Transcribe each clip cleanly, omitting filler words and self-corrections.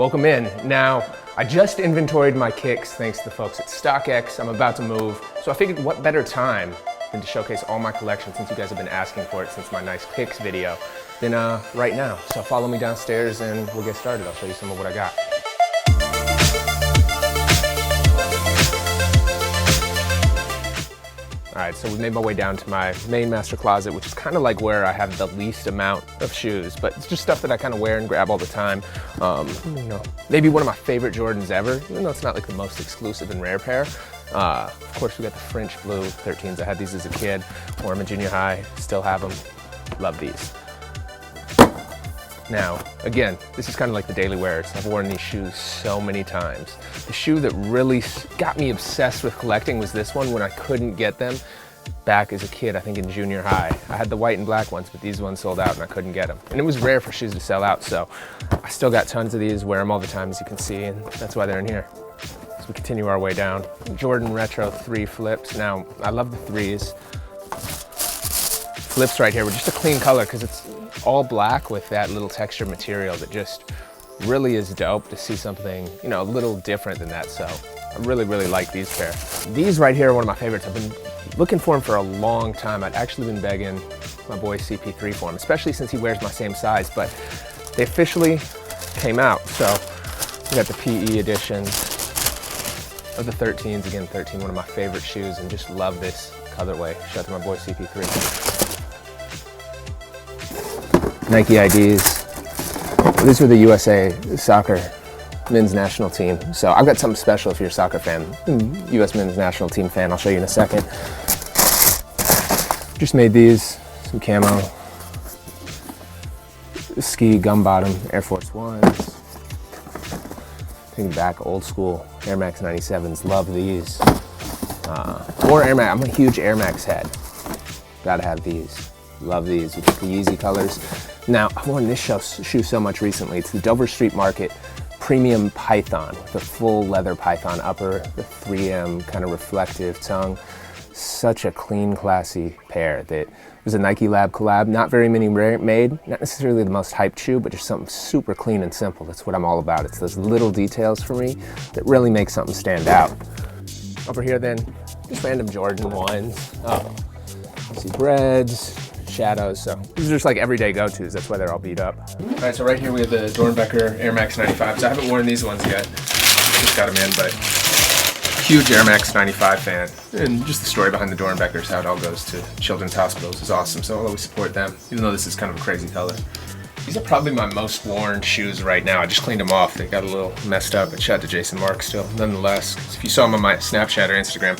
Welcome in. Now, I just inventoried my kicks thanks to the folks at StockX. I'm about to move, so I figured what better time than to showcase all my collection, since you guys have been asking for it since my nice kicks video, than right now. So follow me downstairs and we'll get started. I'll show you some of what I got. All right, so we made my way down to my main master closet, which is kind of like where I have the least amount of shoes, but it's just stuff that I kind of wear and grab all the time. You know, maybe one of my favorite Jordans ever, even though it's not like the most exclusive and rare pair. Of course, we got the French blue 13s. I had these as a kid, wore them in junior high, still have them. Love these. Now, again, this is kind of like the daily wears. I've worn these shoes so many times. The shoe that really got me obsessed with collecting was this one when I couldn't get them back as a kid, I think in junior high. I had the white and black ones, but these ones sold out and I couldn't get them. And it was rare for shoes to sell out, so I still got tons of these, wear them all the time as you can see, and that's why they're in here. So we continue our way down. Jordan Retro 3 flips. Now, I love the 3s. Flips right here were just a clean color because it's all black with that little textured material that just really is dope to see something, you know, a little different than that. So I really, really like these pair. These right here are one of my favorites. I've been looking for them for a long time. I'd actually been begging my boy CP3 for them, especially since he wears my same size, but they officially came out. So we got the PE editions of the 13s. Again, 13, one of my favorite shoes, and just love this colorway. Shout out to my boy CP3. Nike IDs. These were the USA soccer men's national team. So I've got something special if you're a soccer fan, US men's national team fan. I'll show you in a second. Just made these, some camo. Skee gum bottom Air Force Ones. Thinking back, old school Air Max 97s, love these. More Air Max, I'm a huge Air Max head. Gotta have these. Love these with the Yeezy colors. Now, I've worn this shoe so much recently. It's the Dover Street Market Premium Python with the full leather python upper, the 3M kind of reflective tongue. Such a clean, classy pair that was a Nike Lab collab. Not very many made, not necessarily the most hyped shoe, but just something super clean and simple. That's what I'm all about. It's those little details for me that really make something stand out. Over here then, just random Jordan 1s. See breads, shadows, so these are just like everyday go-tos. That's why they're all beat up. All right, so right here we have the Dornbecker Air Max 95s. I haven't worn these ones yet, just got them in, but huge Air Max 95 fan. And just the story behind the Dornbeckers, how it all goes to children's hospitals is awesome, so I'll always support them, even though this is kind of a crazy color. These are probably my most worn shoes right now. I just cleaned them off. They got a little messed up, but shout out to Jason Mark still, nonetheless. If you saw them on my Snapchat or Instagram,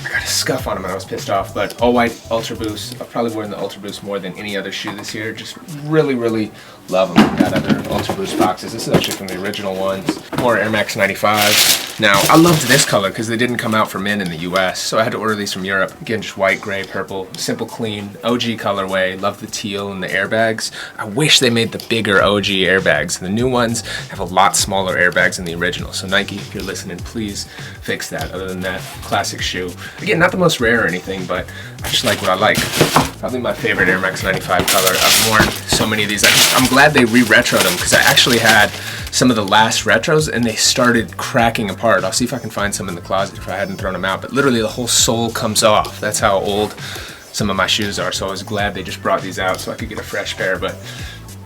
I got a scuff on them and I was pissed off, but all white Ultra Boost. I've probably worn the Ultra Boost more than any other shoe this year. Just really, really love them. Got other Ultra Boost boxes. This is actually from the original ones. More Air Max 95s. Now, I loved this color because they didn't come out for men in the US, so I had to order these from Europe. Again, just white, gray, purple, simple, clean, OG colorway. Love the teal and the airbags. I wish they made the bigger OG airbags. The new ones have a lot smaller airbags than the original, so Nike, if you're listening, please fix that. Other than that, classic shoe. Again, not the most rare or anything, but I just like what I like. Probably my favorite Air Max 95 color. I've worn so many of these. I'm glad they re-retroed them because I actually had some of the last retros and they started cracking apart. I'll see if I can find some in the closet if I hadn't thrown them out, but literally the whole sole comes off. That's how old some of my shoes are, so I was glad they just brought these out so I could get a fresh pair. But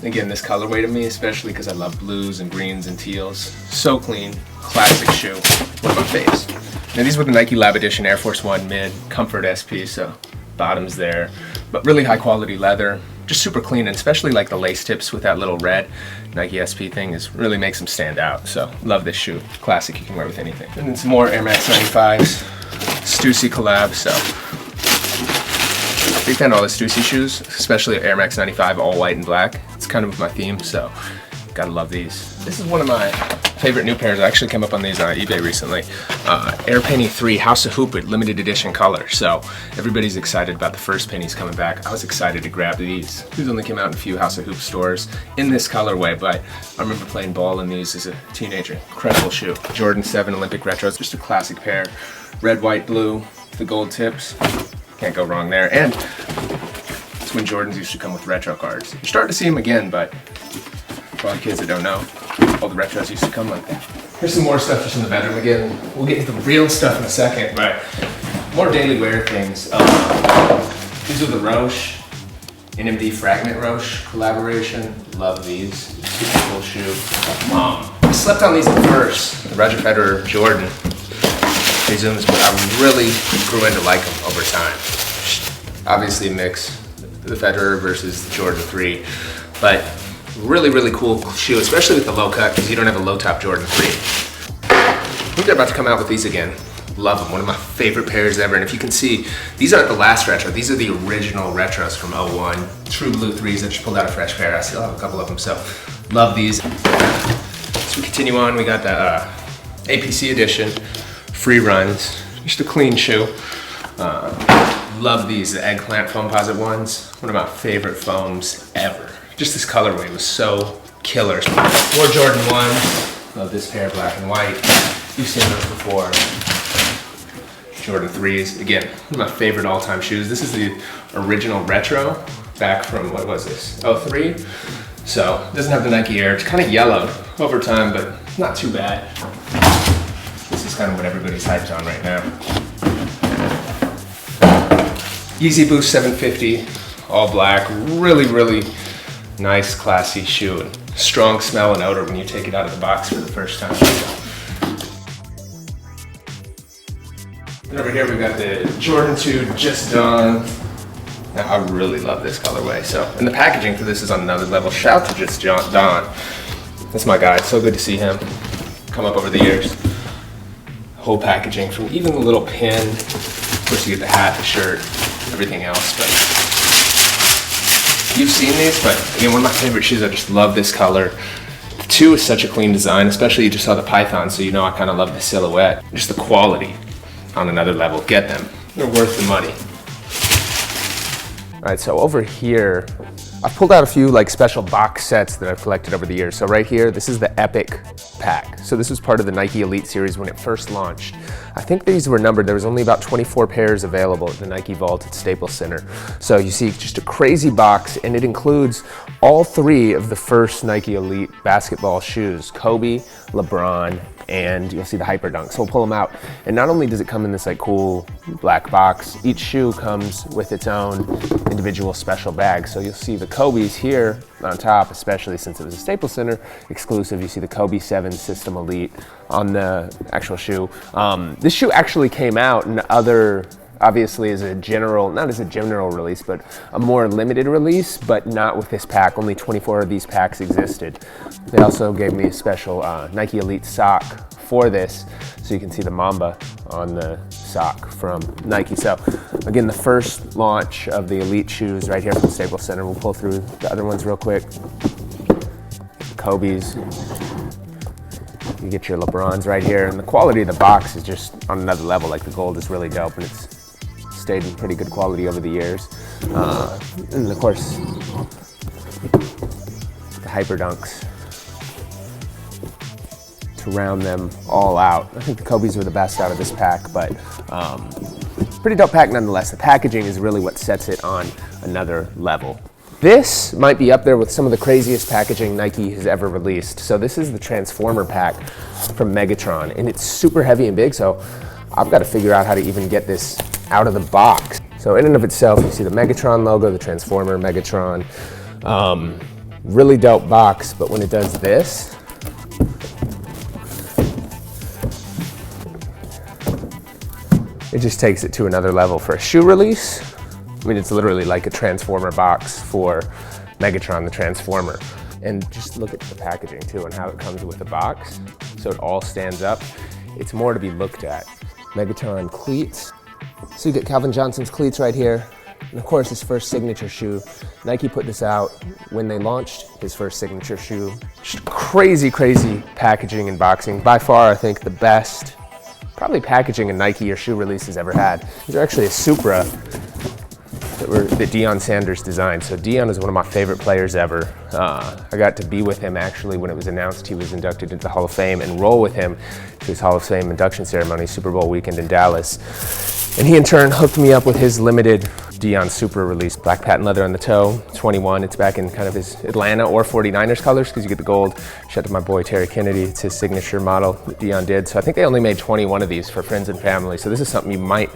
again, this colorway to me, especially because I love blues and greens and teals. So clean, classic shoe, one of my faves. Now these were the Nike Lab Edition Air Force One Mid Comfort SP, so bottoms there, but really high quality leather, just super clean, and especially like the lace tips with that little red Nike SP thing really makes them stand out. So love this shoe, classic, you can wear with anything. And then some more Air Max 95s, Stussy collab, so big fan of all the Stussy shoes, especially Air Max 95 all white and black. It's kind of my theme, so gotta love these. This is one of my favorite new pairs. I actually came up on these on eBay recently. Air Penny 3 House of Hoop with limited edition color. So everybody's excited about the first pennies coming back. I was excited to grab these. These only came out in a few House of Hoop stores in this colorway, but I remember playing ball in these as a teenager. Incredible shoe. Jordan 7 Olympic Retros, just a classic pair. Red, white, blue, the gold tips. Can't go wrong there. And it's when Jordans used to come with retro cards. You're starting to see them again, but for all the kids that don't know, All the retros used to come like that. Here's some more stuff just in the bedroom again. We'll get into the real stuff in a second, but more daily wear things. These are the Roche, NMD Fragment Roche collaboration. Love these. Super cool shoe. I slept on these at first. The Roger Federer Jordan Zooms, but I really grew into like them over time. Obviously a mix, the Federer versus the Jordan 3, but really, really cool shoe, especially with the low cut, because you don't have a low top Jordan 3. I think they're about to come out with these again. Love them, one of my favorite pairs ever. And if you can see, these aren't the last retro, these are the original retros from 01. True blue 3s, I just pulled out a fresh pair. I still have a couple of them, so love these. So we continue on, we got the APC edition, free runs, just a clean shoe. Love these, the eggplant foamposite ones. One of my favorite foams ever. Just this colorway was so killer. More Jordan 1s. Love this pair, black and white. You've seen those before. Jordan 3s. Again, one of my favorite all-time shoes. This is the original retro, back from, what was this, 03? So, it doesn't have the Nike Air. It's kind of yellowed over time, but not too bad. This is kind of what everybody's hyped on right now. Yeezy Boost 750, all black. Really, really nice, classy shoe. Strong smell and odor when you take it out of the box for the first time. And over here we got the Jordan 2 Just Dawn. Now I really love this colorway. So, and the packaging for this is on another level. Shout out to Just Dawn. That's my guy. It's so good to see him come up over the years. Whole packaging, from even the little pin. Of course, you get the hat, the shirt, everything else. But you've seen these, but again, one of my favorite shoes. I just love this color. The 2 is such a clean design, especially you just saw the Python, so you know I kind of love the silhouette. Just the quality on another level. Get them. They're worth the money. All right, so over here, I've pulled out a few like special box sets that I've collected over the years. So right here, this is the Epic pack. So this was part of the Nike Elite series when it first launched. I think these were numbered. There was only about 24 pairs available at the Nike Vault at Staples Center. So you see just a crazy box, and it includes all 3 of the first Nike Elite basketball shoes, Kobe, LeBron, and you'll see the Hyper Dunk. So we'll pull them out. And not only does it come in this like cool black box, each shoe comes with its own individual special bag. So you'll see the Kobe's here on top, especially since it was a Staples Center exclusive. You see the Kobe 7 System Elite on the actual shoe. This shoe actually came out in other, obviously as a general, not as a general release, but a more limited release, but not with this pack. Only 24 of these packs existed. They also gave me a special Nike Elite sock for this, so you can see the Mamba on the sock from Nike. So again, the first launch of the Elite shoes right here from Staples Center. We'll pull through the other ones real quick. Kobe's. You get your LeBrons right here, and the quality of the box is just on another level. Like the gold is really dope, and it's stayed in pretty good quality over the years. And of course, the Hyper Dunks to round them all out. I think the Kobe's were the best out of this pack, but pretty dope pack nonetheless. The packaging is really what sets it on another level. This might be up there with some of the craziest packaging Nike has ever released. So this is the Transformer pack from Megatron, and it's super heavy and big, so I've got to figure out how to even get this out of the box. So in and of itself, you see the Megatron logo, the Transformer, Megatron. Really dope box, but when it does this, it just takes it to another level. For a shoe release, I mean, it's literally like a Transformer box for Megatron, the Transformer. And just look at the packaging too and how it comes with the box. So it all stands up. It's more to be looked at. Megatron cleats. So you get Calvin Johnson's cleats right here. And of course, his first signature shoe. Nike put this out when they launched his first signature shoe. Just crazy, crazy packaging and boxing. By far, I think the best, probably packaging a Nike or shoe release has ever had. These are actually a Supra that Deion Sanders designed. So Deion is one of my favorite players ever. I got to be with him actually when it was announced he was inducted into the Hall of Fame and roll with him to his Hall of Fame induction ceremony, Super Bowl weekend in Dallas. And he in turn hooked me up with his limited Dion Super release, black patent leather on the toe, 21. It's back in kind of his Atlanta or 49ers colors because you get the gold. Shout out to my boy Terry Kennedy. It's his signature model that Dion did. So I think they only made 21 of these for friends and family. So this is something you might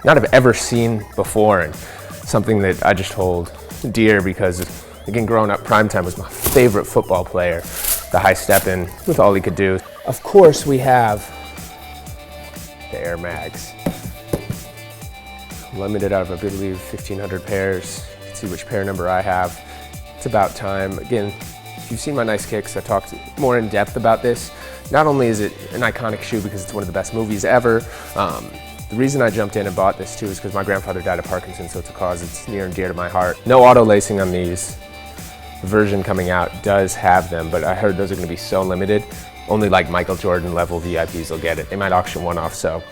not have ever seen before, and something that I just hold dear because, again, growing up, Primetime was my favorite football player. The high step in with all he could do. Of course, we have the Air Mags. Limited out of, I believe, 1,500 pairs. You can see which pair number I have. It's about time. Again, if you've seen my Nice Kicks, I talked more in depth about this. Not only is it an iconic shoe because it's one of the best movies ever, the reason I jumped in and bought this too is because my grandfather died of Parkinson's, so it's a cause that's near and dear to my heart. No auto lacing on these. The version coming out does have them, but I heard those are going to be so limited. Only like Michael Jordan level VIPs will get it. They might auction one off, so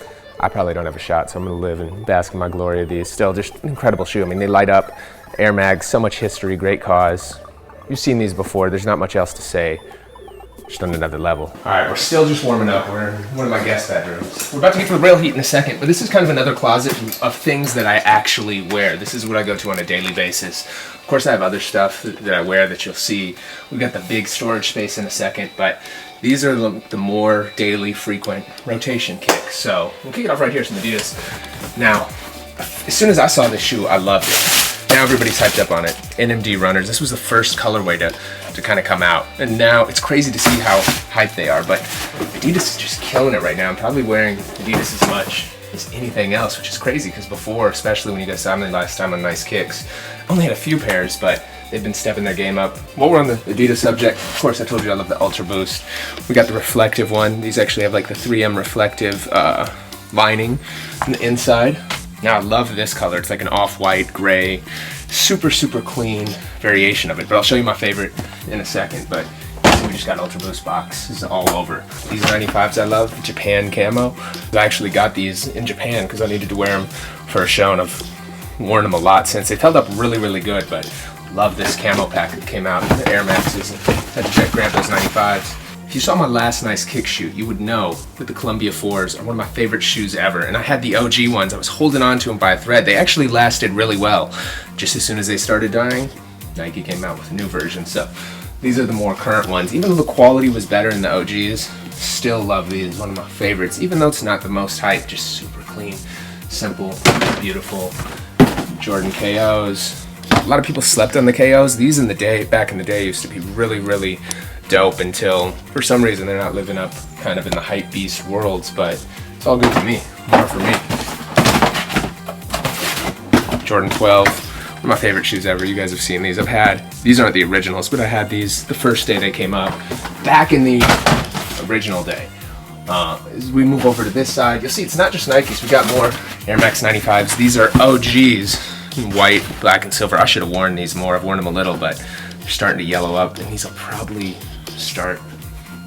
I probably don't have a shot, so I'm going to live and bask in my glory of these. Still, just an incredible shoe. I mean, they light up. Air Mags, so much history, great cause. You've seen these before. There's not much else to say. Just on another level. All right, we're still just warming up. We're in one of my guest bedrooms. We're about to get to the real heat in a second, but this is kind of another closet of things that I actually wear. This is what I go to on a daily basis. Of course, I have other stuff that I wear that you'll see. We've got the big storage space in a second, but these are the more daily, frequent rotation kicks. So we'll kick it off right here, some Adidas. Now, as soon as I saw this shoe, I loved it. Now everybody's hyped up on it. NMD runners. This was the first colorway to kind of come out. And now it's crazy to see how hyped they are, but Adidas is just killing it right now. I'm probably wearing Adidas as much as anything else, which is crazy because before, especially when you guys saw me last time on Nice Kicks, I only had a few pairs, but they've been stepping their game up. While we're on the Adidas subject, of course, I told you I love the Ultra Boost. We got the reflective one. These actually have like the 3M reflective lining on the inside. Now I love this color. It's like an off-white, gray, super, super clean variation of it. But I'll show you my favorite in a second. But we just got Ultra Boost box. This is all over. These 95s I love, Japan camo. I actually got these in Japan because I needed to wear them for a show, and I've worn them a lot since. They've held up really, really good, but love this camo pack that came out, the Air Maxes. Had to grab those 95s. If you saw my last Nice Kick shoe, you would know that the Columbia 4s are one of my favorite shoes ever. And I had the OG ones. I was holding on to them by a thread. They actually lasted really well. Just as soon as they started dying, Nike came out with a new version. So these are the more current ones. Even though the quality was better in the OGs, still love these. One of my favorites. Even though it's not the most hype, just super clean, simple, beautiful. Jordan KOs. A lot of people slept on the KOs. These back in the day used to be really, really dope until for some reason they're not living up kind of in the hype beast worlds, but it's all good to me, more for me. Jordan 12, one of my favorite shoes ever. You guys have seen these. These aren't the originals, but I had these the first day they came up, back in the original day. As we move over to this side, you'll see it's not just Nikes. We got more Air Max 95s. These are OGs, white, black, and silver. I should have worn these more. I've worn them a little, but they're starting to yellow up, and these will probably start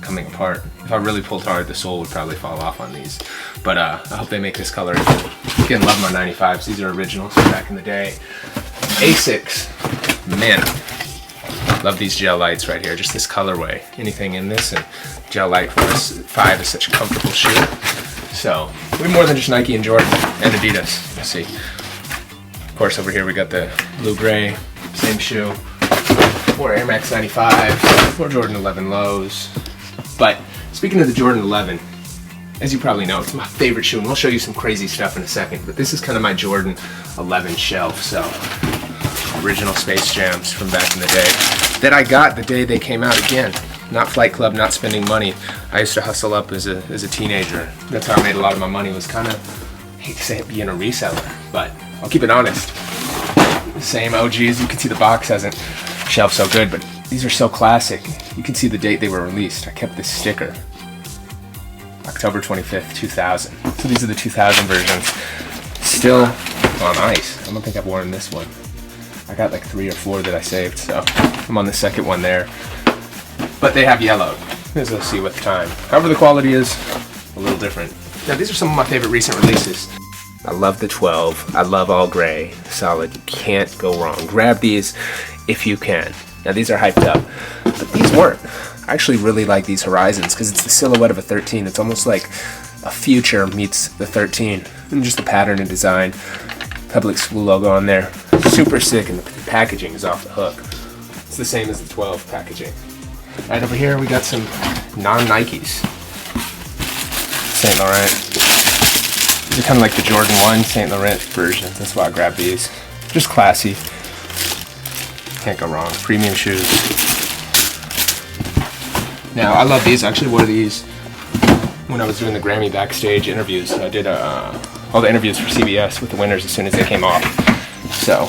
coming apart. If I really pulled hard, the sole would probably fall off on these. But I hope they make this color. Again, love my 95s. These are originals from back in the day. Asics, man, love these gel lights right here. Just this colorway. Anything in this, and gel light for this 5 is such a comfortable shoe. So we're more than just Nike and Jordan and Adidas. Let's see. Of course, over here we got the blue-gray, same shoe. More Air Max 95, more Jordan 11 lows. But speaking of the Jordan 11, as you probably know, it's my favorite shoe, and we'll show you some crazy stuff in a second, but this is kind of my Jordan 11 shelf. So original Space Jams from back in the day that I got the day they came out again. Not Flight Club, not spending money. I used to hustle up as a teenager. That's how I made a lot of my money, was kind of, I hate to say it, being a reseller, but I'll keep it honest. The same OGs, you can see the box hasn't shelved so good, but these are so classic. You can see the date they were released. I kept this sticker. October 25th, 2000. So these are the 2000 versions. Still on ice. I don't think I've worn this one. I got like 3 or 4 that I saved, so I'm on the second one there. But they have yellowed, as you'll see with time. However, the quality is a little different. Now, these are some of my favorite recent releases. I love the 12. I love all gray. Solid. You can't go wrong. Grab these if you can. Now, these are hyped up, but these weren't. I actually really like these Horizons because it's the silhouette of a 13. It's almost like a Future meets the 13, and just the pattern and design. public school logo on there. Super sick, and the packaging is off the hook. It's the same as the 12 packaging. Right over here, we got some non-Nikes. St. Laurent. These are kind of like the Jordan 1 St. Laurent version. That's why I grabbed these. Just classy. Can't go wrong. Premium shoes. Now, I love these. I actually wore these when I was doing the Grammy backstage interviews. I did all the interviews for CBS with the winners as soon as they came off. So,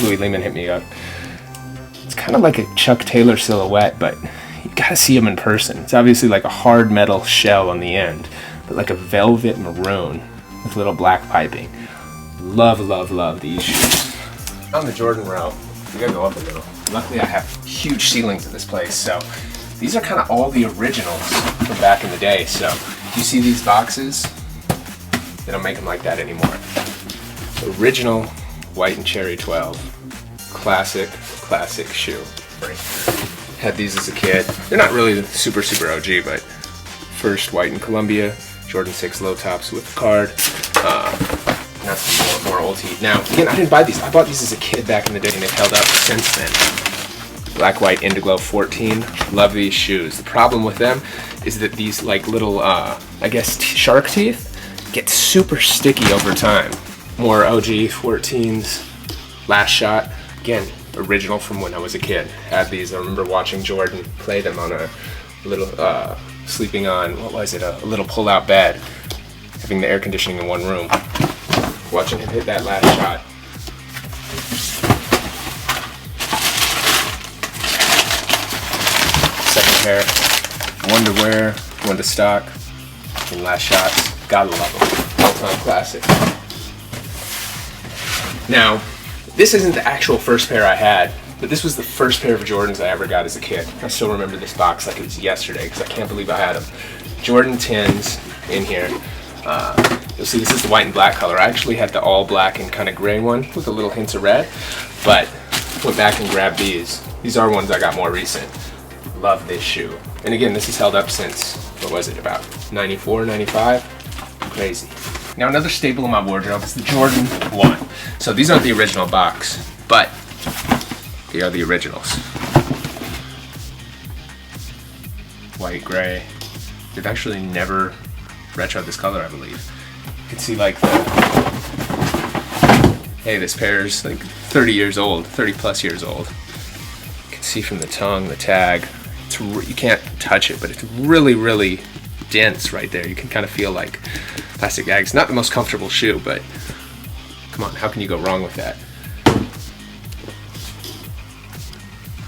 Louis Lehman hit me up. It's kind of like a Chuck Taylor silhouette, but you gotta see them in person. It's obviously like a hard metal shell on the end, but like a velvet maroon with little black piping. Love, love, love these shoes. On the Jordan route, you gotta go up a little. Luckily I have huge ceilings in this place, so these are kind of all the originals from back in the day. So you see these boxes, they don't make them like that anymore. Original white and cherry 12. Classic shoe. Had these as a kid. They're not really super OG, but first white in Columbia, Jordan 6 low tops with the card. Not some more old heat. Now, again, I didn't buy these. I bought these as a kid back in the day, and they've held up since then. Black, white, Indiglo 14. Love these shoes. The problem with them is that these like little, I guess, shark teeth get super sticky over time. More OG 14s. Last Shot. Again, original from when I was a kid. Had these. I remember watching Jordan play them on a little, sleeping on, what was it, a little pull-out bed, having the air conditioning in one room. Watching him hit that Last Shot. Second pair, one to wear, one to stock, and Last Shots. Gotta love them. All-time classic. Now, this isn't the actual first pair I had, but this was the first pair of Jordans I ever got as a kid. I still remember this box like it was yesterday because I can't believe I had them. Jordan 10s in here. You'll see this is the white and black color. I actually had the all black and kind of gray one with a little hint of red, but went back and grabbed these. These are ones I got more recent. Love this shoe. And again, this has held up since, what was it, about 94, 95? Crazy. Now another staple in my wardrobe is the Jordan 1. So these aren't the original box, but they are the originals. White, gray. They've actually never retroed this color, I believe. You can see like the, hey, this pair's like 30 years old, 30 plus years old. You can see from the tongue, the tag, you can't touch it, but it's really dense right there. You can kind of feel like plastic bags. Not the most comfortable shoe, but come on, how can you go wrong with that?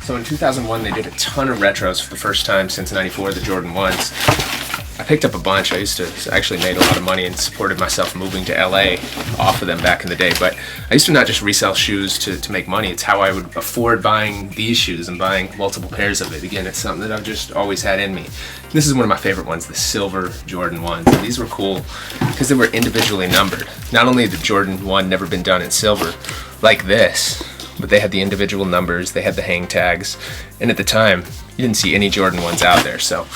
So in 2001, they did a ton of retros for the first time since '94, the Jordan 1s. I picked up a bunch. I used to actually made a lot of money and supported myself moving to LA off of them back in the day. But I used to not just resell shoes to make money. It's how I would afford buying these shoes and buying multiple pairs of it. Again, it's something that I've just always had in me. This is one of my favorite ones, the silver Jordan 1s. These were cool because they were individually numbered. Not only had the Jordan 1 never been done in silver like this, but they had the individual numbers, they had the hang tags, and at the time, you didn't see any Jordan 1s out there, so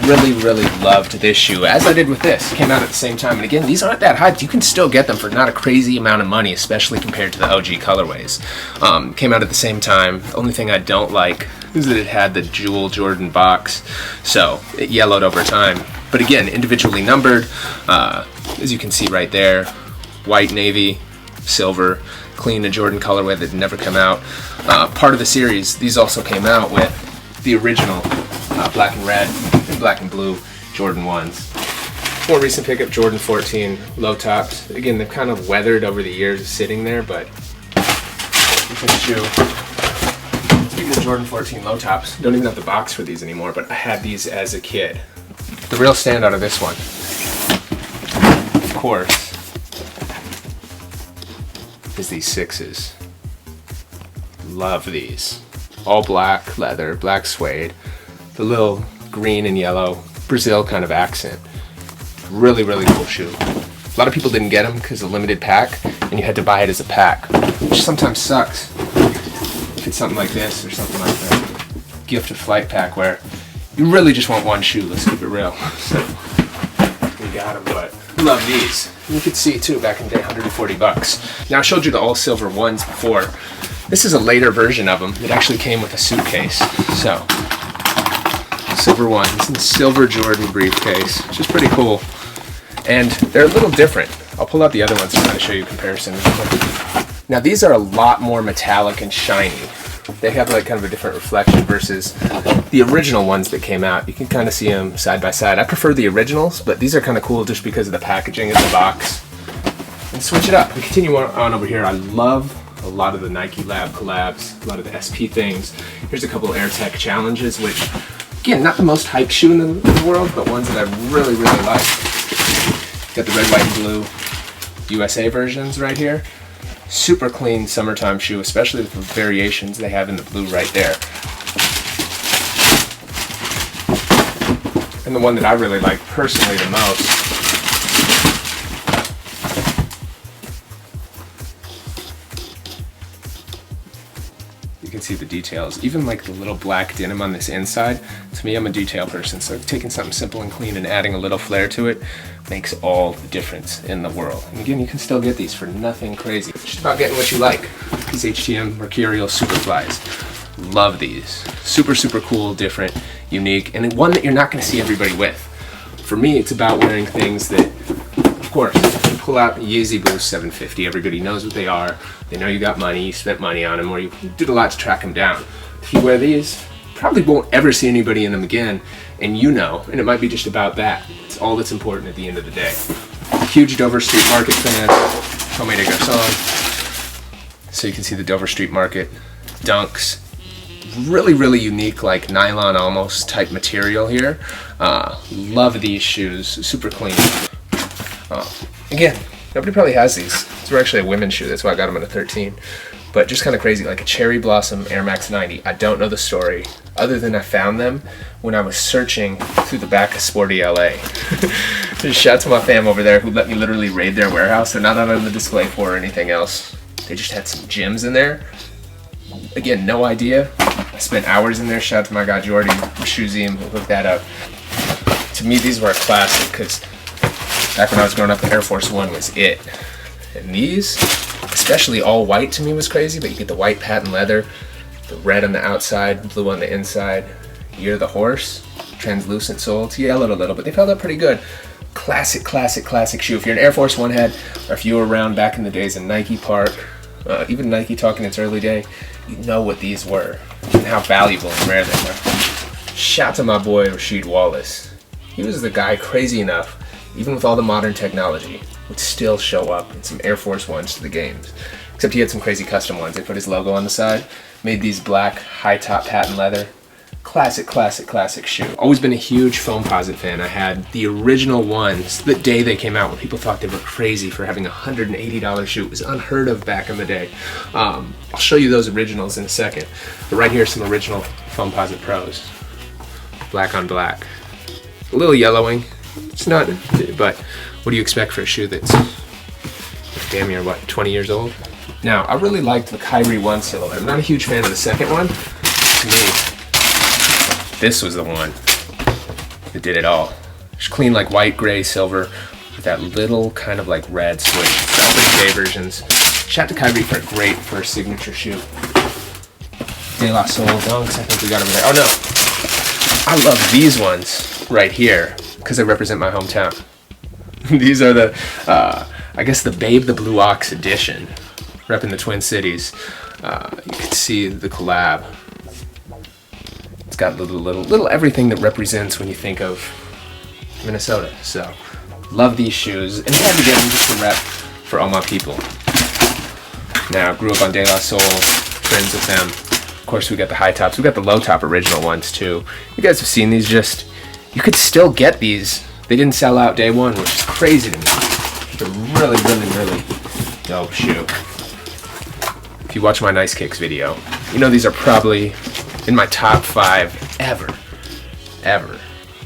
really loved this shoe, as I did with this. Came out at the same time, and again, these aren't that high. You can still get them for not a crazy amount of money, especially compared to the OG colorways. Came out at the same time. The only thing I don't like is that it had the jewel Jordan box, so it yellowed over time. But again, individually numbered, as you can see right there, white, navy, silver, clean, a Jordan colorway that had never come out. Part of the series, these also came out with the original black and red and black and blue Jordan 1s. More recent pickup, Jordan 14 low tops. Again, they've kind of weathered over the years of sitting there, but look at the shoe. Speaking of Jordan 14 low tops, don't even have the box for these anymore, but I had these as a kid. The real standout of this one, of course, is these 6s. Love these. All black leather, black suede, the little green and yellow Brazil kind of accent. Really cool shoe. A lot of people didn't get them because of limited pack, and you had to buy it as a pack, which sometimes sucks. If it's something like this or something like that, gift of flight pack where you really just want one shoe. Let's keep it real. So we got them, but love these. You could see too, back in the day, 140 bucks. Now I showed you the all silver ones before. This is a later version of them. It actually came with a suitcase. So, silver ones and silver Jordan briefcase, which is pretty cool. And they're a little different. I'll pull out the other ones to kind of show you a comparison. Now these are a lot more metallic and shiny. They have like kind of a different reflection versus the original ones that came out. You can kind of see them side by side. I prefer the originals, but these are kind of cool just because of the packaging of the box. And switch it up. We continue on over here. I love a lot of the Nike Lab collabs, a lot of the SP things. Here's a couple of AirTech challenges, which, again, not the most hyped shoe in the world, but ones that I really, really like. Got the red, white, and blue USA versions right here. Super clean summertime shoe, especially with the variations they have in the blue right there. And the one that I really like personally the most, you can see the details. Even like the little black denim on this inside, to me, I'm a detail person, so taking something simple and clean and adding a little flair to it makes all the difference in the world. And again, you can still get these for nothing crazy. It's just about getting what you like. These HTM Mercurial Superflies. Love these. Super, super cool, different, unique, and one that you're not gonna see everybody with. For me, it's about wearing things that, of course, you pull out Yeezy Boost 750, everybody knows what they are. They know you got money, you spent money on them, or you did a lot to track them down. If you wear these, probably won't ever see anybody in them again, and you know, and it might be just about that. It's all that's important at the end of the day. Huge Dover Street Market fan, Homemade de Garçon. So you can see the Dover Street Market Dunks. Really, really unique, like nylon almost type material here. Love these shoes, super clean. Again, nobody probably has these. These were actually a women's shoe, that's why I got them at a 13. But just kind of crazy, like a Cherry Blossom Air Max 90. I don't know the story, other than I found them when I was searching through the back of Sporty LA. Just shout out to my fam over there who let me literally raid their warehouse. They're not on the display floor or anything else. They just had some gems in there. Again, no idea. I spent hours in there. Shout out to my guy Jordy from Shoeseum who hooked that up. To me, these were a classic because back when I was growing up, the Air Force One was it. And these, especially all white, to me was crazy, but you get the white patent leather, the red on the outside, blue on the inside. Year of the Horse, translucent sole. It's yellowed a little, but they've held up pretty good. Classic, classic, classic shoe. If you're an Air Force One head, or if you were around back in the days in Nike Park, even Nike Talk in its early day, you know what these were and how valuable and rare they were. Shout to my boy Rasheed Wallace. He was the guy crazy enough, even with all the modern technology, would still show up in some Air Force Ones to the games. Except he had some crazy custom ones. They put his logo on the side, made these black high top patent leather. Classic, classic, classic shoe. Always been a huge Foamposite fan. I had the original ones the day they came out when people thought they were crazy for having a $180 shoe. It was unheard of back in the day. I'll show you those originals in a second. But right here are some original Foamposite Pros. Black on black. A little yellowing. It's not, but what do you expect for a shoe that's damn near, what, 20 years old? Now, I really liked the Kyrie 1 silhouette. I'm not a huge fan of the second one. To me, this was the one that did it all. Just clean like white, gray, silver with that little kind of like red switch. The opening day versions. Shout to Kyrie for a great first signature shoe. De La Soul Dunks, I think we got over there. Oh no, I love these ones right here because they represent my hometown. These are the, I guess the Babe the Blue Ox edition, repping the Twin Cities. You can see the collab. It's got little everything that represents when you think of Minnesota. So, love these shoes, and had to get them just to rep for all my people. Now, grew up on De La Soul, friends with them. Of course, we got the high tops. We got the low top original ones too. You guys have seen these. Just you could still get these. They didn't sell out day one, which is crazy to me. They're really, really, really dope shoe. If you watch my Nice Kicks video, you know these are probably in my top 5 ever.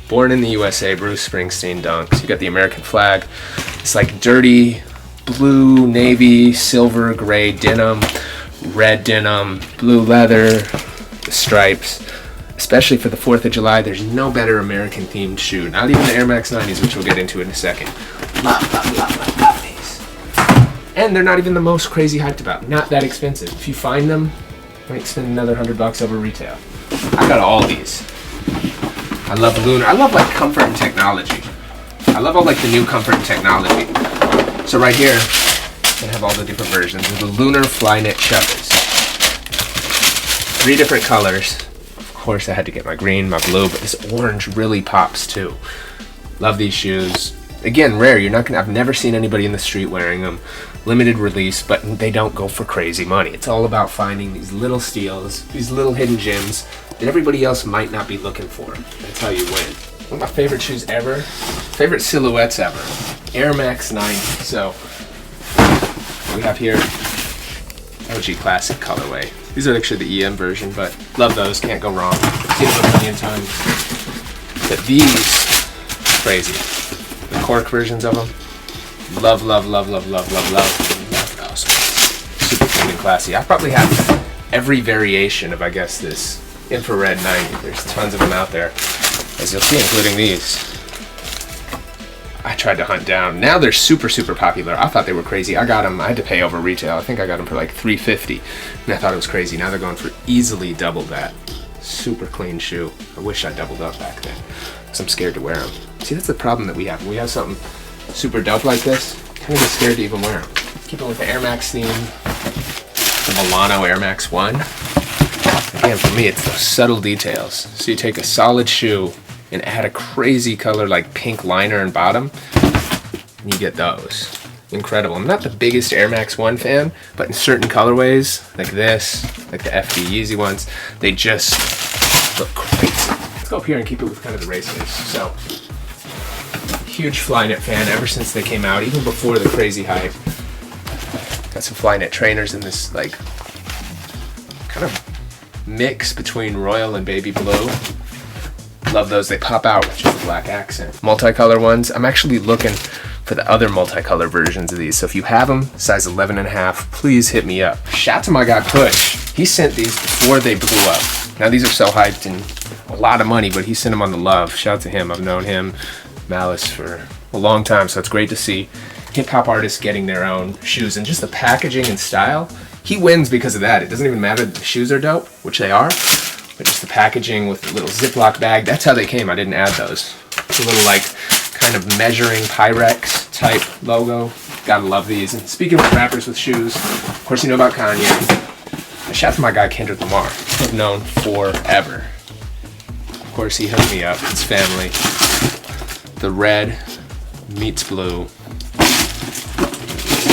Born in the USA, Bruce Springsteen dunks. You got the American flag. It's like dirty blue, navy, silver, gray denim, red denim, blue leather, the stripes. Especially for the 4th of July, there's no better American themed shoe. Not even the Air Max 90s, which we'll get into in a second. Love these. And they're not even the most crazy hyped about. Not that expensive. If you find them, you might spend another $100 over retail. I got all these. I love Lunar. I love like comfort and technology. I love all like the new comfort and technology. So right here, they have all the different versions of the Lunar Flyknit Chuckers. 3 different colors. Of course, I had to get my green, my blue, but this orange really pops too. Love these shoes. Again, rare. I've never seen anybody in the street wearing them. Limited release, but they don't go for crazy money. It's all about finding these little steals, these little hidden gems that everybody else might not be looking for. That's how you win. One of my favorite shoes ever, favorite silhouettes ever, Air Max 90. So we have here OG Classic colorway. These are actually the EM version, but love those, can't go wrong. Seen them a million times. But these, crazy. The cork versions of them, love those. Super clean and classy. I probably have every variation of, I guess, this infrared 90. There's tons of them out there, as you'll see, including these. I tried to hunt down. Now they're super popular. I thought they were crazy. I got them. I had to pay over retail. I think I got them for like $350, and I thought it was crazy. Now they're going for easily double that. Super clean shoe. I wish I doubled up back then, because I'm scared to wear them. See, that's the problem that we have. When we have something super dope like this, kind of get scared to even wear them. Keep it with the Air Max theme, the Milano Air Max 1. Again, for me, it's those subtle details. So you take a solid shoe and add a crazy color like pink liner and bottom, and you get those. Incredible. I'm not the biggest Air Max 1 fan, but in certain colorways, like this, like the FB Yeezy ones, they just look crazy. Let's go up here and keep it with kind of the races. So, huge Flyknit fan ever since they came out, even before the crazy hype. Got some Flyknit trainers in this like kind of mix between royal and baby blue. Love those. They pop out with just a black accent. Multicolor ones. I'm actually looking for the other multicolor versions of these. So if you have them, size 11.5, please hit me up. Shout to my guy Push. He sent these before they blew up. Now these are so hyped and a lot of money, but he sent them on the love. Shout to him. I've known him, Malice, for a long time, so it's great to see hip hop artists getting their own shoes, and just the packaging and style. He wins because of that. It doesn't even matter that the shoes are dope, which they are, but just the packaging with the little Ziploc bag. That's how they came. I didn't add those. It's a little like kind of measuring Pyrex type logo. Gotta love these. And speaking of rappers with shoes, of course you know about Kanye. A shout to my guy Kendrick Lamar, I've known forever. Of course he hooked me up. It's family. The red meets blue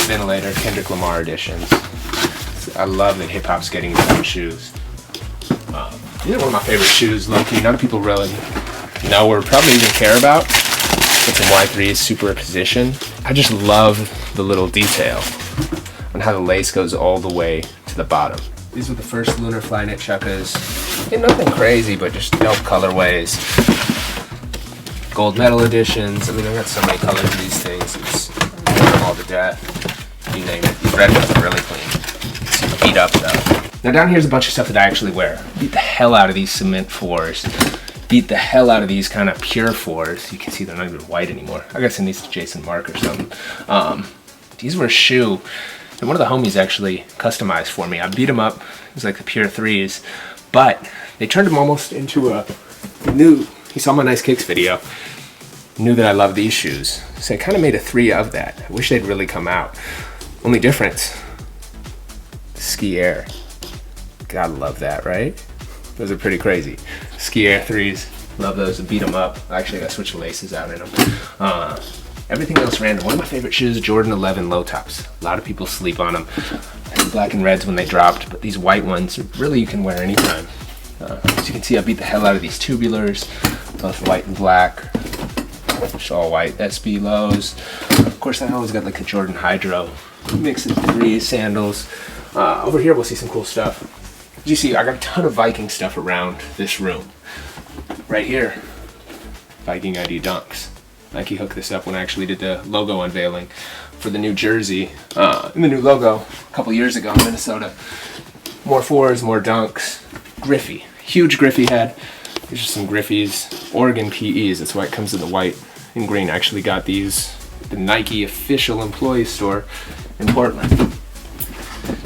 ventilator Kendrick Lamar editions. I love that hip hop's getting its own shoes. These are one of my favorite shoes, low-key. None of people really know or probably even care about. It's some Y3's superposition. I just love the little detail on how the lace goes all the way to the bottom. These were the first Lunar Flyknit Chuckers. Yeah, nothing crazy, but just dope colorways. Gold medal editions. I mean, I got so many colors of these things. It's all to death. You name it. These red ones are really clean. It's beat up though. Now down here's a bunch of stuff that I actually wear. Beat the hell out of these cement 4s. Beat the hell out of these kind of pure 4s. You can see they're not even white anymore. I gotta send these to Jason Mark or something. These were a shoe that one of the homies actually customized for me. I beat them up. It was like the pure 3s. But they turned them almost into a new... He saw my Nice Kicks video. Knew that I love these shoes. So I kind of made a 3 of that. I wish they'd really come out. Only difference, Skee Air. Gotta love that, right? Those are pretty crazy. Skee Air 3s. Love those. Beat them up. Actually, I gotta switch the laces out in them. Everything else random. One of my favorite shoes, Jordan 11 low tops. A lot of people sleep on them. The black and reds when they dropped, but these white ones, really you can wear anytime. As you can see, I beat the hell out of these tubulars, both white and black. Just all white SB lows. Of course, I always got like the Jordan Hydro mix of 3 sandals. Over here, we'll see some cool stuff. As you see, I got a ton of Viking stuff around this room. Right here, Viking ID Dunks. Nike hooked this up when I actually did the logo unveiling for the new jersey and the new logo a couple years ago in Minnesota. More 4s, more Dunks. Griffey, huge Griffey head. These are some Griffey's Oregon PEs. That's why it comes in the white and green. I actually got these the Nike official employee store in Portland.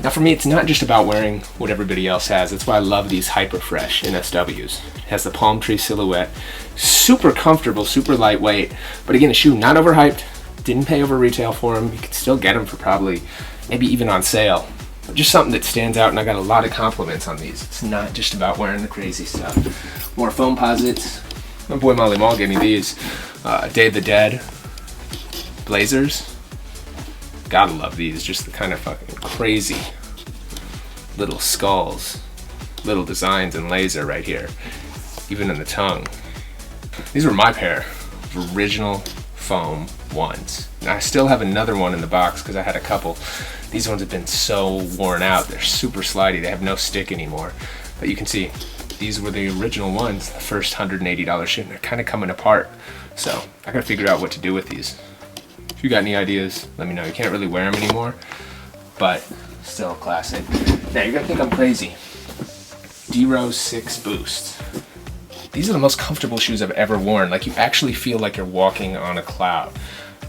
Now for me, it's not just about wearing what everybody else has. That's why I love these hyper fresh NSWs. It has the palm tree silhouette, super comfortable, super lightweight, but again, a shoe not overhyped, didn't pay over retail for them. You can still get them for probably, maybe even on sale. But just something that stands out, and I got a lot of compliments on these. It's not just about wearing the crazy stuff. More foam posits. My boy Molly Mall gave me these. Day of the Dead Blazers. Gotta love these, just the kind of fucking crazy little skulls, little designs and laser right here, even in the tongue. These were my pair of original foam ones. And I still have another one in the box because I had a couple. These ones have been so worn out. They're super slidey. They have no stick anymore. But you can see, these were the original ones, the first $180 shoe, and they're kind of coming apart. So I gotta figure out what to do with these. If you got any ideas, let me know. You can't really wear them anymore, but still a classic. Now you're gonna think I'm crazy. D-Rose 6 Boost. These are the most comfortable shoes I've ever worn. Like, you actually feel like you're walking on a cloud.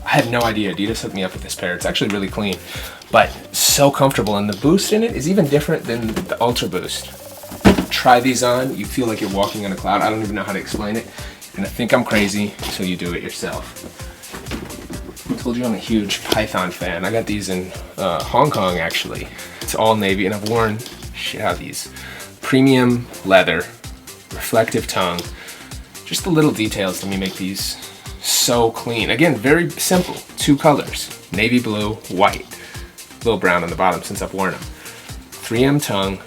I had no idea. Adidas hooked me up with this pair. It's actually really clean, but so comfortable. And the boost in it is even different than the Ultra Boost. Try these on, you feel like you're walking on a cloud. I don't even know how to explain it. You're gonna think I'm crazy until you do it yourself. I told you I'm a huge Python fan. I got these in Hong Kong, actually. It's all navy, and I've worn shit out of these. Premium leather, reflective tongue. Just the little details to me make these so clean. Again, very simple. 2 colors, navy blue, white. A little brown on the bottom since I've worn them. 3M tongue,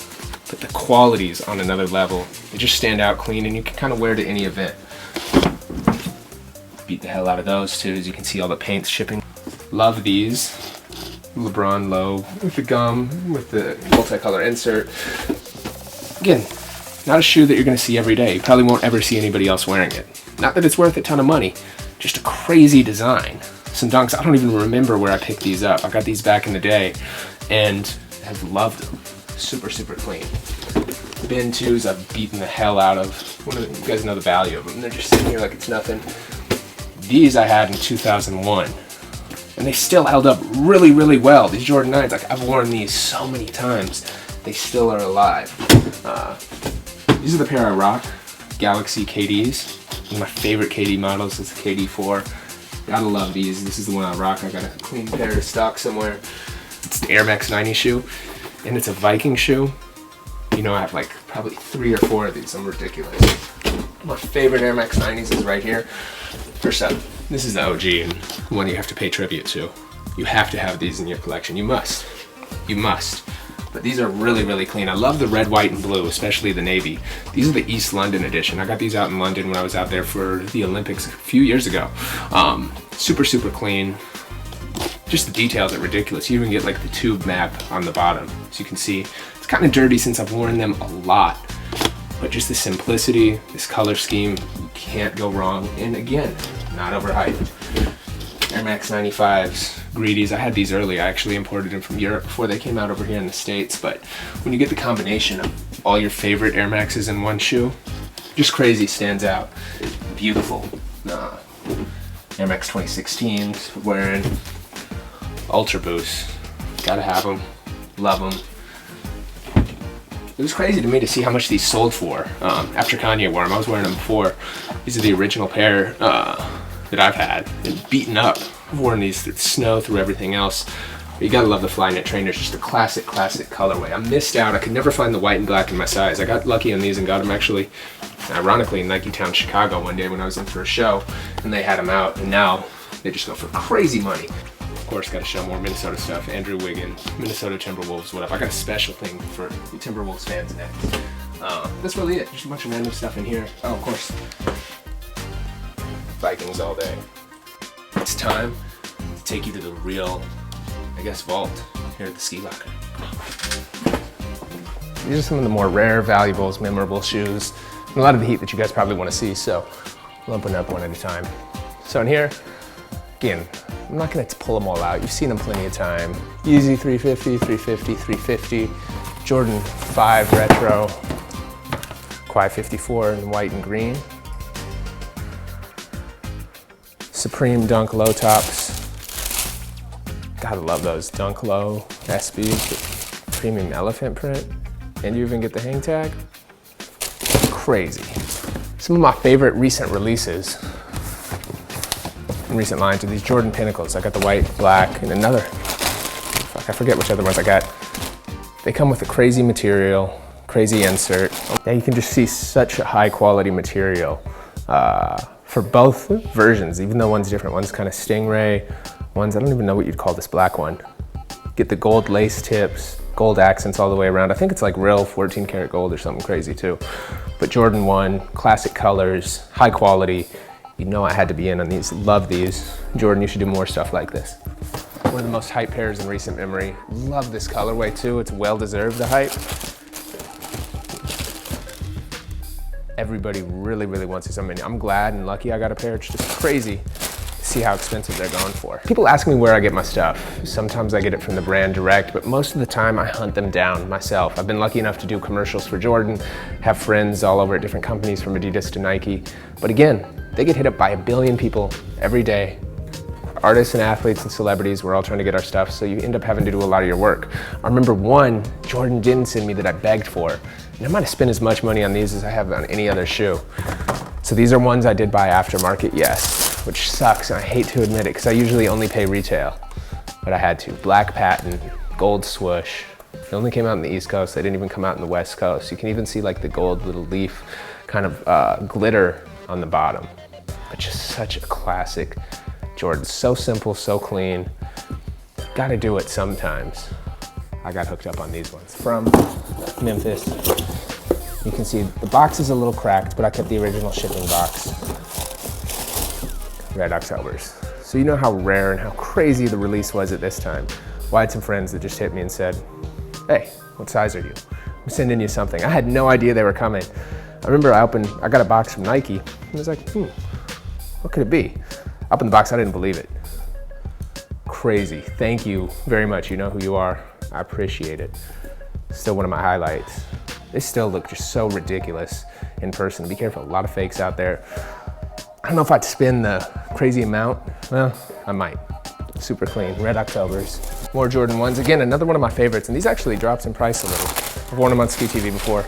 but the quality's on another level. They just stand out clean, and you can kind of wear to any event. Beat the hell out of those too, as you can see all the paint's shipping. Love these. LeBron low with the gum, with the multicolor insert. Again, not a shoe that you're gonna see every day. You probably won't ever see anybody else wearing it. Not that it's worth a ton of money, just a crazy design. Some dunks, I don't even remember where I picked these up. I got these back in the day and have loved them. Super, super clean. Bin 2s I've beaten the hell out of. You guys know the value of them. They're just sitting here like it's nothing. These I had in 2001, and they still held up really, really well. These Jordan 9s, like, I've worn these so many times. They still are alive. These are the pair I rock, Galaxy KDs. One of my favorite KD models is the KD4. Gotta love these. This is the one I rock. I got a clean pair of stock somewhere. It's the Air Max 90 shoe, and it's a Viking shoe. You know, I have like probably 3 or 4 of these. I'm ridiculous. My favorite Air Max 90s is right here. First up, this is the OG and one you have to pay tribute to. You have to have these in your collection. You must. You must. But these are really, really clean. I love the red, white, and blue, especially the navy. These are the East London edition. I got these out in London when I was out there for the Olympics a few years ago. Super, super clean. Just the details are ridiculous. You even get like the tube map on the bottom. So you can see, it's kind of dirty since I've worn them a lot. But just the simplicity, this color scheme, you can't go wrong. And again, not overhyped. Air Max 95s, Greedies. I had these early. I actually imported them from Europe before they came out over here in the States. But when you get the combination of all your favorite Air Maxes in one shoe, just crazy, stands out. Beautiful. Air Max 2016s, wearing Ultra Boost. Gotta have them. Love them. It was crazy to me to see how much these sold for after Kanye wore them. I was wearing them before. These are the original pair that I've had and beaten up. I've worn these through the snow, through everything else. But you gotta love the Flyknit trainers, just a classic, classic colorway. I missed out. I could never find the white and black in my size. I got lucky on these and got them actually, ironically, in Nike Town, Chicago one day when I was in for a show, and they had them out, and now they just go for crazy money. Of course, gotta show more Minnesota stuff. Andrew Wiggins, Minnesota Timberwolves, whatever. I got a special thing for the Timberwolves fans next. That's really it. Just a bunch of random stuff in here. Oh, of course, Vikings all day. It's time to take you to the real, I guess, vault here at the Skee Locker. These are some of the more rare, valuables, memorable shoes, and a lot of the heat that you guys probably want to see, so we'll open up one at a time. So in here, again, I'm not going to pull them all out. You've seen them plenty of time. Yeezy 350, 350, 350, Jordan 5 Retro, Quai 54 in white and green, Supreme Dunk low tops, Gotta love those Dunk Low SBs with premium elephant print. And you even get the hang tag. Crazy. Some of my favorite recent releases in recent lines are these Jordan Pinnacles. I got the white, black, and another, I forget which other ones I got. They come with a crazy material, crazy insert. Now you can just see such a high quality material for both versions, even though one's different. One's kind of stingray, one's, I don't even know what you'd call this black one. Get the gold lace tips, gold accents all the way around. I think it's like real 14 karat gold or something crazy too. But Jordan 1, classic colors, high quality. You know I had to be in on these, love these. Jordan, you should do more stuff like this. One of the most hype pairs in recent memory. Love this colorway too, it's well-deserved, the hype. Everybody really, really wants these. I mean, I'm glad and lucky I got a pair. It's just crazy to see how expensive they're going for. People ask me where I get my stuff. Sometimes I get it from the brand direct, but most of the time I hunt them down myself. I've been lucky enough to do commercials for Jordan, have friends all over at different companies from Adidas to Nike. But again, they get hit up by a billion people every day. Artists and athletes and celebrities, we're all trying to get our stuff, so you end up having to do a lot of your work. I remember one Jordan didn't send me that I begged for, and I might have spent as much money on these as I have on any other shoe. So these are ones I did buy aftermarket, yes, which sucks, and I hate to admit it, because I usually only pay retail, but I had to. Black patent, gold swoosh. They only came out on the East Coast, they didn't even come out in the West Coast. You can even see like the gold little leaf kind of glitter on the bottom, but just such a classic Jordan. So simple, so clean. Gotta do it sometimes. I got hooked up on these ones from Memphis. You can see the box is a little cracked, but I kept the original shipping box. Red Octobers. So you know how rare and how crazy the release was at this time. Well, I had some friends that just hit me and said, hey, what size are you? I'm sending you something. I had no idea they were coming. I remember I got a box from Nike, and I was like, what could it be? Opened the box, I didn't believe it. Crazy, thank you very much. You know who you are, I appreciate it. Still one of my highlights. They still look just so ridiculous in person. Be careful, a lot of fakes out there. I don't know if I'd spend the crazy amount. Well, I might. Super clean, Red Octobers. More Jordan 1s. Again, another one of my favorites, and these actually dropped in price a little. I've worn them on Skee TV before.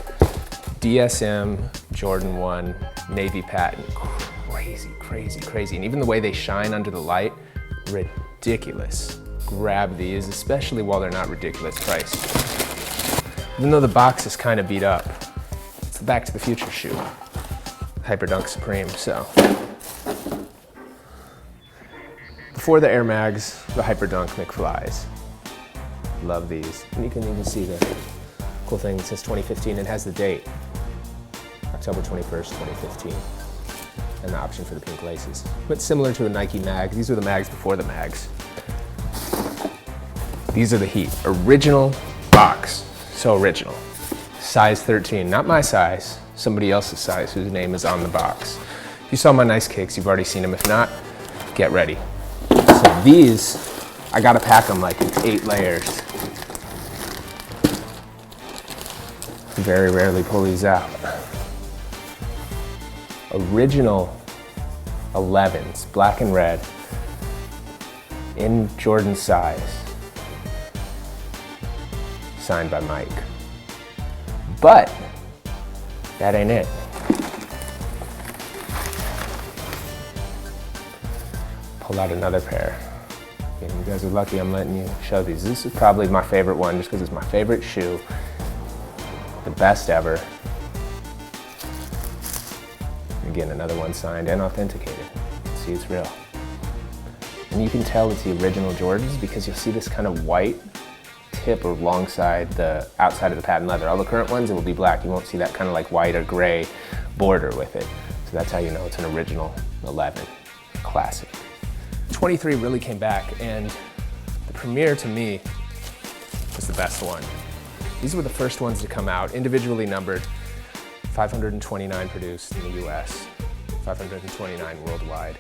DSM Jordan 1 navy patent. Crazy, crazy, crazy. And even the way they shine under the light, ridiculous. Grab these, especially while they're not ridiculous priced. Even though the box is kind of beat up, it's the Back to the Future shoe. Hyperdunk Supreme, so. Before the Air Mags, the Hyperdunk McFlies. Love these. And you can even see the cool thing, it says 2015, it has the date. October 21st, 2015. And the option for the pink laces. But similar to a Nike mag, these are the mags before the mags. These are the Heat. Original box. So original. Size 13, not my size, somebody else's size whose name is on the box. If you saw my nice kicks, you've already seen them. If not, get ready. So these, I gotta pack them like it's 8 layers. Very rarely pull these out. Original 11s, black and red, in Jordan size, signed by Mike. But that ain't it. Pull out another pair. And you guys are lucky I'm letting you show these. This is probably my favorite one just because it's my favorite shoe, the best ever. Again, another one signed and authenticated. See, it's real. And you can tell it's the original Jordans because you'll see this kind of white tip alongside the outside of the patent leather. All the current ones, it will be black. You won't see that kind of like white or gray border with it. So that's how you know it's an original 11. Classic. 23 really came back, and the Premier to me was the best one. These were the first ones to come out, individually numbered. 529 produced in the US, 529 worldwide.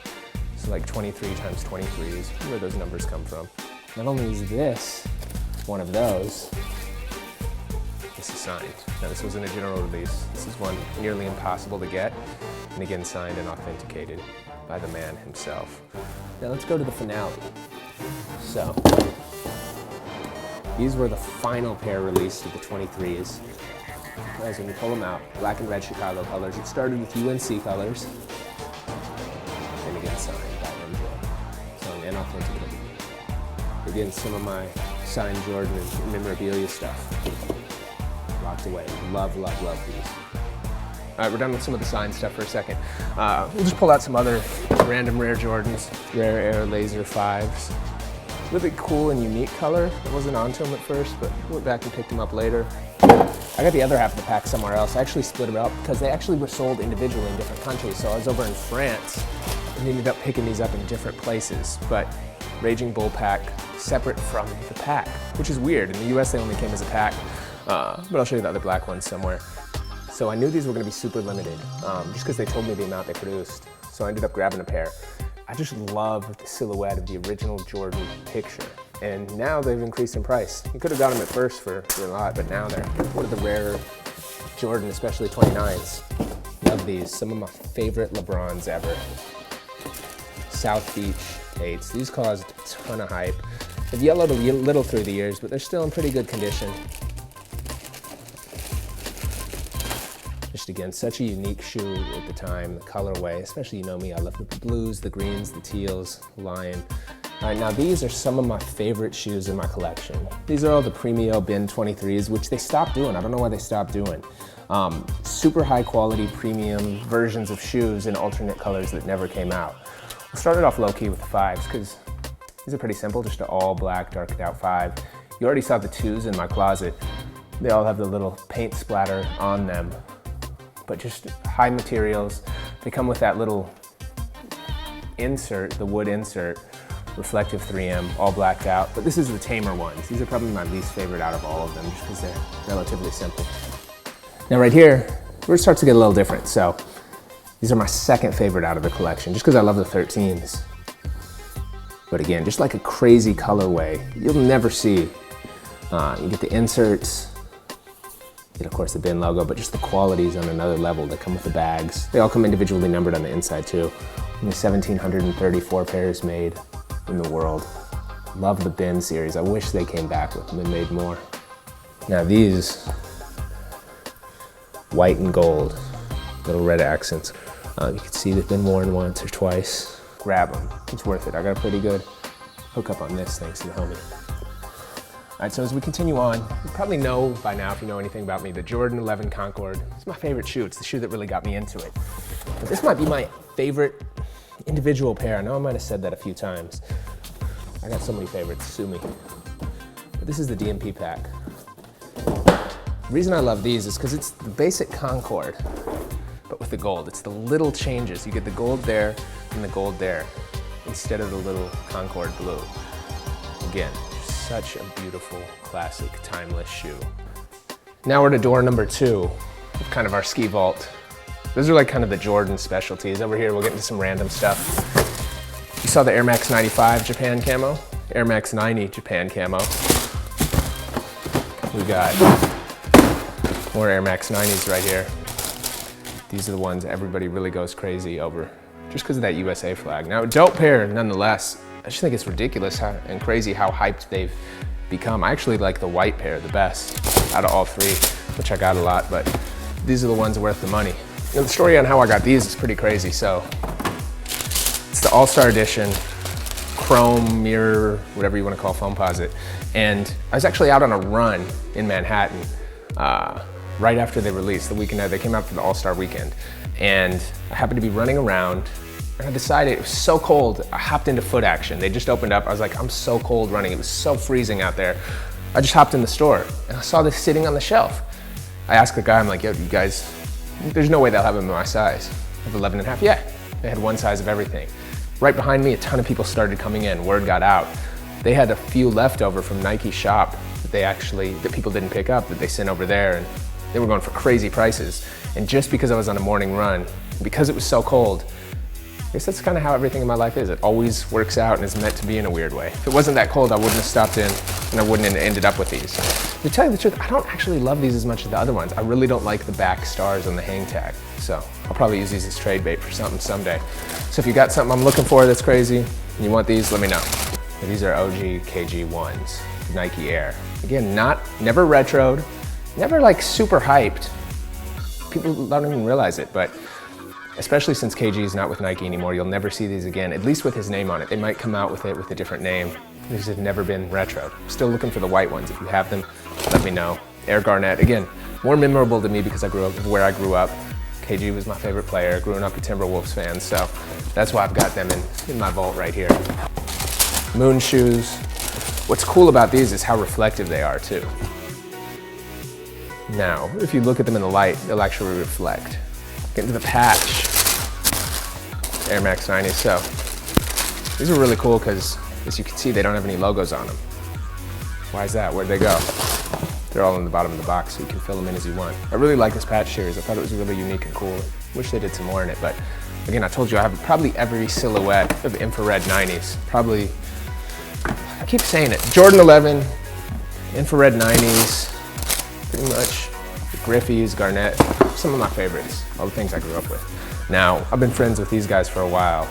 So like 23 times 23s, where those numbers come from. Not only is this one of those, this is signed. Now this wasn't a general release. This is one nearly impossible to get, and again signed and authenticated by the man himself. Now let's go to the finale. So, These were the final pair released of the 23s. Guys, when you pull them out, black and red Chicago colors. It started with UNC colors. And again, signed by MJ. Signed and authenticated. Again, some of my signed Jordan and memorabilia stuff. Locked away. Love, love, love these. All right, we're done with some of the signed stuff for a second. We'll just pull out some other random rare Jordans. Rare Air Laser 5s. Really cool and unique color. I wasn't onto them at first, but went back and picked them up later. I got the other half of the pack somewhere else. I actually split them up because they actually were sold individually in different countries. So I was over in France and ended up picking these up in different places. But Raging Bull pack, separate from the pack, which is weird. In the US, they only came as a pack. But I'll show you the other black ones somewhere. So I knew these were gonna be super limited, just because they told me the amount they produced. So I ended up grabbing a pair. I just love the silhouette of the original Jordan picture. And now they've increased in price. You could have got them at first for a lot, but now they're one of the rarer Jordan, especially 29s. Love these, some of my favorite LeBrons ever. South Beach 8s. These caused a ton of hype. They've yellowed a little through the years, but they're still in pretty good condition. Just again, such a unique shoe at the time, the colorway, especially, you know me, I love the blues, the greens, the teals, lion. All right, now these are some of my favorite shoes in my collection. These are all the Premio Bin 23s, which they stopped doing. I don't know why they stopped doing. Super high quality premium versions of shoes in alternate colors that never came out. I started off low key with the 5s because these are pretty simple, just an all black darked out 5. You already saw the 2s in my closet. They all have the little paint splatter on them, but just high materials. They come with that little insert, the wood insert, reflective 3M, all blacked out. But this is the tamer ones. These are probably my least favorite out of all of them, just because they're relatively simple. Now right here, where it starts to get a little different. So these are my second favorite out of the collection, just because I love the 13s. But again, just like a crazy colorway, you'll never see. You get the inserts, and of course the Bin logo, but just the quality's on another level. They come with the bags. They all come individually numbered on the inside too. Only 1,734 pairs made in the world. Love the Bin series. I wish they came back with them and made more. Now these, white and gold, little red accents. You can see they've been worn once or twice. Grab them, it's worth it. I got a pretty good hookup on this thanks to the homie. All right, so as we continue on, you probably know by now, if you know anything about me, the Jordan 11 Concord. It's my favorite shoe. It's the shoe that really got me into it. But this might be my favorite individual pair. I know I might have said that a few times. I got so many favorites, sue me. But this is the DMP pack. The reason I love these is because it's the basic Concord, but with the gold. It's the little changes. You get the gold there and the gold there, instead of the little Concord blue. Again, such a beautiful, classic, timeless shoe. Now we're to door number 2 of kind of our ski vault. Those are like kind of the Jordan specialties. Over here, we'll get into some random stuff. You saw the Air Max 95 Japan camo, Air Max 90 Japan camo. We got more Air Max 90s right here. These are the ones everybody really goes crazy over, just because of that USA flag. Now, a dope pair nonetheless. I just think it's ridiculous and crazy how hyped they've become. I actually like the white pair the best out of all 3, which I got a lot, but these are the ones worth the money. You know, the story on how I got these is pretty crazy. So it's the All-Star Edition, chrome mirror, whatever you want to call Foamposite. And I was actually out on a run in Manhattan right after they released, the weekend they came out for the All-Star weekend. And I happened to be running around, and I decided, it was so cold, I hopped into Foot Action. They just opened up. I was like, I'm so cold running. It was so freezing out there. I just hopped in the store and I saw this sitting on the shelf. I asked the guy, I'm like, yo, you guys, there's no way they'll have them in my size. I have 11 and a half, yeah. They had one size of everything. Right behind me, a ton of people started coming in. Word got out. They had a few left over from Nike shop that people didn't pick up, that they sent over there, and they were going for crazy prices. And just because I was on a morning run, because it was so cold, I guess that's kind of how everything in my life is. It always works out and is meant to be in a weird way. If it wasn't that cold, I wouldn't have stopped in and I wouldn't have ended up with these. To tell you the truth, I don't actually love these as much as the other ones. I really don't like the back stars on the hang tag. So I'll probably use these as trade bait for something someday. So if you got something I'm looking for that's crazy and you want these, let me know. These are OG KG1s, Nike Air. Again, never retroed, never like super hyped. People don't even realize it, but especially since KG is not with Nike anymore, you'll never see these again, at least with his name on it. They might come out with it with a different name. These have never been retroed. Still looking for the white ones. If you have them, let me know. Air Garnett, again, more memorable to me because I grew up where I grew up. KG was my favorite player, growing up a Timberwolves fan, so that's why I've got them in my vault right here. Moon shoes. What's cool about these is how reflective they are too. Now, if you look at them in the light, they'll actually reflect. Get into the patch. Air Max 90s. So these are really cool because, as you can see, they don't have any logos on them. Why is that? Where'd they go? They're all in the bottom of the box, so you can fill them in as you want. I really like this patch series. I thought it was really unique and cool. Wish they did some more in it, but again, I told you I have probably every silhouette of infrared 90s. Probably, I keep saying it, Jordan 11, infrared 90s, pretty much. The Griffeys, Garnett, some of my favorites, all the things I grew up with. Now, I've been friends with these guys for a while.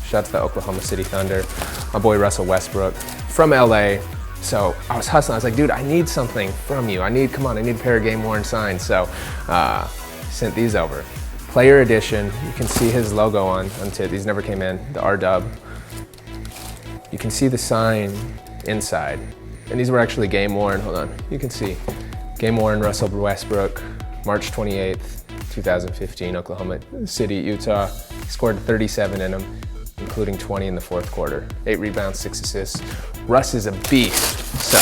Shout out to the Oklahoma City Thunder, my boy Russell Westbrook, from LA. So I was hustling, I was like, dude, I need something from you. I need a pair of game worn signs. So sent these over. Player edition, you can see his logo on it. These never came in, the R-Dub. You can see the sign inside. And these were actually game worn, hold on. You can see, game worn Russell Westbrook, March 28th, 2015, Oklahoma City, Utah. He scored 37 in them, including 20 in the fourth quarter. 8 rebounds, 6 assists. Russ is a beast, so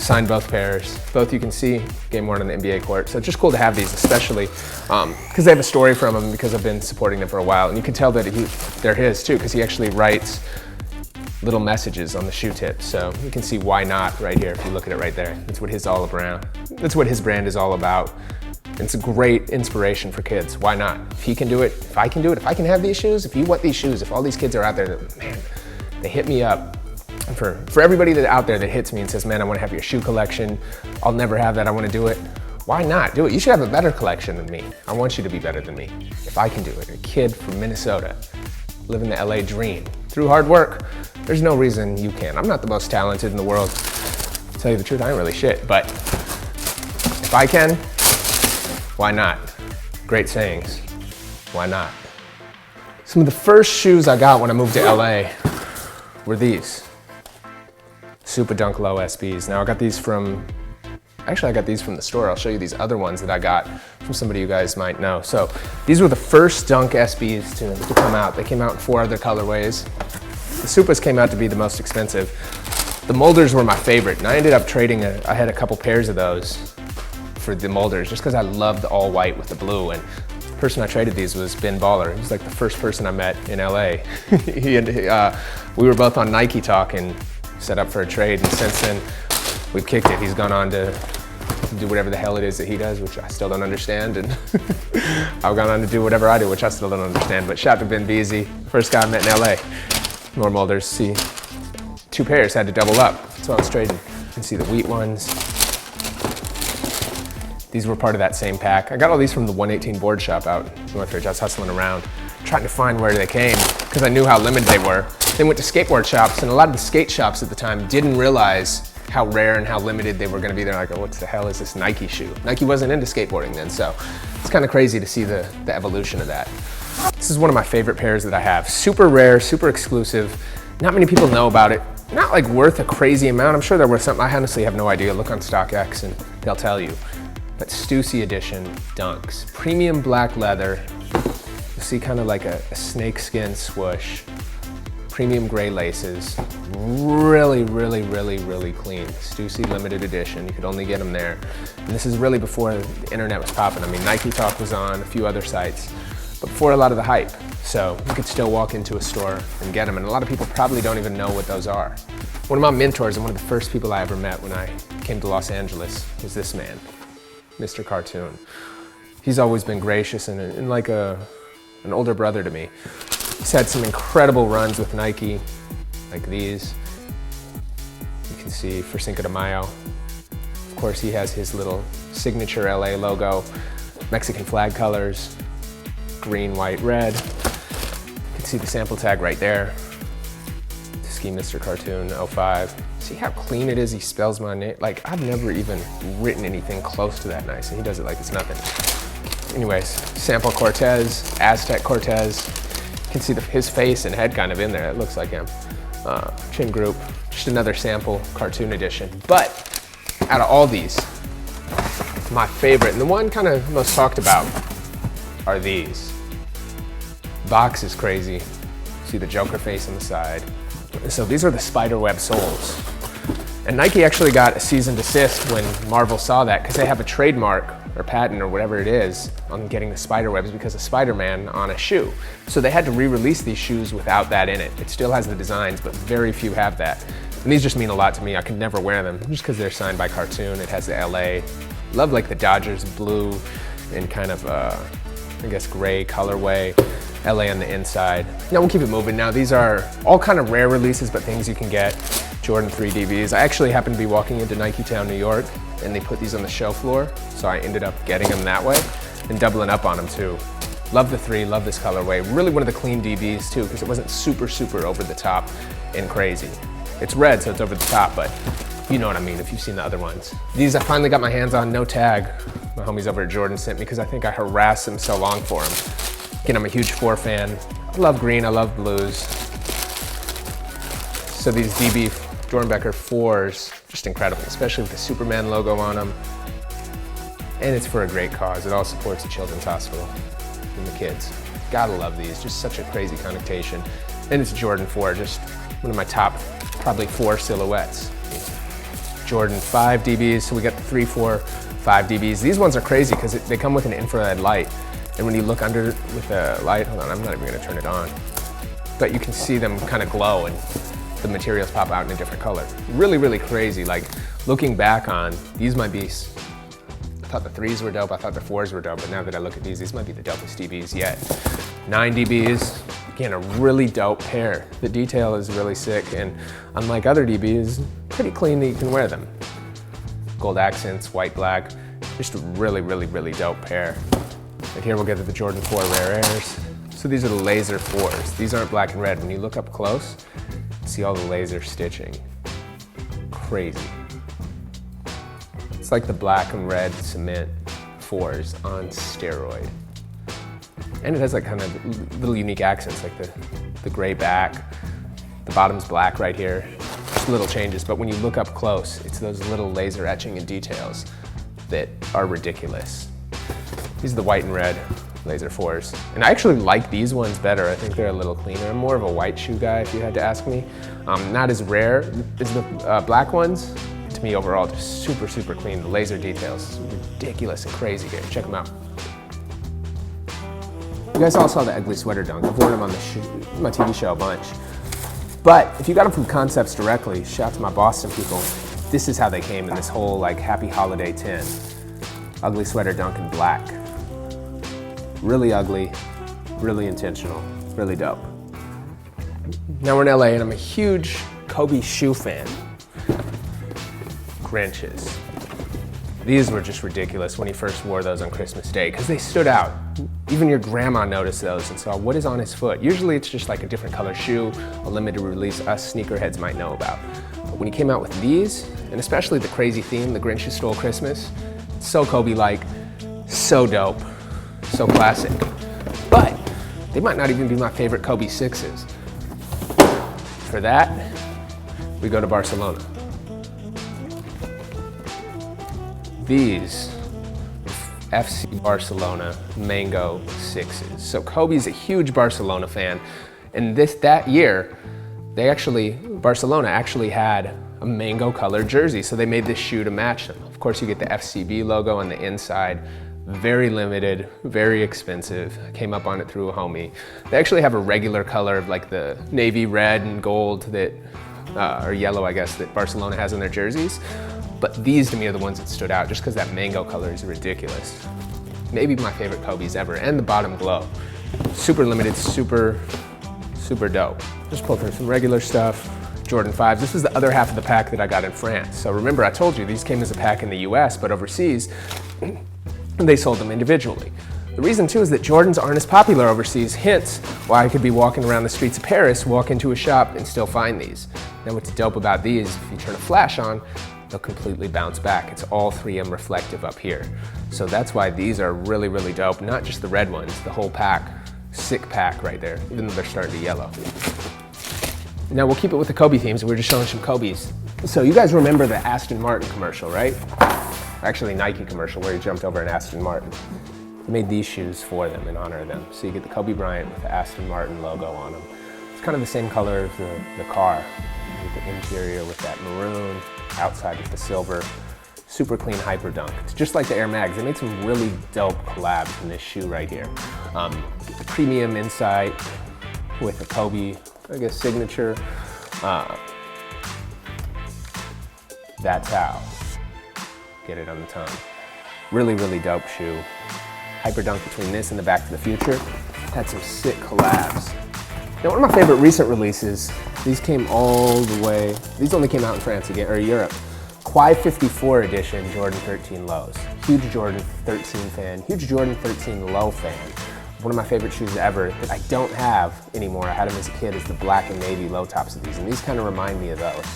signed both pairs. Both you can see, game worn on the NBA court. So it's just cool to have these, especially because they have a story from him, because I've been supporting them for a while. And you can tell that they're his too, because he actually writes little messages on the shoe tips. So you can see why not right here if you look at it right there. That's what that's what his brand is all about. It's a great inspiration for kids. Why not? If he can do it, if I can do it, if I can have these shoes, if you want these shoes, if all these kids are out there that, man, they hit me up. And for everybody that out there that hits me and says, man, I want to have your shoe collection, I'll never have that, I want to do it. Why not? Do it. You should have a better collection than me. I want you to be better than me. If I can do it, a kid from Minnesota, living the LA dream, through hard work, there's no reason you can't. I'm not the most talented in the world. To tell you the truth, I ain't really shit, but if I can, why not? Great sayings. Why not? Some of the first shoes I got when I moved to LA were these. Super Dunk Low SBs. Now I got these from the store. I'll show you these other ones that I got from somebody you guys might know. So these were the first Dunk SBs to come out. They came out in 4 other colorways. The Supas came out to be the most expensive. The Molders were my favorite, and I ended up trading, I had a couple pairs of those for the Molders, just because I loved the all white with the blue. And the person I traded these was Ben Baller. He was like the first person I met in LA. We were both on Nike Talk and set up for a trade, and since then we've kicked it. He's gone on to do whatever the hell it is that he does, which I still don't understand, and I've gone on to do whatever I do, which I still don't understand. But shout out to Ben Beasy, first guy I met in LA. More Molders, see, 2 pairs, had to double up. That's what I was trading. You can see the wheat ones. These were part of that same pack. I got all these from the 118 board shop out in Northridge. I was hustling around, trying to find where they came, because I knew how limited they were. Then went to skateboard shops, and a lot of the skate shops at the time didn't realize how rare and how limited they were gonna be. They're like, oh, what the hell is this Nike shoe? Nike wasn't into skateboarding then, so it's kind of crazy to see the evolution of that. This is one of my favorite pairs that I have. Super rare, super exclusive. Not many people know about it. Not like worth a crazy amount. I'm sure they're worth something. I honestly have no idea. Look on StockX and they'll tell you. But Stussy edition Dunks. Premium black leather. You see kind of like a snake skin swoosh. Premium gray laces. Really, really, really, really clean. Stussy limited edition. You could only get them there. And this is really before the internet was popping. I mean, Nike Talk was on, a few other sites, but before a lot of the hype. So you could still walk into a store and get them. And a lot of people probably don't even know what those are. One of my mentors and one of the first people I ever met when I came to Los Angeles was this man, Mr. Cartoon. He's always been gracious and like an older brother to me. He's had some incredible runs with Nike, like these. You can see for Cinco de Mayo. Of course, he has his little signature LA logo, Mexican flag colors, green, white, red. You can see the sample tag right there. Skee Mr. Cartoon 05. See how clean it is? He spells my name. Like, I've never even written anything close to that nice, and he does it like it's nothing. Anyways, sample Cortez, Aztec Cortez. You can see his face and head kind of in there. It looks like him. Chin group, just another sample cartoon edition. But out of all these, my favorite, and the one kind of most talked about, are these. Box is crazy. See the Joker face on the side. So these are the spiderweb soles. And Nike actually got a cease and desist when Marvel saw that, because they have a trademark or patent or whatever it is on getting the spider webs because of Spider-Man on a shoe. So they had to re-release these shoes without that in it. It still has the designs, but very few have that. And these just mean a lot to me. I could never wear them just because they're signed by Cartoon. It has the LA. Love like the Dodgers blue and kind of, I guess, gray colorway. LA on the inside. Now we'll keep it moving. Now these are all kind of rare releases, but things you can get. Jordan 3 DBs. I actually happened to be walking into Nike Town, New York, and they put these on the show floor, so I ended up getting them that way and doubling up on them too. Love the 3, love this colorway. Really one of the clean DBs too, because it wasn't super over the top and crazy. It's red, so it's over the top, but you know what I mean if you've seen the other ones. These I finally got my hands on, no tag. My homies over at Jordan sent me because I think I harassed them so long for them. Again, I'm a huge 4 fan. I love green, I love blues. So these DB Jordan Becker 4s, just incredible, especially with the Superman logo on them. And it's for a great cause. It all supports the Children's Hospital and the kids. Gotta love these, just such a crazy connotation. And it's Jordan 4, just one of my top, probably 4 silhouettes. Jordan 5 DBs, so we got the 3, 4, 5 DBs. These ones are crazy because they come with an infrared light. And when you look under with the light, hold on, I'm not even gonna turn it on. But you can see them kind of glow and the materials pop out in a different color. Really crazy. Like looking back on, these might be, I thought the 3s were dope, I thought the 4s were dope, but now that I look at these might be the dopest DBs yet. 9 DBs, again, a really dope pair. The detail is really sick, and unlike other DBs, pretty clean that you can wear them. Gold accents, white, black, just a really dope pair. And here we'll get to the Jordan 4 Rare Airs. So these are the laser 4s. These aren't black and red. When you look up close, see all the laser stitching. Crazy. It's like the black and red cement 4s on steroid. And it has like kind of little unique accents, like the gray back, the bottom's black right here. Just little changes, but when you look up close, it's those little laser etching and details that are ridiculous. These are the white and red laser 4s. And I actually like these ones better. I think they're a little cleaner. I'm more of a white shoe guy, if you had to ask me. Not as rare as the black ones. To me, overall, just super clean. The laser details, ridiculous and crazy here. Check them out. You guys all saw the ugly sweater dunk. I've worn them on my TV show a bunch. But if you got them from Concepts directly, shout out to my Boston people, this is how they came in this whole like happy holiday tin. Ugly sweater dunk in black. Really ugly, really intentional, really dope. Now we're in LA and I'm a huge Kobe shoe fan. Grinches. These were just ridiculous when he first wore those on Christmas Day because they stood out. Even your grandma noticed those and saw what is on his foot. Usually it's just like a different color shoe, a limited release us sneakerheads might know about. But when he came out with these, and especially the crazy theme, the Grinch Who Stole Christmas, so Kobe-like, so dope. So classic. But they might not even be my favorite Kobe 6s. For that, we go to Barcelona. These FC Barcelona Mango 6s. So Kobe's a huge Barcelona fan, and that year, Barcelona actually had a mango colored jersey, so they made this shoe to match them. Of course, you get the FCB logo on the inside. Very limited, very expensive. I came up on it through a homie. They actually have a regular color of like the navy red and gold that, or yellow I guess, that Barcelona has on their jerseys. But these to me are the ones that stood out just because that mango color is ridiculous. Maybe my favorite Kobe's ever, and the bottom glow. Super limited, super dope. Just pull through some regular stuff. Jordan 5s. This is the other half of the pack that I got in France. So remember I told you these came as a pack in the US, but overseas, they sold them individually. The reason too is that Jordans aren't as popular overseas, hence why I could be walking around the streets of Paris, walk into a shop and still find these. Now what's dope about these, if you turn a flash on, they'll completely bounce back. It's all 3M reflective up here. So that's why these are really, really dope. Not just the red ones, the whole pack. Sick pack right there, even though they're starting to yellow. Now we'll keep it with the Kobe themes. We're just showing some Kobes. So you guys remember the Aston Martin commercial, right? Actually Nike commercial where he jumped over an Aston Martin. They made these shoes for them in honor of them. So you get the Kobe Bryant with the Aston Martin logo on them. It's kind of the same color as the car. You get the interior with that maroon, outside with the silver. Super clean Hyper Dunk. It's just like the Air Mags. They made some really dope collabs in this shoe right here. The premium inside with the Kobe, I guess, signature. That's how. Get it on the tongue. Really, really dope shoe. Hyper Dunk between this and the Back to the Future. Had some sick collabs. Now, one of my favorite recent releases, these came all the way, these only came out in France again, or Europe. Quai 54 edition Jordan 13 lows. Huge Jordan 13 fan, huge Jordan 13 low fan. One of my favorite shoes ever that I don't have anymore. I had them as a kid, is the black and navy low tops of these, and these kind of remind me of those.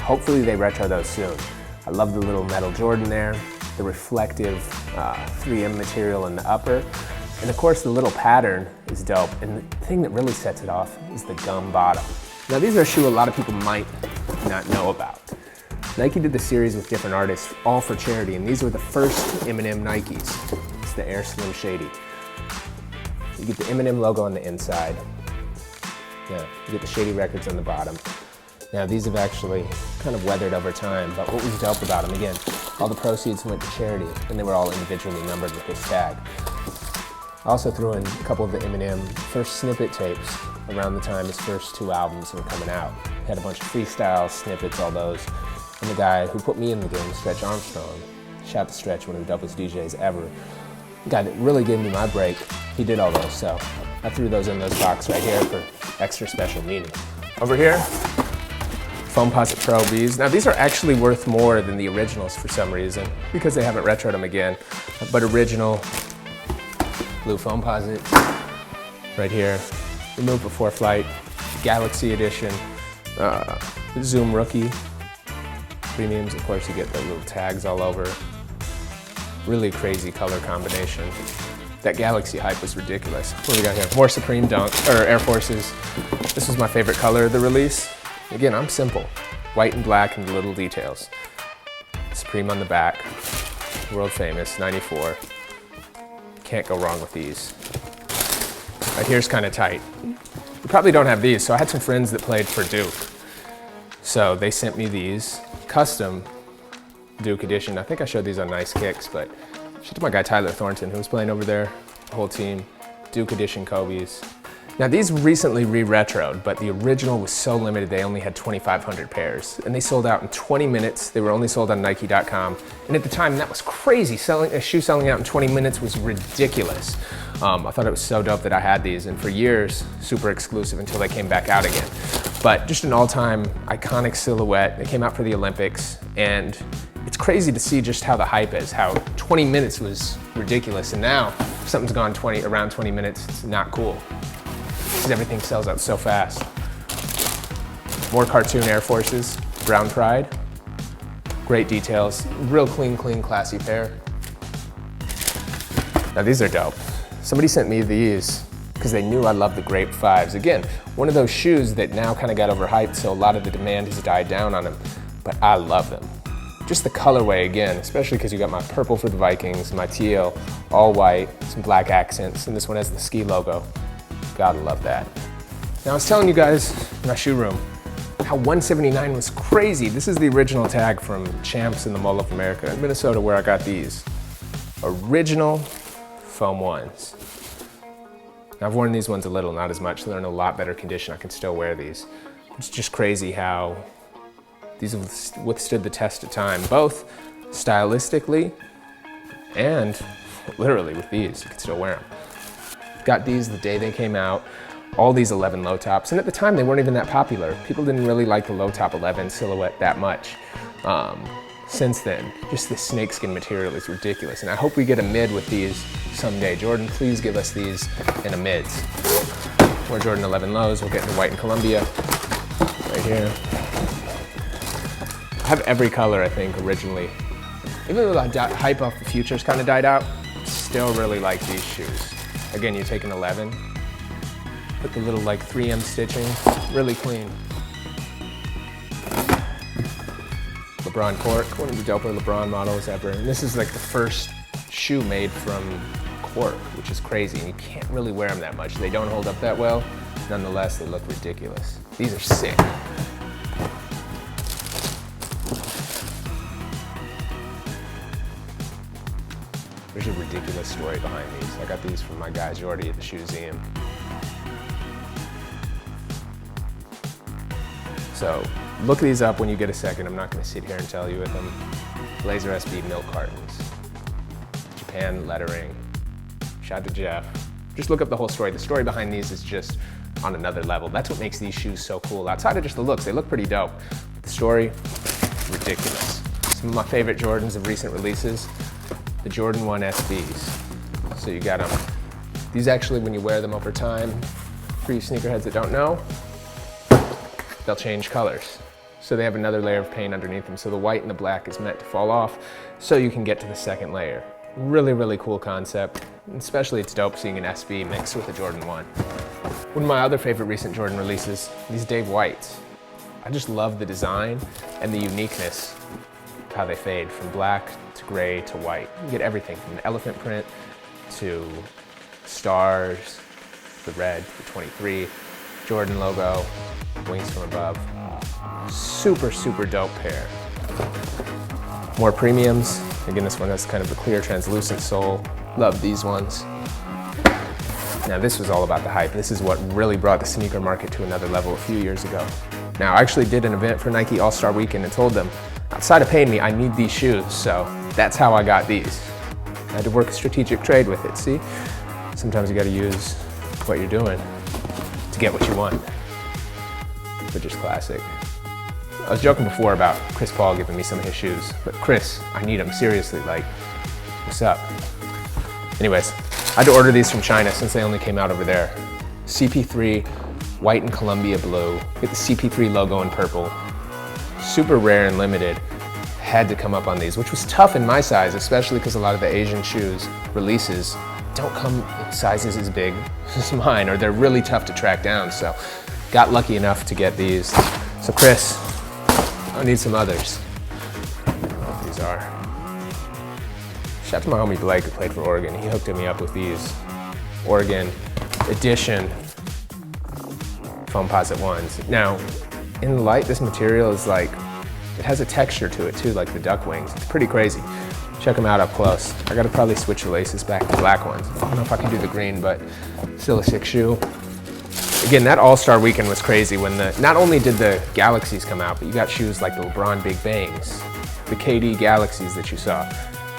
Hopefully they retro those soon. I love the little metal Jordan there, the reflective 3M material in the upper, and of course the little pattern is dope, and the thing that really sets it off is the gum bottom. Now these are a shoe a lot of people might not know about. Nike did the series with different artists, all for charity, and these were the first Eminem Nikes. It's the Air Slim Shady. You get the Eminem logo on the inside. Yeah, you get the Shady Records on the bottom. Now these have actually kind of weathered over time, but what was dope about them, again, all the proceeds went to charity, and they were all individually numbered with this tag. I also threw in a couple of the Eminem first snippet tapes around the time his first 2 albums were coming out. Had a bunch of freestyles, snippets, all those. And the guy who put me in the game, Stretch Armstrong, shout to Stretch, one of the dopest DJs ever. The guy that really gave me my break, he did all those, so I threw those in those boxes right here for extra special meaning. Over here, Foamposite Pro Bs. Now these are actually worth more than the originals for some reason, because they haven't retroed them again. But original, blue Foamposite, right here. Removed before flight, Galaxy Edition, Zoom Rookie. Premiums, of course, you get the little tags all over. Really crazy color combination. That Galaxy hype was ridiculous. What do we got here? More Supreme Dunk, or Air Forces. This was my favorite color of the release. Again, I'm simple. White and black and little details. Supreme on the back. World famous, 94. Can't go wrong with these. Right here's kind of tight. You probably don't have these, so I had some friends that played for Duke. So they sent me these. Custom Duke edition. I think I showed these on Nice Kicks, but shout to my guy Tyler Thornton, who was playing over there, the whole team. Duke edition Kobe's. Now these recently re-retroed, but the original was so limited they only had 2,500 pairs, and they sold out in 20 minutes. They were only sold on Nike.com, and at the time that was crazy. A shoe selling out in 20 minutes was ridiculous. I thought it was so dope that I had these, and for years, super exclusive until they came back out again. But just an all-time iconic silhouette. They came out for the Olympics, and it's crazy to see just how the hype is, how 20 minutes was ridiculous, and now if something's gone around 20 minutes, it's not cool. Because everything sells out so fast. More cartoon Air Forces, Brown Pride. Great details, real clean, classy pair. Now these are dope. Somebody sent me these because they knew I loved the Grape 5s. Again, one of those shoes that now kind of got overhyped, so a lot of the demand has died down on them, but I love them. Just the colorway again, especially because you got my purple for the Vikings, my teal, all white, some black accents, and this one has the Skee logo. Gotta love that. Now I was telling you guys in my shoe room how 179 was crazy. This is the original tag from Champs in the Mall of America in Minnesota where I got these. Original foam ones. Now I've worn these ones a little, not as much, so they're in a lot better condition. I can still wear these. It's just crazy how these have withstood the test of time, both stylistically and literally with these. You can still wear them. Got these the day they came out, all these 11 low tops, and at the time they weren't even that popular. People didn't really like the low top 11 silhouette that much. since then. Just the snakeskin material is ridiculous. And I hope we get a mid with these someday. Jordan, please give us these in a mids. More Jordan 11 lows. We'll get into white and Columbia right here. I have every color, I think, originally. Even though the hype off the Futures kind of died out, still really like these shoes. Again, you take an 11, put the little like 3M stitching, really clean. LeBron cork, one of the doper LeBron models ever. And this is like the first shoe made from cork, which is crazy. And you can't really wear them that much. They don't hold up that well. Nonetheless, they look ridiculous. These are sick. There's a ridiculous story behind these. I got these from my guy Jordy at the Shoeseum. So look these up when you get a second. I'm not going to sit here and tell you with them. Laser SB milk cartons, Japan lettering. Shout out to Jeff. Just look up the whole story. The story behind these is just on another level. That's what makes these shoes so cool. Outside of just the looks, they look pretty dope. The story, ridiculous. Some of my favorite Jordans of recent releases, the Jordan 1 SBs. So you got them. These actually, when you wear them over time, for you sneakerheads that don't know, they'll change colors. So they have another layer of paint underneath them. So the white and the black is meant to fall off so you can get to the second layer. Really, really cool concept. Especially it's dope seeing an SB mixed with a Jordan 1. One of my other favorite recent Jordan releases, these Dave Whites. I just love the design and the uniqueness of how they fade from black to gray to white. You get everything from the elephant print to stars, the red, the 23, Jordan logo, wings from above. Super, super dope pair. More premiums. Again, this one has kind of a clear translucent sole. Love these ones. Now this was all about the hype. This is what really brought the sneaker market to another level a few years ago. Now I actually did an event for Nike All-Star Weekend and told them, outside of paying me, I need these shoes. So that's how I got these. I had to work a strategic trade with it, see? Sometimes you gotta use what you're doing to get what you want. But just classic. I was joking before about Chris Paul giving me some of his shoes, but Chris, I need them, seriously, like, what's up? Anyways, I had to order these from China since they only came out over there. CP3, white and Columbia blue, get the CP3 logo in purple. Super rare and limited. Had to come up on these, which was tough in my size, especially because a lot of the Asian shoes releases don't come in sizes as big as mine, or they're really tough to track down, so got lucky enough to get these. So Chris, I need some others. I don't know what these are. Shout out to my homie Blake who played for Oregon. He hooked me up with these Oregon edition Foamposite ones. Now, in the light, this material is like, it has a texture to it too, like the duck wings. It's pretty crazy. Check them out up close. I gotta probably switch the laces back to black ones. I don't know if I can do the green, but still a sick shoe. Again, that All-Star Weekend was crazy when not only did the Galaxies come out, but you got shoes like the LeBron Big Bangs, the KD Galaxies that you saw.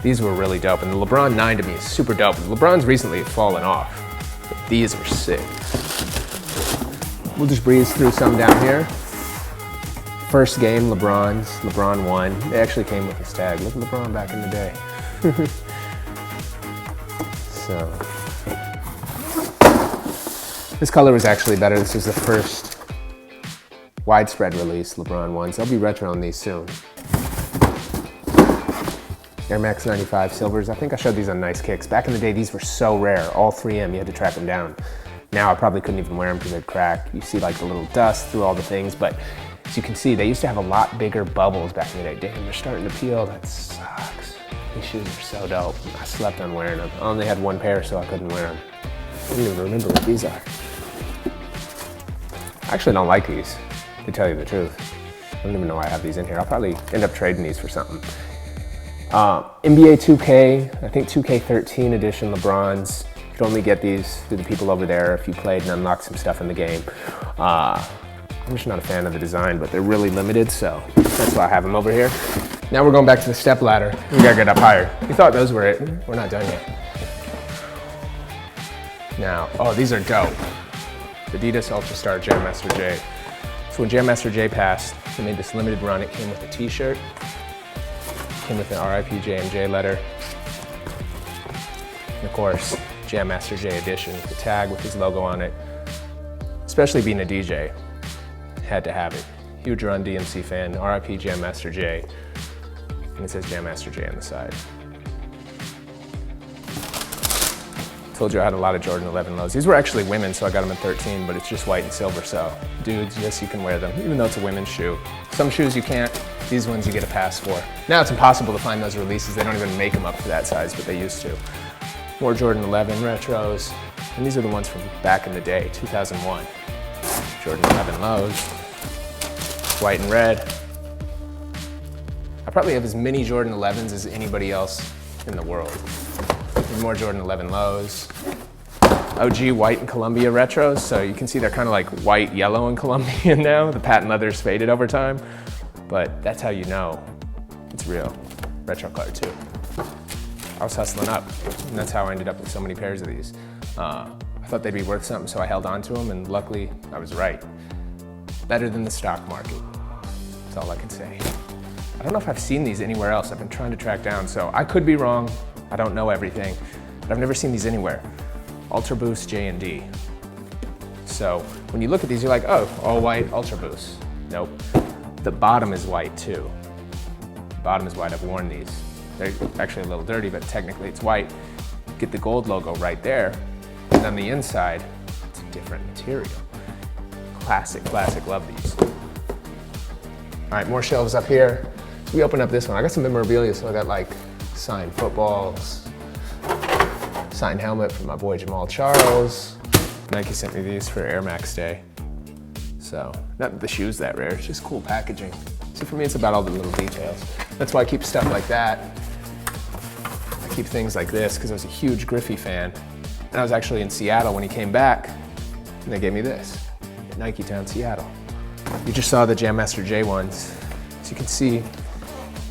These were really dope, and the LeBron 9 to me is super dope. The LeBrons recently have fallen off, but these were sick. We'll just breeze through some down here. First game, LeBron's, LeBron 1. They actually came with this tag. Look at LeBron back in the day. So. This color was actually better. This was the first widespread release LeBron ones. I'll be retro on these soon. Air Max 95 silvers. I think I showed these on Nice Kicks. Back in the day, these were so rare. All 3M, you had to track them down. Now I probably couldn't even wear them because they'd crack. You see like the little dust through all the things, but as you can see, they used to have a lot bigger bubbles back in the day. Damn, they're starting to peel. That sucks. These shoes are so dope. I slept on wearing them. I only had one pair, so I couldn't wear them. I don't even remember what these are. I actually don't like these, to tell you the truth. I don't even know why I have these in here. I'll probably end up trading these for something. NBA 2K, I think 2K13 edition LeBrons. You could only get these through the people over there if you played and unlocked some stuff in the game. I'm just not a fan of the design, but they're really limited, so that's why I have them over here. Now we're going back to the step ladder. We gotta get up higher. You thought those were it. We're not done yet. Now, oh, these are dope. Adidas Ultrastar Jam Master J. So when Jam Master J passed, they made this limited run. It came with a t-shirt Came with an RIP JMJ letter. And of course, Jam Master Jay edition, the tag with his logo on it. Especially being a DJ, had to have it. Huge Run DMC fan, RIP Jam Master Jay. And it says Jam Master Jay on the side. Told you I had a lot of Jordan 11 lows. These were actually women, so I got them in 13, but it's just white and silver, so dudes, yes, you can wear them, even though it's a women's shoe. Some shoes you can't, these ones you get a pass for. Now it's impossible to find those releases. They don't even make them up to that size, but they used to. More Jordan 11 retros, and these are the ones from back in the day, 2001. Jordan 11 lows, white and red. I probably have as many Jordan 11s as anybody else in the world. More Jordan 11 lows. OG white and Columbia retros, so you can see they're kind of like white, yellow, and Colombian now. The patent leather's faded over time, but that's how you know it's real. Retro card too. I was hustling up, and that's how I ended up with so many pairs of these. I thought they'd be worth something, so I held on to them, and luckily I was right. Better than the stock market. That's all I can say. I don't know if I've seen these anywhere else. I've been trying to track down, so I could be wrong. I don't know everything, but I've never seen these anywhere. Ultra Boost J&D. So when you look at these, you're like, oh, all white Ultra Boost. Nope. The bottom is white too. The bottom is white. I've worn these. They're actually a little dirty, but technically it's white. Get the gold logo right there, and on the inside, it's a different material. Classic, classic. Love these. All right, more shelves up here. So we open up this one. I got some memorabilia, so I got like signed footballs, signed helmet from my boy Jamal Charles. Nike sent me these for Air Max Day. So, not that the shoe's that rare, it's just cool packaging. So for me, it's about all the little details. That's why I keep stuff like that. I keep things like this, because I was a huge Griffey fan. And I was actually in Seattle when he came back, and they gave me this, at Nike Town, Seattle. You just saw the Jam Master Jay ones. So you can see,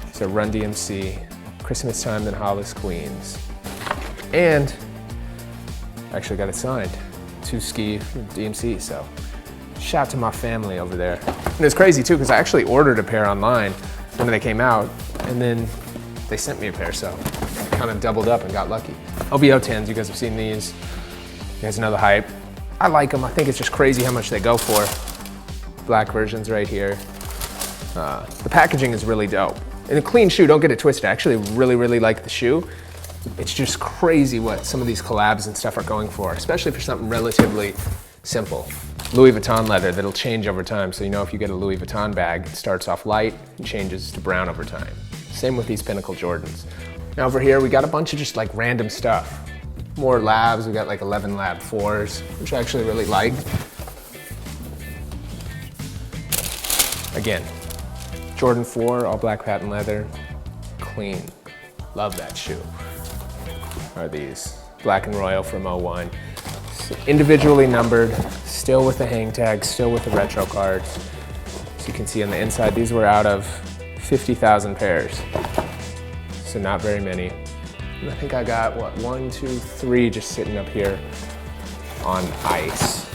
it's a Run DMC, Christmas Time in Hollis, Queens. And I actually got it signed to Skee DMC, so shout out to my family over there. And it's crazy too, because I actually ordered a pair online when they came out, and then they sent me a pair, so I kind of doubled up and got lucky. OBO 10s, you guys have seen these. You guys know the hype. I like them. I think it's just crazy how much they go for. Black versions right here. The packaging is really dope. And a clean shoe, don't get it twisted. I actually really, really like the shoe. It's just crazy what some of these collabs and stuff are going for, especially for something relatively simple. Louis Vuitton leather that'll change over time. So you know if you get a Louis Vuitton bag, it starts off light and changes to brown over time. Same with these Pinnacle Jordans. Now over here, we got a bunch of just like random stuff. More labs, we got like 11 Lab 4s, which I actually really like. Again, Jordan 4, all black patent leather, clean. Love that shoe. Are these black and royal from 01. Individually numbered, still with the hang tag, still with the retro cards. So you can see on the inside, these were out of 50,000 pairs. So not very many. And I think I got, what, 1, 2, 3 just sitting up here on ice.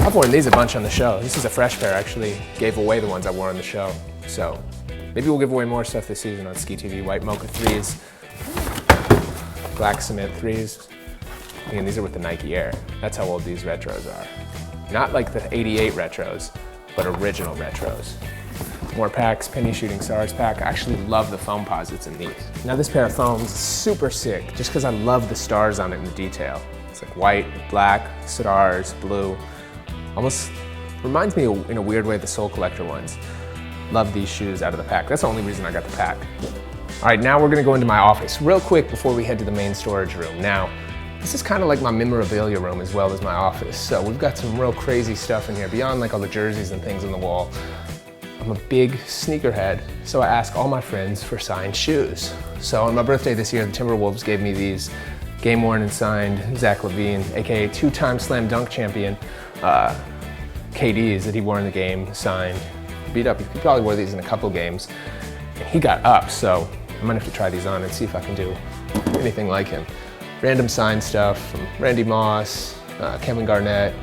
I've worn these a bunch on the show. This is a fresh pair. I actually gave away the ones I wore on the show. So maybe we'll give away more stuff this season on Skee TV. White Mocha 3s, black cement 3s. Again, these are with the Nike Air. That's how old these retros are. Not like the 88 retros, but original retros. More packs, Penny Shooting Stars pack. I actually love the foam posits in these. Now this pair of foams is super sick, just because I love the stars on it in the detail. It's like white, black, stars, blue. Almost reminds me in a weird way of the Soul Collector ones. Love these shoes out of the pack. That's the only reason I got the pack. All right, now we're gonna go into my office real quick before we head to the main storage room. Now, this is kind of like my memorabilia room as well as my office. So we've got some real crazy stuff in here beyond like all the jerseys and things on the wall. I'm a big sneakerhead, so I ask all my friends for signed shoes. So on my birthday this year, the Timberwolves gave me these game worn and signed Zach LaVine, AKA two-time slam dunk champion, KDs that he wore in the game, signed, beat up. He probably wore these in a couple games. And he got up, so I'm gonna have to try these on and see if I can do anything like him. Random signed stuff from Randy Moss, Kevin Garnett,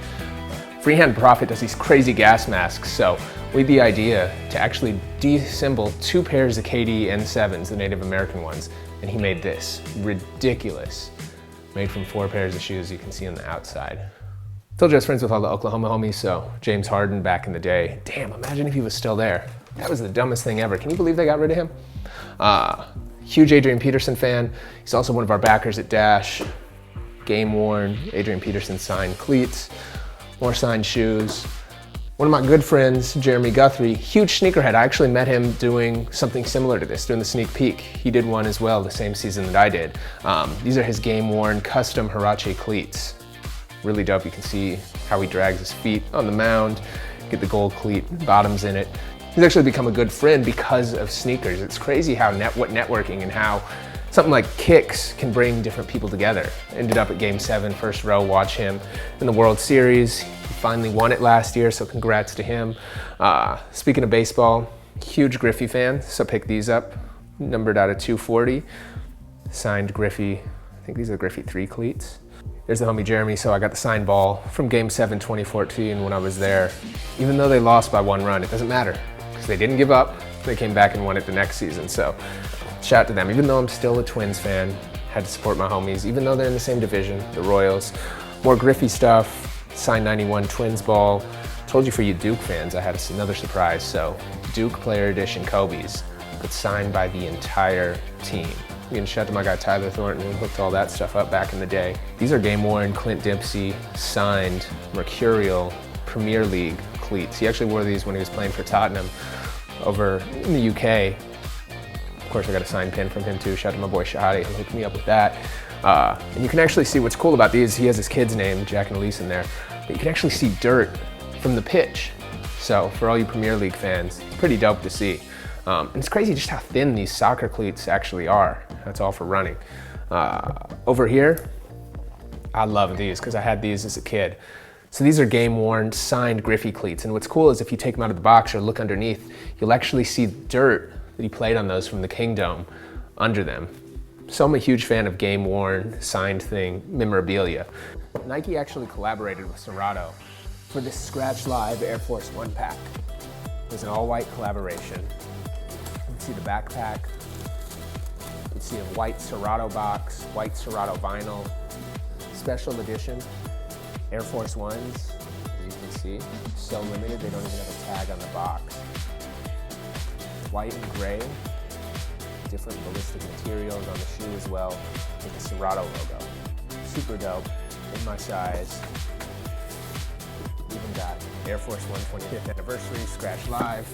Freehand Profit does these crazy gas masks, so we had the idea to actually deassemble 2 pairs of KD N7s, the Native American ones, and he made this. Ridiculous. Made from 4 pairs of shoes you can see on the outside. Told you I was friends with all the Oklahoma homies, so James Harden back in the day. Damn, imagine if he was still there. That was the dumbest thing ever. Can you believe they got rid of him? Huge Adrian Peterson fan. He's also one of our backers at Dash. Game worn, Adrian Peterson signed cleats, more signed shoes. One of my good friends, Jeremy Guthrie, huge sneakerhead. I actually met him doing something similar to this, doing the sneak peek. He did one as well the same season that I did. These are his game worn custom Huarache cleats. Really dope. You can see how he drags his feet on the mound, get the gold cleat bottoms in it. He's actually become a good friend because of sneakers. It's crazy how what networking and how something like kicks can bring different people together. Ended up at Game 7, first row, watch him in the World Series. He finally won it last year, so congrats to him. Speaking of baseball, huge Griffey fan, so pick these up. Numbered out of 240. Signed Griffey, I think these are Griffey 3 cleats. There's the homie Jeremy, so I got the signed ball from Game 7 2014 when I was there. Even though they lost by 1 run, it doesn't matter, because they didn't give up. They came back and won it the next season, so shout out to them. Even though I'm still a Twins fan, had to support my homies, even though they're in the same division, the Royals. More Griffey stuff, signed 91 Twins ball. Told you for you Duke fans, I had another surprise. So Duke Player Edition Kobe's, but signed by the entire team. Again, shout out to my guy Tyler Thornton, who hooked all that stuff up back in the day. These are game worn Clint Dempsey signed Mercurial Premier League cleats. He actually wore these when he was playing for Tottenham over in the UK. Of course, I got a signed pin from him too. Shout out to my boy Shahadi, who hooked me up with that. And you can actually see what's cool about these. He has his kid's name, Jack and Elise, in there. But you can actually see dirt from the pitch. So for all you Premier League fans, it's pretty dope to see. And it's crazy just how thin these soccer cleats actually are. That's all for running. Over here, I love these because I had these as a kid. So these are game worn, signed Griffey cleats. And what's cool is if you take them out of the box or look underneath, you'll actually see dirt that he played on those from the Kingdom under them. So I'm a huge fan of game worn, signed thing, memorabilia. Nike actually collaborated with Serato for this Scratch Live Air Force One pack. It was an all-white collaboration. You can see the backpack. You can see a white Serato box, white Serato vinyl, special edition Air Force Ones. As you can see, so limited they don't even have a tag on the box. White and gray, different ballistic materials on the shoe as well, with the Serato logo. Super dope, in my size. Even got Air Force One 25th anniversary, Scratch Live.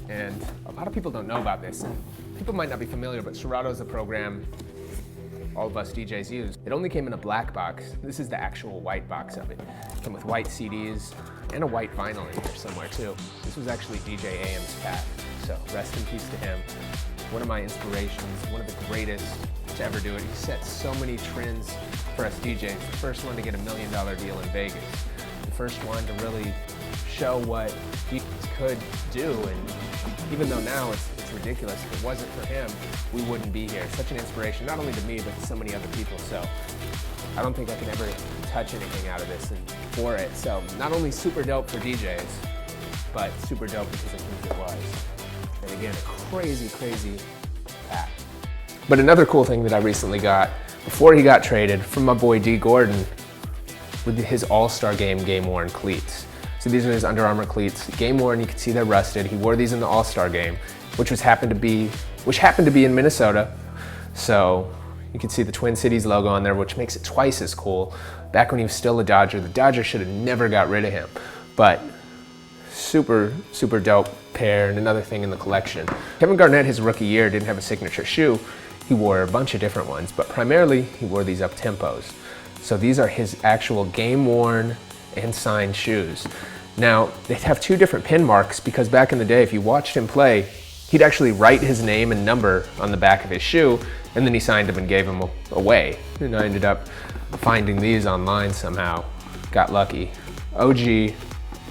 And a lot of people don't know about this. People might not be familiar, but Serato's a program all of us DJs use. It only came in a black box. This is the actual white box of it. It came with white CDs and a white vinyl in here somewhere too. This was actually DJ AM's pack, so rest in peace to him. One of my inspirations, one of the greatest to ever do it. He set so many trends for us DJs. The first one to get $1 million deal in Vegas. The first one to really show what DJs could do, and even though now it's ridiculous, if it wasn't for him, we wouldn't be here. Such an inspiration, not only to me, but to so many other people. So I don't think I can ever touch anything out of this and for it. So not only super dope for DJs, but super dope because of who it was. And again, a crazy, crazy pack. But another cool thing that I recently got, before he got traded, from my boy D Gordon, with his All-Star Game worn cleats. So these are his Under Armour cleats, game worn. You can see they're rusted. He wore these in the All-Star game, which happened to be in Minnesota. So you can see the Twin Cities logo on there, which makes it twice as cool. Back when he was still a Dodger, the Dodgers should have never got rid of him. But super, super dope pair, and another thing in the collection. Kevin Garnett, his rookie year, didn't have a signature shoe. He wore a bunch of different ones, but primarily he wore these up-tempos. So these are his actual game-worn and signed shoes. Now, they have 2 different pin marks because back in the day, if you watched him play, he'd actually write his name and number on the back of his shoe, and then he signed them and gave them away. And I ended up finding these online somehow. Got lucky. OG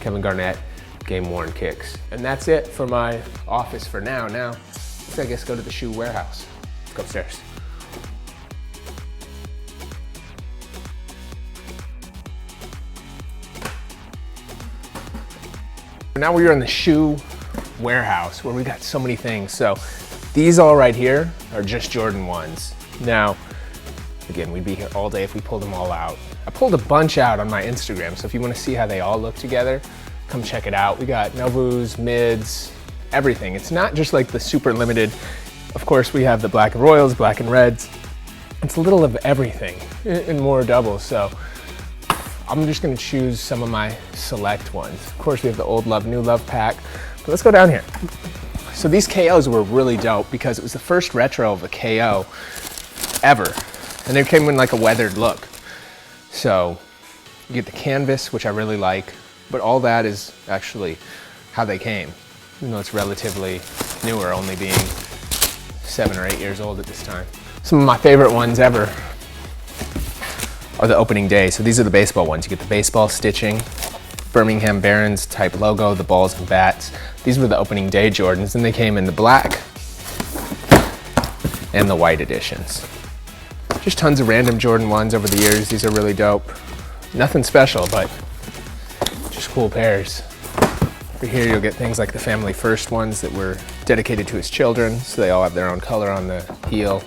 Kevin Garnett game-worn kicks. And that's it for my office for now. Now, let's, I guess, go to the shoe warehouse. Let's go upstairs. Now we're in the shoe warehouse where we got so many things. So these all right here are just Jordan 1s. Now, again, we'd be here all day if we pulled them all out. I pulled a bunch out on my Instagram, so if you want to see how they all look together, come check it out. We got Novus, mids, everything. It's not just like the super limited. Of course, we have the black and royals, black and reds. It's a little of everything and more doubles. So I'm just gonna choose some of my select ones. Of course, we have the old love, new love pack, but let's go down here. So these KOs were really dope because it was the first retro of a KO ever. And they came in like a weathered look. So you get the canvas, which I really like, but all that is actually how they came, even though it's relatively newer, only being 7 or 8 years old at this time. Some of my favorite ones ever are the opening day. So these are the baseball ones. You get the baseball stitching, Birmingham Barons type logo, the balls and bats. These were the opening day Jordans, and they came in the black and the white editions. Just tons of random Jordan 1s over the years. These are really dope. Nothing special, but just cool pairs. Over here you'll get things like the family first ones that were dedicated to his children, so they all have their own color on the heel.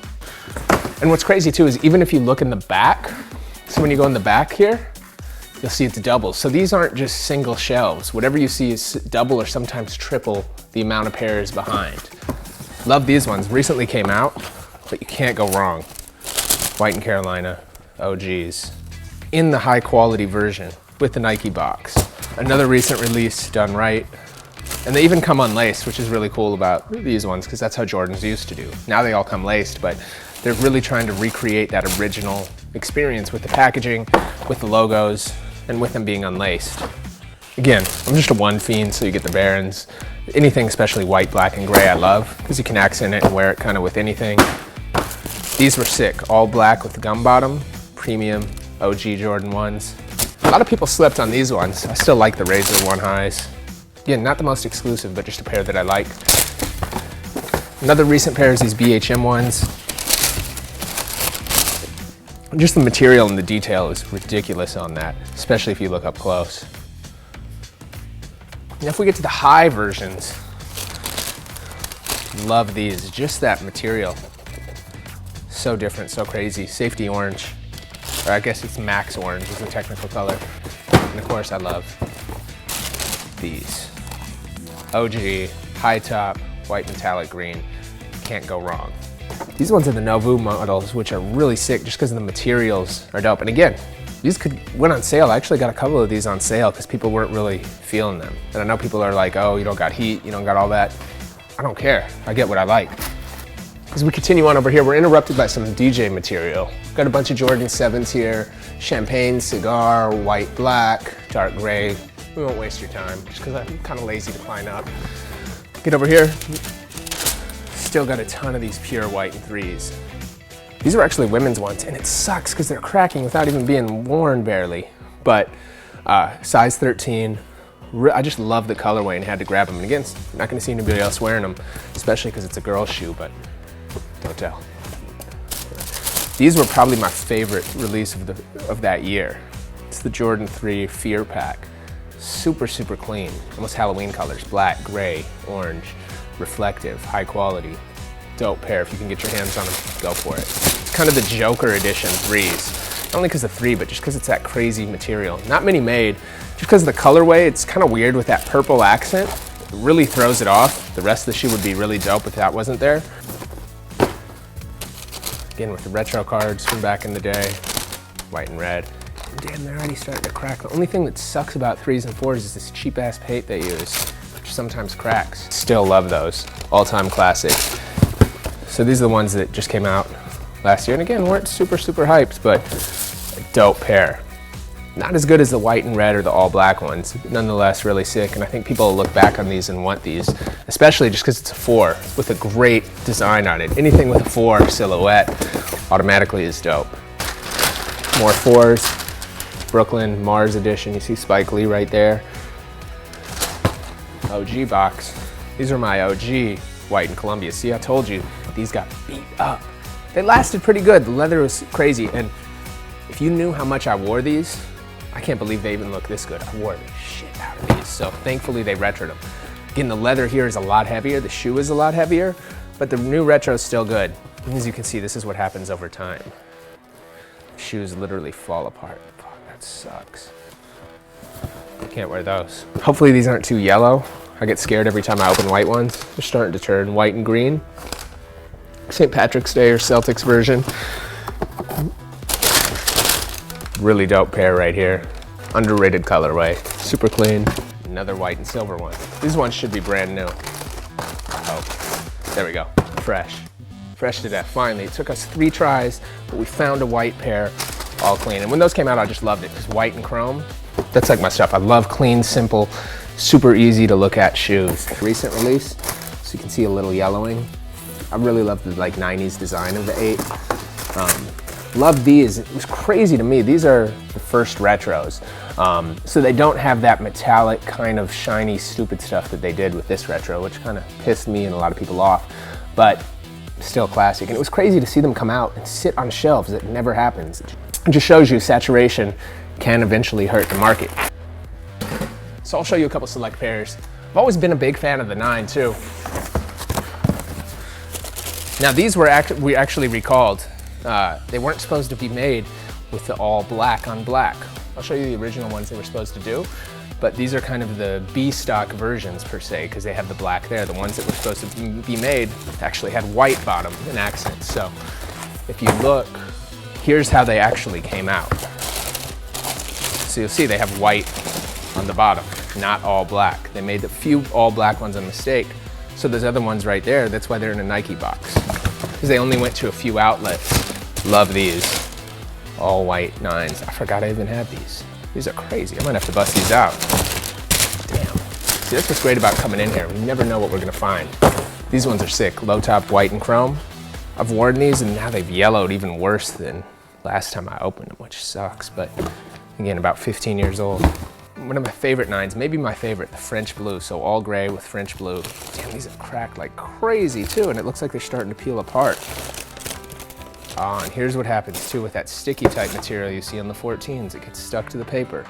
And what's crazy too is even if you look in the back, so when you go in the back here, you'll see it's doubles. So these aren't just single shelves. Whatever you see is double or sometimes triple the amount of pairs behind. Love these ones. Recently came out, but you can't go wrong. White and Carolina OGs in the high quality version with the Nike box. Another recent release done right. And they even come unlaced, which is really cool about these ones because that's how Jordans used to do. Now they all come laced, but they're really trying to recreate that original experience with the packaging, with the logos, and with them being unlaced. Again, I'm just a one fiend, so you get the Barons. Anything especially white, black, and gray I love because you can accent it and wear it kind of with anything. These were sick, all black with the gum bottom, premium OG Jordan 1s. A lot of people slept on these ones. I still like the Razor 1 highs. Again, not the most exclusive, but just a pair that I like. Another recent pair is these BHM ones. Just the material and the detail is ridiculous on that, especially if you look up close. Now if we get to the high versions, love these, just that material. So different, so crazy. Safety orange, or I guess it's max orange is the technical color. And of course I love these. OG, high top, white metallic green, can't go wrong. These ones are the Novu models, which are really sick just because the materials are dope. And again, these went on sale. I actually got a couple of these on sale because people weren't really feeling them. And I know people are like, oh, you don't got heat, you don't got all that. I don't care, I get what I like. As we continue on over here, we're interrupted by some DJ material. Got a bunch of Jordan 7s here, champagne, cigar, white, black, dark gray. We won't waste your time just because I'm kind of lazy to climb up. Get over here. Still got a ton of these pure white and 3s. These are actually women's ones, and it sucks because they're cracking without even being worn barely. But size 13. I just love the colorway and had to grab them. And again, I'm not going to see anybody else wearing them, especially because it's a girl's shoe, but don't tell. These were probably my favorite release of that year. It's the Jordan 3 Fear Pack. Super, super clean. Almost Halloween colors. Black, gray, orange, reflective, high quality. Dope pair. If you can get your hands on them, go for it. It's kind of the Joker edition 3s. Not only because of 3, but just because it's that crazy material. Not many made. Just because of the colorway, it's kind of weird with that purple accent. It really throws it off. The rest of the shoe would be really dope if that wasn't there. Again, with the retro cards from back in the day, white and red. And damn, they're already starting to crack. The only thing that sucks about 3s and 4s is this cheap ass paint they use, which sometimes cracks. Still love those, all-time classic. So these are the ones that just came out last year, and again, weren't super, super hyped, but a dope pair. Not as good as the white and red or the all black ones, but nonetheless really sick, and I think people will look back on these and want these, especially just because it's a 4 with a great design on it. Anything with a 4 silhouette automatically is dope. More 4s, Brooklyn Mars edition, you see Spike Lee right there. OG box. These are my OG white and Columbia. See, I told you, these got beat up. They lasted pretty good, the leather was crazy, and if you knew how much I wore these, I can't believe they even look this good. I wore the shit out of these, so thankfully they retroed them. Again, the leather here is a lot heavier, the shoe is a lot heavier, but the new retro is still good. And as you can see, this is what happens over time. Shoes literally fall apart. Fuck, that sucks. I can't wear those. Hopefully these aren't too yellow. I get scared every time I open white ones. They're starting to turn white and green. St. Patrick's Day or Celtics version. Really dope pair right here. Underrated colorway. Super clean. Another white and silver one. These ones should be brand new. Oh, there we go. Fresh. Fresh to death. Finally, it took us 3 tries, but we found a white pair, all clean. And when those came out, I just loved it, because white and chrome, that's like my stuff. I love clean, simple, super easy to look at shoes. Recent release, so you can see a little yellowing. I really love the like 90s design of the 8. Love these. It was crazy to me. These are the first retros. So they don't have that metallic kind of shiny, stupid stuff that they did with this retro, which kind of pissed me and a lot of people off, but still classic. And it was crazy to see them come out and sit on shelves. It never happens. It just shows you saturation can eventually hurt the market. So I'll show you a couple select pairs. I've always been a big fan of the 9 too. Now these were we actually recalled. They weren't supposed to be made with the all black on black. I'll show you the original ones they were supposed to do, but these are kind of the B stock versions per se, because they have the black there. The ones that were supposed to be made actually had white bottom and accents. So if you look, here's how they actually came out. So you'll see they have white on the bottom, not all black. They made a few all black ones a mistake. So those other ones right there, that's why they're in a Nike box, because they only went to a few outlets. Love these. All white 9s. I forgot I even had these. These are crazy. I might have to bust these out. Damn. See, that's what's great about coming in here. We never know what we're gonna find. These ones are sick. Low top white and chrome. I've worn these and now they've yellowed even worse than last time I opened them, which sucks, but again, about 15 years old. One of my favorite 9s, maybe my favorite, the French blue. So all gray with French blue. Damn, these have cracked like crazy too, and it looks like they're starting to peel apart. And here's what happens too with that sticky type material you see on the 14s. It gets stuck to the paper.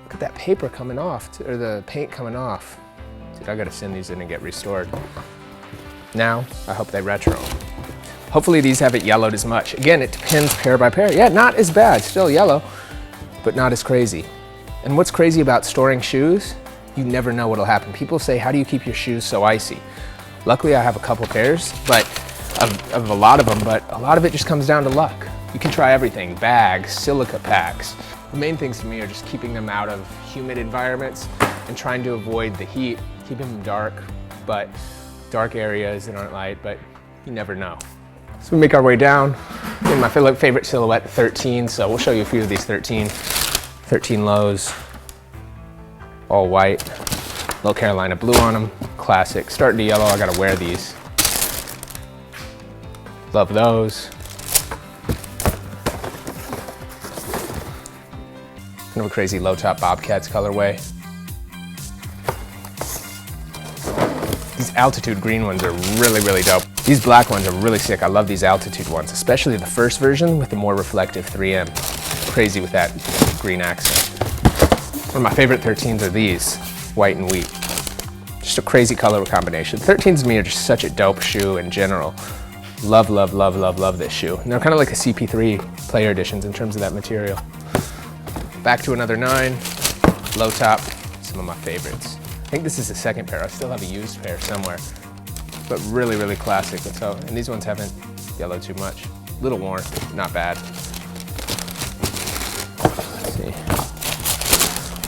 Look at that paper coming off, or the paint coming off. Dude, I gotta send these in and get restored. Now, I hope they retro. Hopefully these haven't yellowed as much. Again, it depends pair by pair. Yeah, not as bad, still yellow, but not as crazy. And what's crazy about storing shoes, you never know what'll happen. People say, how do you keep your shoes so icy? Luckily, I have a couple pairs, but of a lot of them, but a lot of it just comes down to luck. You can try everything, bags, silica packs. The main things to me are just keeping them out of humid environments and trying to avoid the heat, keeping them dark, but dark areas that aren't light, but you never know. So we make our way down. In my favorite silhouette, 13, so we'll show you a few of these 13 lows, all white, little Carolina blue on them, classic. Starting to yellow, I gotta wear these. Love those. Kind of a crazy low top Bobcats colorway. These altitude green ones are really, really dope. These black ones are really sick. I love these altitude ones, especially the first version with the more reflective 3M. Crazy with that green accent. One of my favorite 13s are these, white and wheat. Just a crazy color combination. 13s to me are just such a dope shoe in general. Love, love, love, love, love this shoe. And they're kind of like the CP3 player editions in terms of that material. Back to another 9, low top, some of my favorites. I think this is the second pair. I still have a used pair somewhere, but really, really classic. And these ones haven't yellowed too much. A little worn, not bad. Let's see.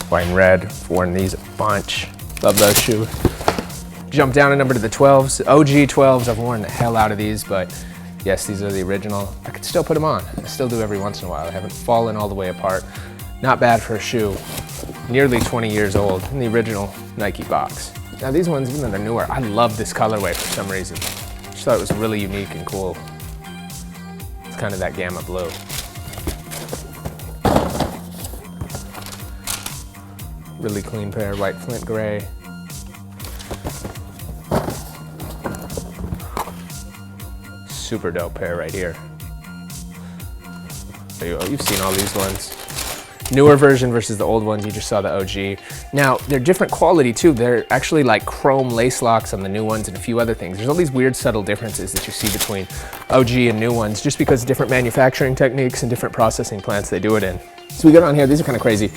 White and red, I've worn these a bunch. Love those shoes. Jump down a number to the 12s. OG 12s, I've worn the hell out of these, but yes, these are the original. I could still put them on. I still do every once in a while. I haven't fallen all the way apart. Not bad for a shoe. Nearly 20 years old in the original Nike box. Now these ones, even though they're newer, I love this colorway for some reason. Just thought it was really unique and cool. It's kind of that gamma blue. Really clean pair, white flint gray. Super dope pair right here. You've seen all these ones. Newer version versus the old ones, you just saw the OG. Now, they're different quality too. They're actually like chrome lace locks on the new ones and a few other things. There's all these weird subtle differences that you see between OG and new ones just because different manufacturing techniques and different processing plants they do it in. So we go down here, these are kind of crazy.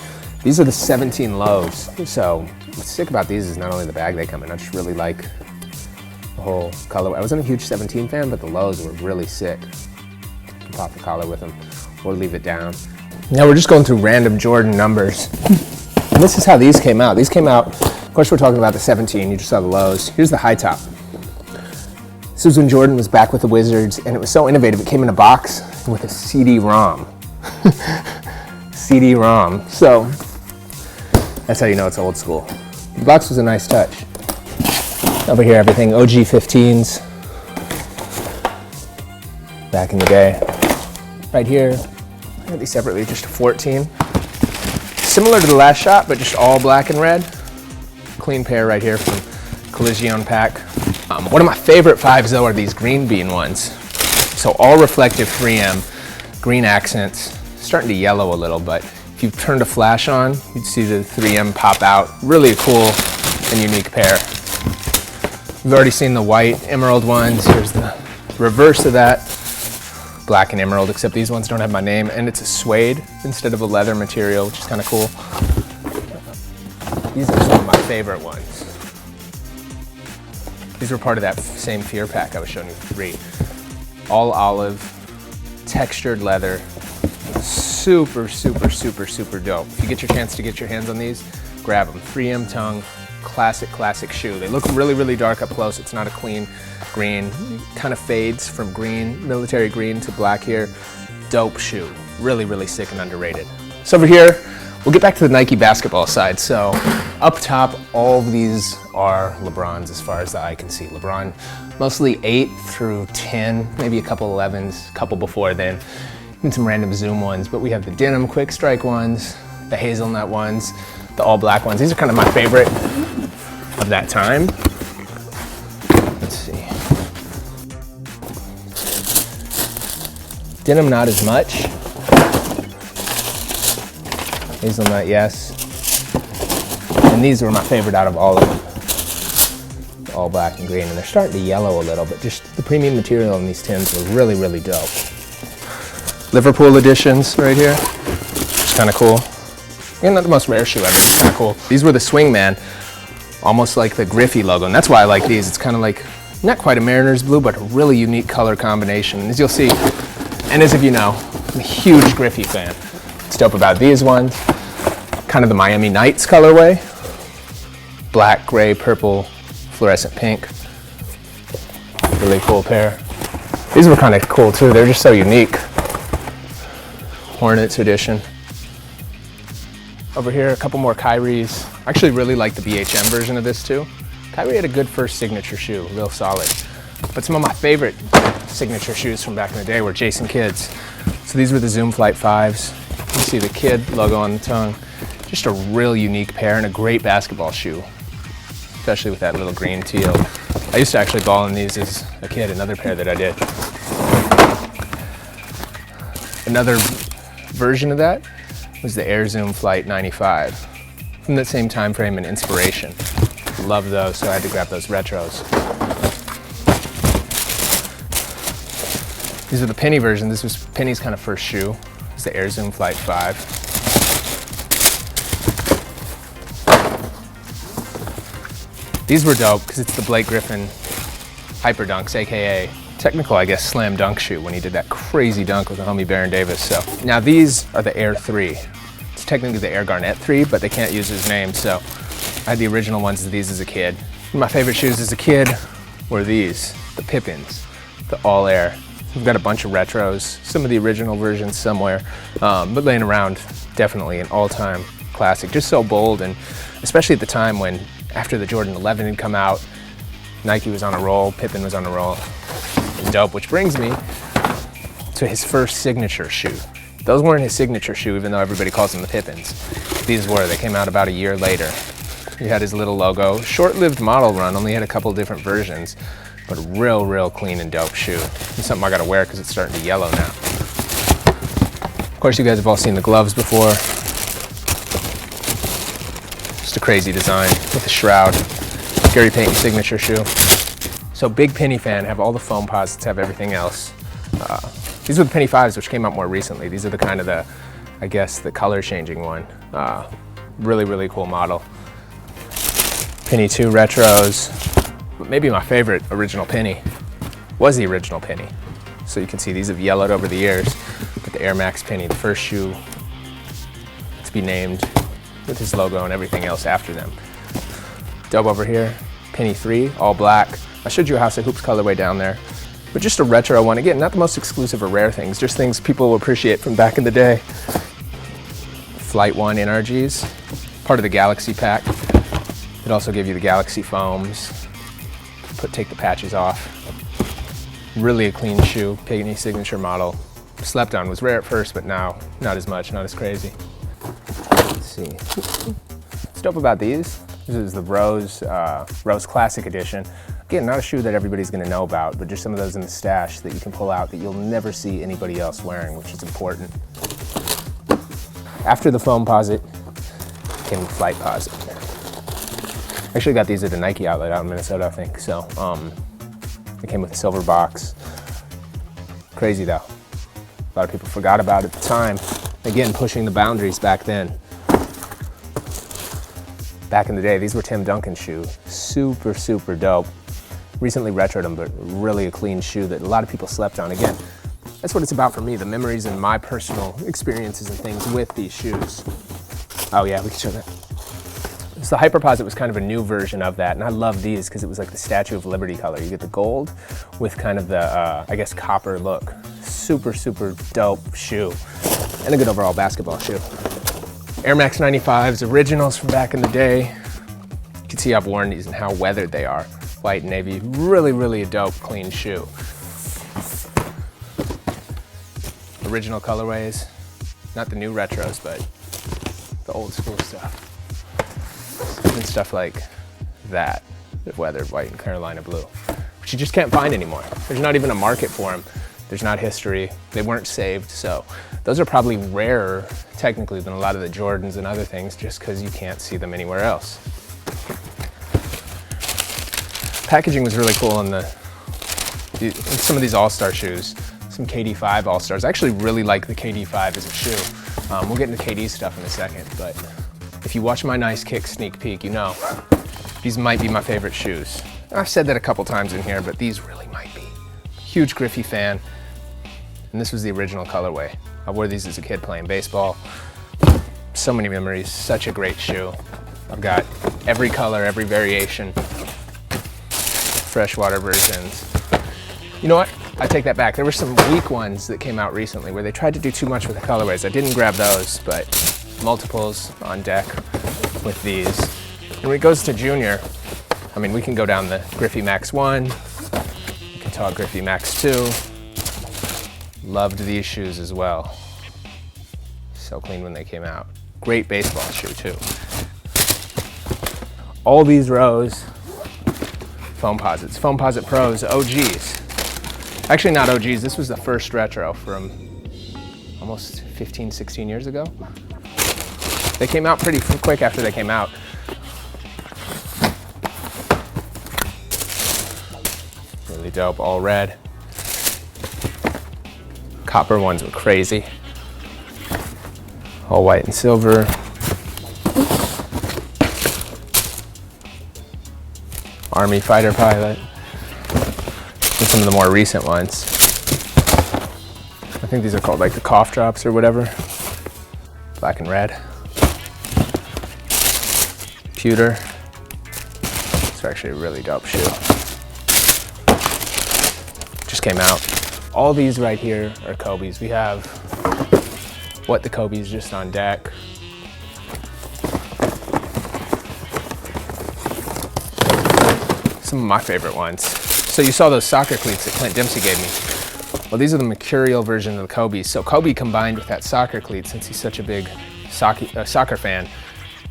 These are the 17 lows. So what's sick about these is not only the bag they come in, I just really like the whole color. I wasn't a huge 17 fan, but the lows were really sick. You can pop the collar with them or leave it down. Now we're just going through random Jordan numbers. And this is how these came out. These came out, of course we're talking about the 17, you just saw the lows. Here's the high top. This was when Jordan was back with the Wizards, and it was so innovative. It came in a box with a CD-ROM. CD-ROM, so that's how you know it's old school. The box was a nice touch. Over here, everything OG 15s. Back in the day. Right here, I got these separately, just a 14. Similar to the last shot, but just all black and red. Clean pair right here from Collision Pack. One of my favorite 5s though are these green bean ones. So all reflective 3M, green accents, starting to yellow a little, but if you turned a flash on, you'd see the 3M pop out. Really a cool and unique pair. We've already seen the white emerald ones. Here's the reverse of that. Black and emerald, except these ones don't have my name, and it's a suede instead of a leather material, which is kind of cool. These are some of my favorite ones. These were part of that same Fear pack I was showing you, 3. All olive, textured leather, super, super, super, super dope. If you get your chance to get your hands on these, grab them. 3M tongue, classic shoe. They look really, really dark up close. It's not a clean green. Kind of fades from green, military green to black here. Dope shoe. Really, really sick and underrated. So over here, we'll get back to the Nike basketball side. So up top, all of these are LeBrons as far as the eye can see. LeBron, mostly 8 through 10, maybe a couple 11s, a couple before then, and some random Zoom ones. But we have the denim quick strike ones, the hazelnut ones, the all black ones. These are kind of my favorite of that time. Let's see. Denim not as much. Hazelnut, yes. And these were my favorite out of all of them. All black and green, and they're starting to yellow a little, but just the premium material in these tins were really, really dope. Liverpool editions right here. It's kind of cool. And not the most rare shoe ever, it's kind of cool. These were the Swingman, almost like the Griffey logo, and that's why I like these. It's kind of like, not quite a Mariners blue, but a really unique color combination. And as you'll see, and as if you know, I'm a huge Griffey fan. What's dope about these ones, kind of the Miami Nights colorway. Black, gray, purple, fluorescent pink. Really cool pair. These were kind of cool too, they're just so unique. Hornets edition. Over here, a couple more Kyrie's. I actually really like the BHM version of this too. Kyrie had a good first signature shoe, real solid. But some of my favorite signature shoes from back in the day were Jason Kidd's. So these were the Zoom Flight 5s. You see the Kidd logo on the tongue. Just a real unique pair and a great basketball shoe, especially with that little green teal. I used to actually ball in these as a kid, another pair that I did. Another version of that was the Air Zoom Flight 95 from that same time frame and inspiration. Love those, so I had to grab those retros. These are the Penny version. This was Penny's kind of first shoe. It's the Air Zoom Flight 5. These were dope because it's the Blake Griffin Hyper Dunks, aka technical, I guess, slam dunk shoe when he did that crazy dunk with the homie Baron Davis. So now these are the Air 3. It's technically the Air Garnett 3, but they can't use his name. So I had the original ones of these as a kid. My favorite shoes as a kid were these, the Pippins, the All Air. We've got a bunch of retros, some of the original versions somewhere, but laying around, definitely an all-time classic. Just so bold, and especially at the time when, after the Jordan 11 had come out, Nike was on a roll, Pippen was on a roll. Dope, which brings me to his first signature shoe. Those weren't his signature shoe, even though everybody calls them the Pippins. These were, they came out about a year later. He had his little logo, short-lived model run, only had a couple different versions, but a real clean and dope shoe. It's something I gotta wear because it's starting to yellow now. Of course, you guys have all seen the gloves before. Just a crazy design with a shroud. Gary Payton signature shoe. So big penny fan, have all the foam posits, have everything else. These are the penny 5s, which came out more recently. These are the kind of the, I guess, the color changing one. Really, really cool model. Penny 2 retros. But maybe my favorite original penny was the original penny. So you can see these have yellowed over the years. But the Air Max penny, the first shoe to be named with his logo and everything else after them. Dub over here, penny 3, all black. I showed you a House of Hoops colorway down there. But just a retro one. Again, not the most exclusive or rare things, just things people will appreciate from back in the day. Flight 1 NRGs, part of the Galaxy pack. It also gave you the Galaxy foams. Take the patches off. Really a clean shoe, Penny signature model. Slept on, was rare at first, but now not as much, not as crazy. Let's see. What's dope about these? This is the Rose Classic Edition. Again, not a shoe that everybody's gonna know about, but just some of those in the stash that you can pull out that you'll never see anybody else wearing, which is important. After the foam posit came the flight posit. Actually got these at the Nike outlet out in Minnesota, I think. So they came with a silver box. Crazy though. A lot of people forgot about it at the time. Again, pushing the boundaries back then. Back in the day, these were Tim Duncan's shoe. Super, super dope. Recently retroed them, but really a clean shoe that a lot of people slept on. Again, that's what it's about for me, the memories and my personal experiences and things with these shoes. Oh yeah, we can show that. So the Hyperposit was kind of a new version of that, and I love these because it was like the Statue of Liberty color. You get the gold with kind of the, I guess, copper look. Super, super dope shoe, and a good overall basketball shoe. Air Max 95s, originals from back in the day. You can see I've worn these and how weathered they are. White and navy, really, really a dope, clean shoe. Original colorways, not the new retros, but the old school stuff. Even stuff like that, the weathered white and Carolina blue, which you just can't find anymore. There's not even a market for them. There's not history. They weren't saved, so those are probably rarer, technically, than a lot of the Jordans and other things, just because you can't see them anywhere else. Packaging was really cool on some of these All-Star shoes. Some KD5 All-Stars. I actually really like the KD5 as a shoe. We'll get into KD stuff in a second, but if you watch my Nice Kicks sneak peek, you know these might be my favorite shoes. I've said that a couple times in here, but these really might be. Huge Griffey fan, and this was the original colorway. I wore these as a kid playing baseball. So many memories, such a great shoe. I've got every color, every variation, freshwater versions. You know what? I take that back. There were some weak ones that came out recently where they tried to do too much with the colorways. I didn't grab those, but multiples on deck with these. And when it goes to junior, I mean, we can go down the Griffey Max 1, we can talk Griffey Max 2. Loved these shoes as well. So clean when they came out. Great baseball shoe too. All these rows, foam posits, foam posit pros, OGs. Actually not OGs, this was the first retro from almost 15, 16 years ago. They came out pretty quick after they came out. Really dope, all red. Copper ones were crazy. All white and silver. Army fighter pilot. And some of the more recent ones. I think these are called like the cough drops or whatever. Black and red. Pewter. It's actually a really dope shoe. Just came out. All these right here are Kobe's. We have What the Kobe's just on deck. Some of my favorite ones. So you saw those soccer cleats that Clint Dempsey gave me. Well, these are the mercurial version of the Kobe's. So Kobe combined with that soccer cleat since he's such a big soccer fan.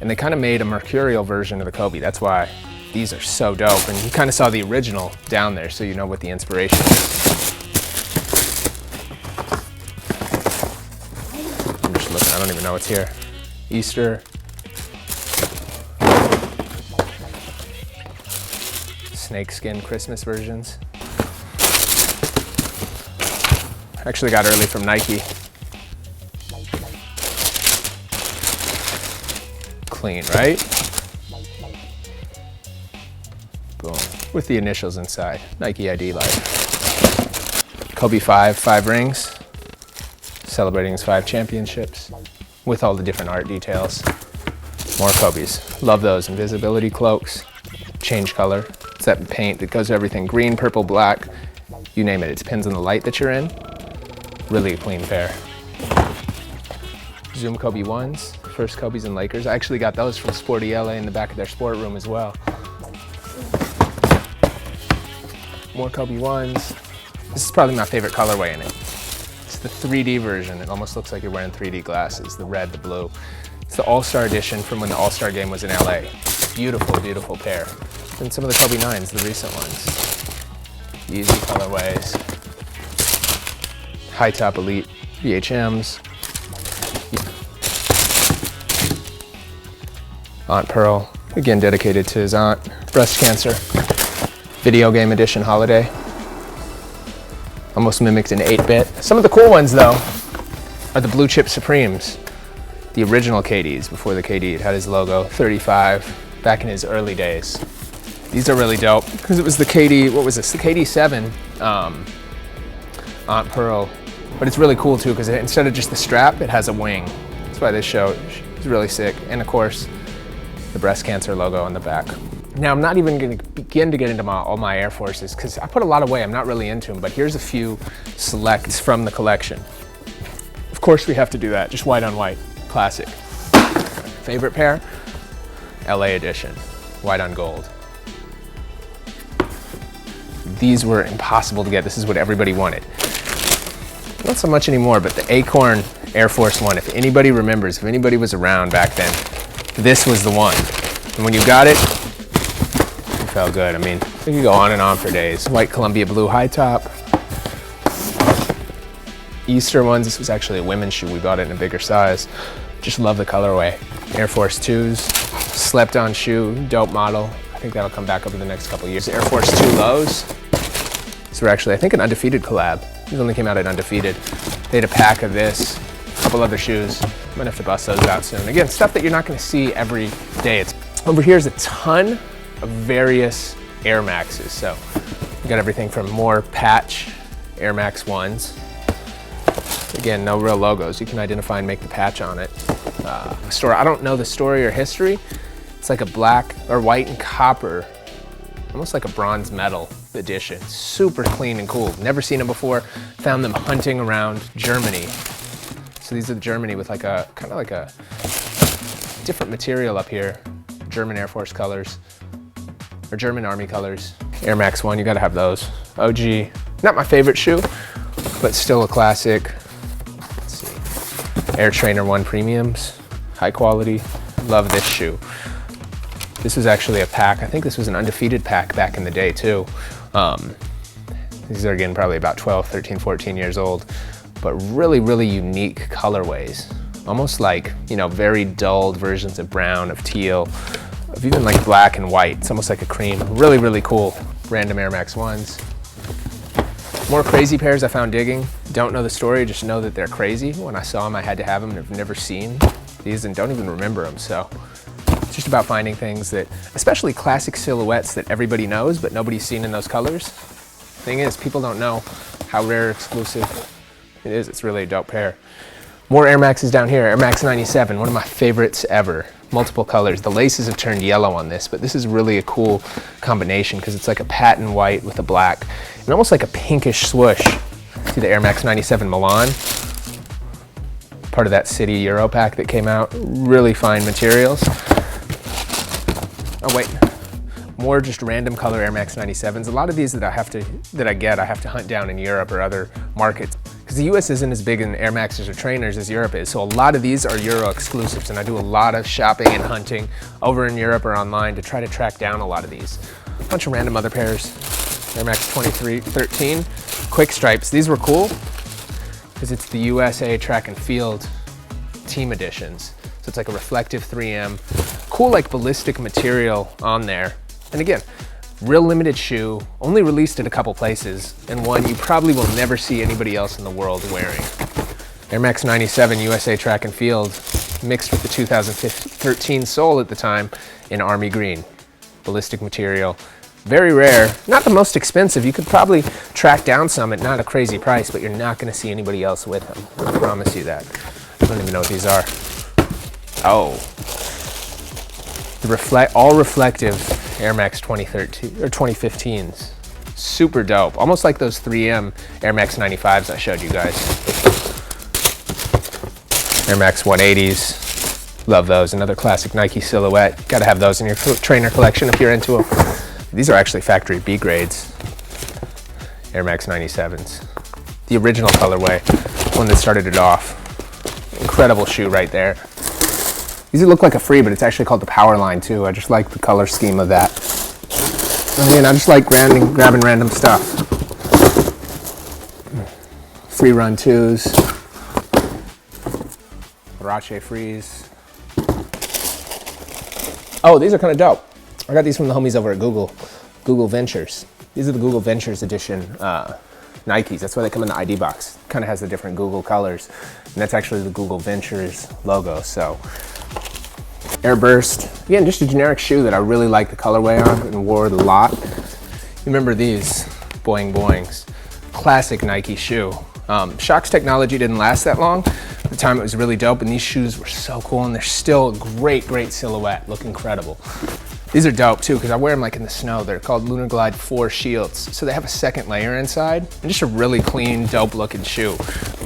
And they kind of made a mercurial version of the Kobe. That's why these are so dope. And you kind of saw the original down there, so you know what the inspiration is. I'm just looking, I don't even know what's here. Easter. snakeskin Christmas versions. Actually got early from Nike. Clean, right? Boom. With the initials inside. Nike ID Life. Kobe 5 rings. Celebrating his 5 championships. With all the different art details. More Kobe's. Love those. Invisibility cloaks. Change color. It's that paint that goes to everything. Green, purple, black. You name it. It depends on the light that you're in. Really a clean pair. Zoom Kobe 1s. First Kobe's and Lakers. I actually got those from Sporty LA in the back of their sport room as well. More Kobe 1s. This is probably my favorite colorway in it. It's the 3D version. It almost looks like you're wearing 3D glasses. The red, the blue. It's the All-Star edition from when the All-Star game was in LA. Beautiful, beautiful pair. And some of the Kobe 9s, the recent ones. Easy colorways. High top elite VHMs. Aunt Pearl, again dedicated to his aunt. Breast cancer. Video game edition holiday. Almost mimicked an 8-bit. Some of the cool ones though are the Blue Chip Supremes. The original KDs, before the KD had his logo, 35, back in his early days. These are really dope because it was the KD, what was this? The KD7 Aunt Pearl. But it's really cool too because instead of just the strap, it has a wing. That's why this show is really sick. And of course, the breast cancer logo on the back. Now I'm not even gonna begin to get into all my Air Forces because I put a lot away, I'm not really into them, but here's a few selects from the collection. Of course we have to do that, just white on white, classic. Favorite pair? LA edition, white on gold. These were impossible to get, this is what everybody wanted. Not so much anymore, but the Acorn Air Force One, if anybody remembers, if anybody was around back then, this was the one. And when you got it, it felt good. I mean, you could go on and on for days. White Columbia blue high top. Easter ones, this was actually a women's shoe. We bought it in a bigger size. Just love the colorway. Air Force 2s, slept on shoe, dope model. I think that'll come back over the next couple of years. Air Force 2 lows. These were actually, I think, an Undefeated collab. These only came out at Undefeated. They had a pack of this, a couple other shoes. I'm gonna have to bust those out soon. Again, stuff that you're not gonna see every day. Over here is a ton of various Air Maxes. So we got everything from more patch Air Max 1s. Again, no real logos. You can identify and make the patch on it. Story, I don't know the story or history. It's like a black or white and copper, almost like a bronze metal edition. Super clean and cool. Never seen them before. Found them hunting around Germany. So these are Germany with like a, kind of like a different material up here. German Air Force colors, or German Army colors. Air Max 1, you gotta have those. OG, not my favorite shoe, but still a classic. Let's see. Air Trainer 1 Premiums, high quality. Love this shoe. This was actually a pack. I think this was an Undefeated pack back in the day too. These are again probably about 12, 13, 14 years old, but really, really unique colorways. Almost like, you know, very dulled versions of brown, of teal, of even like black and white. It's almost like a cream. Really, really cool. Random Air Max 1s. More crazy pairs I found digging. Don't know the story, just know that they're crazy. When I saw them, I had to have them, and I've never seen these and don't even remember them. So it's just about finding things that, especially classic silhouettes that everybody knows, but nobody's seen in those colors. Thing is, people don't know how rare, exclusive it is. It's really a dope pair. More Air Maxes down here. Air Max 97, one of my favorites ever. Multiple colors. The laces have turned yellow on this, but this is really a cool combination because it's like a patent white with a black and almost like a pinkish swoosh. See the Air Max 97 Milan? Part of that City Euro pack that came out. Really fine materials. Oh wait, more just random color Air Max 97s. A lot of these that I have to hunt down in Europe or other markets. Because the US isn't as big in Air Maxes or trainers as Europe is, so a lot of these are Euro exclusives, and I do a lot of shopping and hunting over in Europe or online to try to track down a lot of these. A bunch of random other pairs. Air Max 13 Quick Stripes. These were cool because it's the USA Track and Field Team Editions. So it's like a reflective 3M. Cool like ballistic material on there. And again, Real limited shoe, only released in a couple places, and one you probably will never see anybody else in the world wearing. Air Max 97 USA Track and Field, mixed with the 2013 sole at the time in army green. Ballistic material, very rare, not the most expensive. You could probably track down some at not a crazy price, but you're not gonna see anybody else with them. I promise you that. I don't even know what these are. Oh. The all reflective Air Max 2013 or 2015s. Super dope. Almost like those 3M Air Max 95s I showed you guys. Air Max 180s. Love those. Another classic Nike silhouette. Gotta have those in your trainer collection if you're into them. These are actually factory B grades. Air Max 97s. The original colorway, one that started it off. Incredible shoe right there. These look like a free, but it's actually called the Power Line too. I just like the color scheme of that. I mean, I just like grabbing random stuff. Free Run 2s. Rache Frees. Oh, these are kind of dope. I got these from the homies over at Google Ventures. These are the Google Ventures edition Nikes. That's why they come in the ID box. Kind of has the different Google colors. And that's actually the Google Ventures logo, so. Airburst, again, just a generic shoe that I really like the colorway on and wore a lot. You remember these Boing Boings, classic Nike shoe. Shox technology didn't last that long. At the time it was really dope, and these shoes were so cool, and they're still a great silhouette, look incredible. These are dope too, because I wear them like in the snow. They're called Lunar Glide 4 Shields. So they have a second layer inside, and just a really clean, dope looking shoe.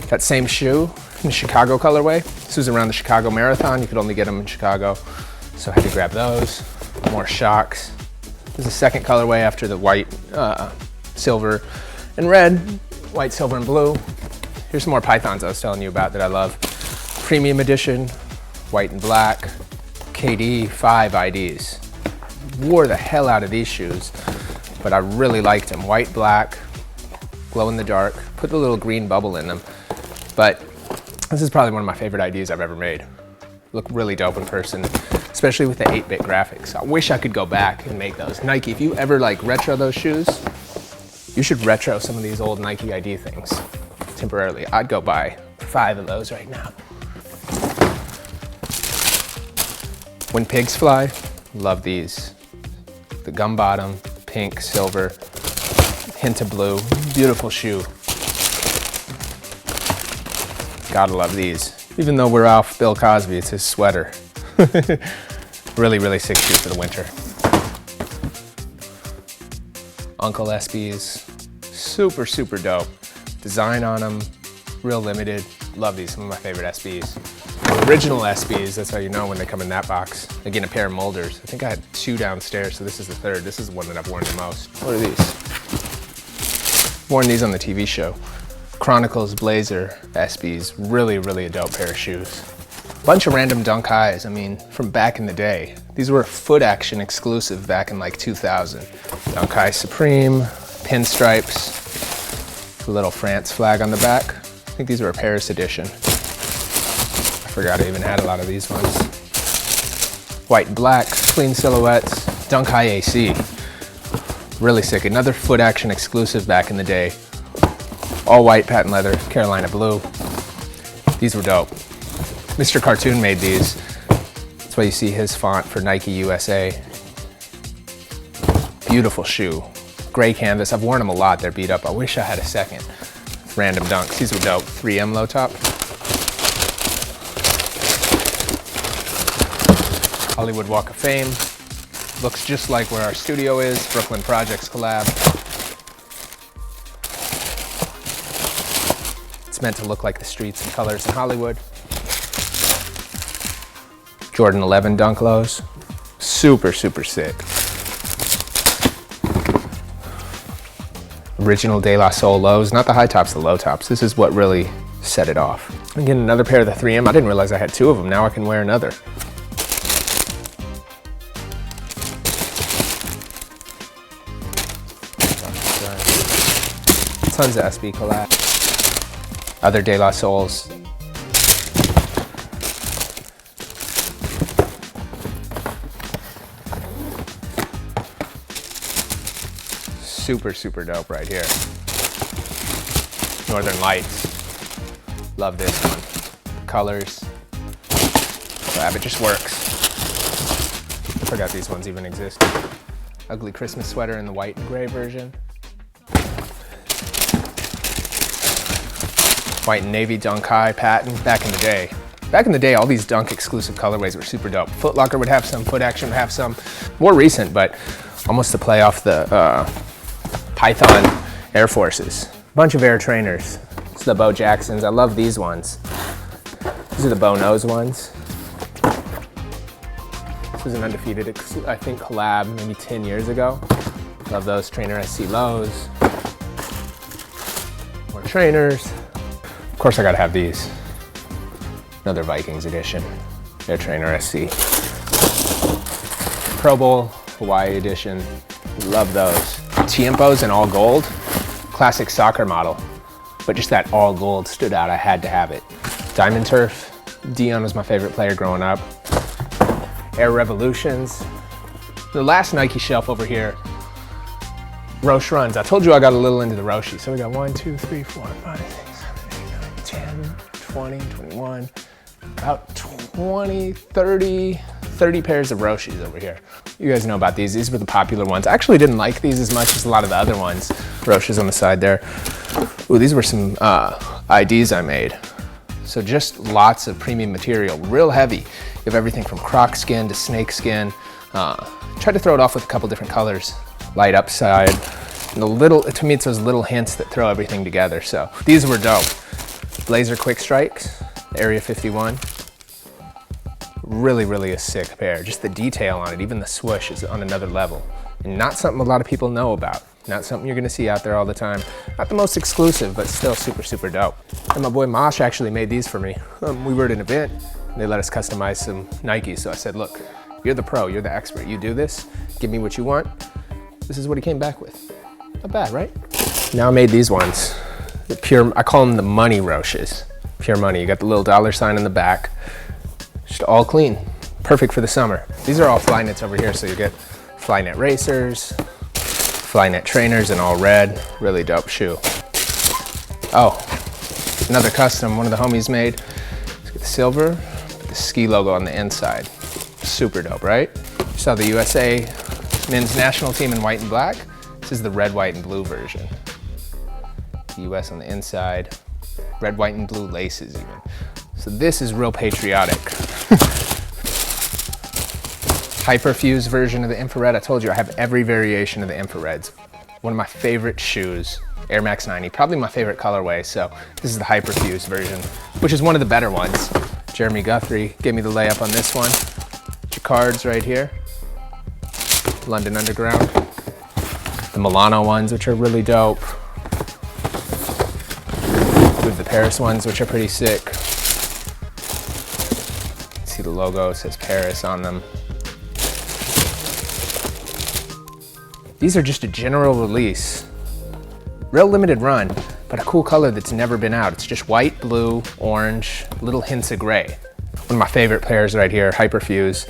That same shoe in the Chicago colorway. This was around the Chicago Marathon. You could only get them in Chicago. So I had to grab those. More Shox. There's a second colorway after the white, silver, and red. White, silver, and blue. Here's some more Pythons I was telling you about that I love. Premium edition, white and black. KD 5 IDs. Wore the hell out of these shoes, but I really liked them. White, black, glow in the dark. Put the little green bubble in them. But this is probably one of my favorite IDs I've ever made. Look really dope in person, especially with the 8-bit graphics. I wish I could go back and make those. Nike, if you ever like retro those shoes, you should retro some of these old Nike ID things temporarily. I'd go buy 5 of those right now. When Pigs Fly, love these. The gum bottom, pink, silver, hint of blue, beautiful shoe. Gotta love these. Even though we're off Bill Cosby, it's his sweater. Really sick shoe for the winter. Uncle SBs, super dope. Design on them, real limited. Love these, some of my favorite SBs. Original SBs, that's how you know when they come in that box. Again, a pair of Molders. I think I had 2 downstairs, so this is the 3rd. This is the one that I've worn the most. What are these? Worn these on the TV show. Chronicles Blazer SBs, really a dope pair of shoes. Bunch of random Dunk Highs, I mean, from back in the day. These were a Foot Action exclusive back in like 2000. Dunk High Supreme, pinstripes, a little France flag on the back. I think these were a Paris edition. I forgot I even had a lot of these ones. White and black, clean silhouettes, Dunk High AC. Really sick, another Foot Action exclusive back in the day. All white patent leather, Carolina blue. These were dope. Mr. Cartoon made these. That's why you see his font for Nike USA. Beautiful shoe. Gray canvas. I've worn them a lot. They're beat up. I wish I had a second. Random Dunks. These were dope. 3M low top. Hollywood Walk of Fame. Looks just like where our studio is. Brooklyn Projects collab. It's meant to look like the streets and colors in Hollywood. Jordan 11 Dunk Lows. Super sick. Original De La Soul lows, not the high tops, the low tops. This is what really set it off. Again, another pair of the 3M. I didn't realize I had 2 of them. Now I can wear another. Tons of SB collab. Other De La Souls. super, super dope right here. Northern Lights. Love this one. Colors. It just works. I forgot these ones even exist. Ugly Christmas sweater in the white and gray version. White and navy Dunk High patent back in the day. Back in the day, all these Dunk exclusive colorways were super dope. Foot Locker would have some, Foot Action would have some. More recent, but almost to play off the Python Air Forces. Bunch of Air Trainers. This is the Bo Jacksons. I love these ones. These are the Bo Nose ones. This was an Undefeated, I think, collab maybe 10 years ago. Love those Trainer SC lows. More trainers. Of course, I gotta have these. Another Vikings edition. Air Trainer SC. Pro Bowl Hawaii edition. Love those. Tiempos in all gold. Classic soccer model. But just that all gold stood out. I had to have it. Diamond Turf. Dion was my favorite player growing up. Air Revolutions. The last Nike shelf over here. Roche runs. I told you I got a little into the Roshi. So we got 1, 2, 3, 4, 5, 6, 7, 8, 9, 10, 20, 21, about 20, 30 pairs of Roshis over here. You guys know about these. These were the popular ones. I actually didn't like these as much as a lot of the other ones. Roches on the side there. Ooh, these were some IDs I made. So just lots of premium material, real heavy. You have everything from croc skin to snake skin. Tried to throw it off with a couple different colors. Light upside, and the little, to me it's those little hints that throw everything together. So these were dope. Blazer Quick Strikes, Area 51. Really, really a sick pair. Just the detail on it, even the swoosh is on another level. And not something a lot of people know about. Not something you're gonna see out there all the time. Not the most exclusive, but still super, super dope. And my boy Mosh actually made these for me. We were at an event, and they let us customize some Nikes. So I said, look, you're the pro, you're the expert. You do this, give me what you want. This is what he came back with. Not bad, right? Now I made these ones. The pure, I call them the money Roches. Pure money. You got the little dollar sign in the back. Just all clean. Perfect for the summer. These are all Flyknits over here, so you get Flyknit racers, Flyknit trainers in all red. Really dope shoe. Oh, another custom one of the homies made. Let's get the silver, put the Skee logo on the inside. Super dope, right? You saw the USA men's national team in white and black. This is the red, white, and blue version. The US on the inside. Red, white, and blue laces even. So this is real patriotic. Hyperfuse version of the infrared. I told you I have every variation of the infrareds. One of my favorite shoes, Air Max 90, probably my favorite colorway. So this is the Hyperfuse version, which is one of the better ones. Jeremy Guthrie gave me the layup on this one. Jacquards right here. London Underground. The Milano ones, which are really dope. We have the Paris ones, which are pretty sick. See the logo, it says Paris on them. These are just a general release. Real limited run, but a cool color that's never been out. It's just white, blue, orange, little hints of gray. One of my favorite pairs right here, Hyperfuse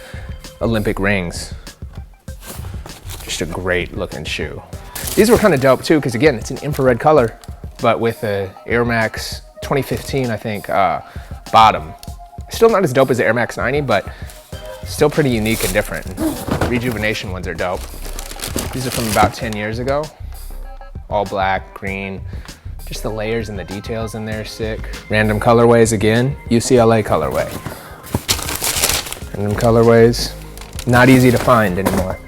Olympic rings. Just a great looking shoe. These were kind of dope too, because again, it's an infrared color, but with a Air Max 2015, I think, bottom. Still not as dope as the Air Max 90, but still pretty unique and different. Rejuvenation ones are dope. These are from about 10 years ago. All black, green, just the layers and the details in there are sick. Random colorways again, UCLA colorway. Random colorways, not easy to find anymore.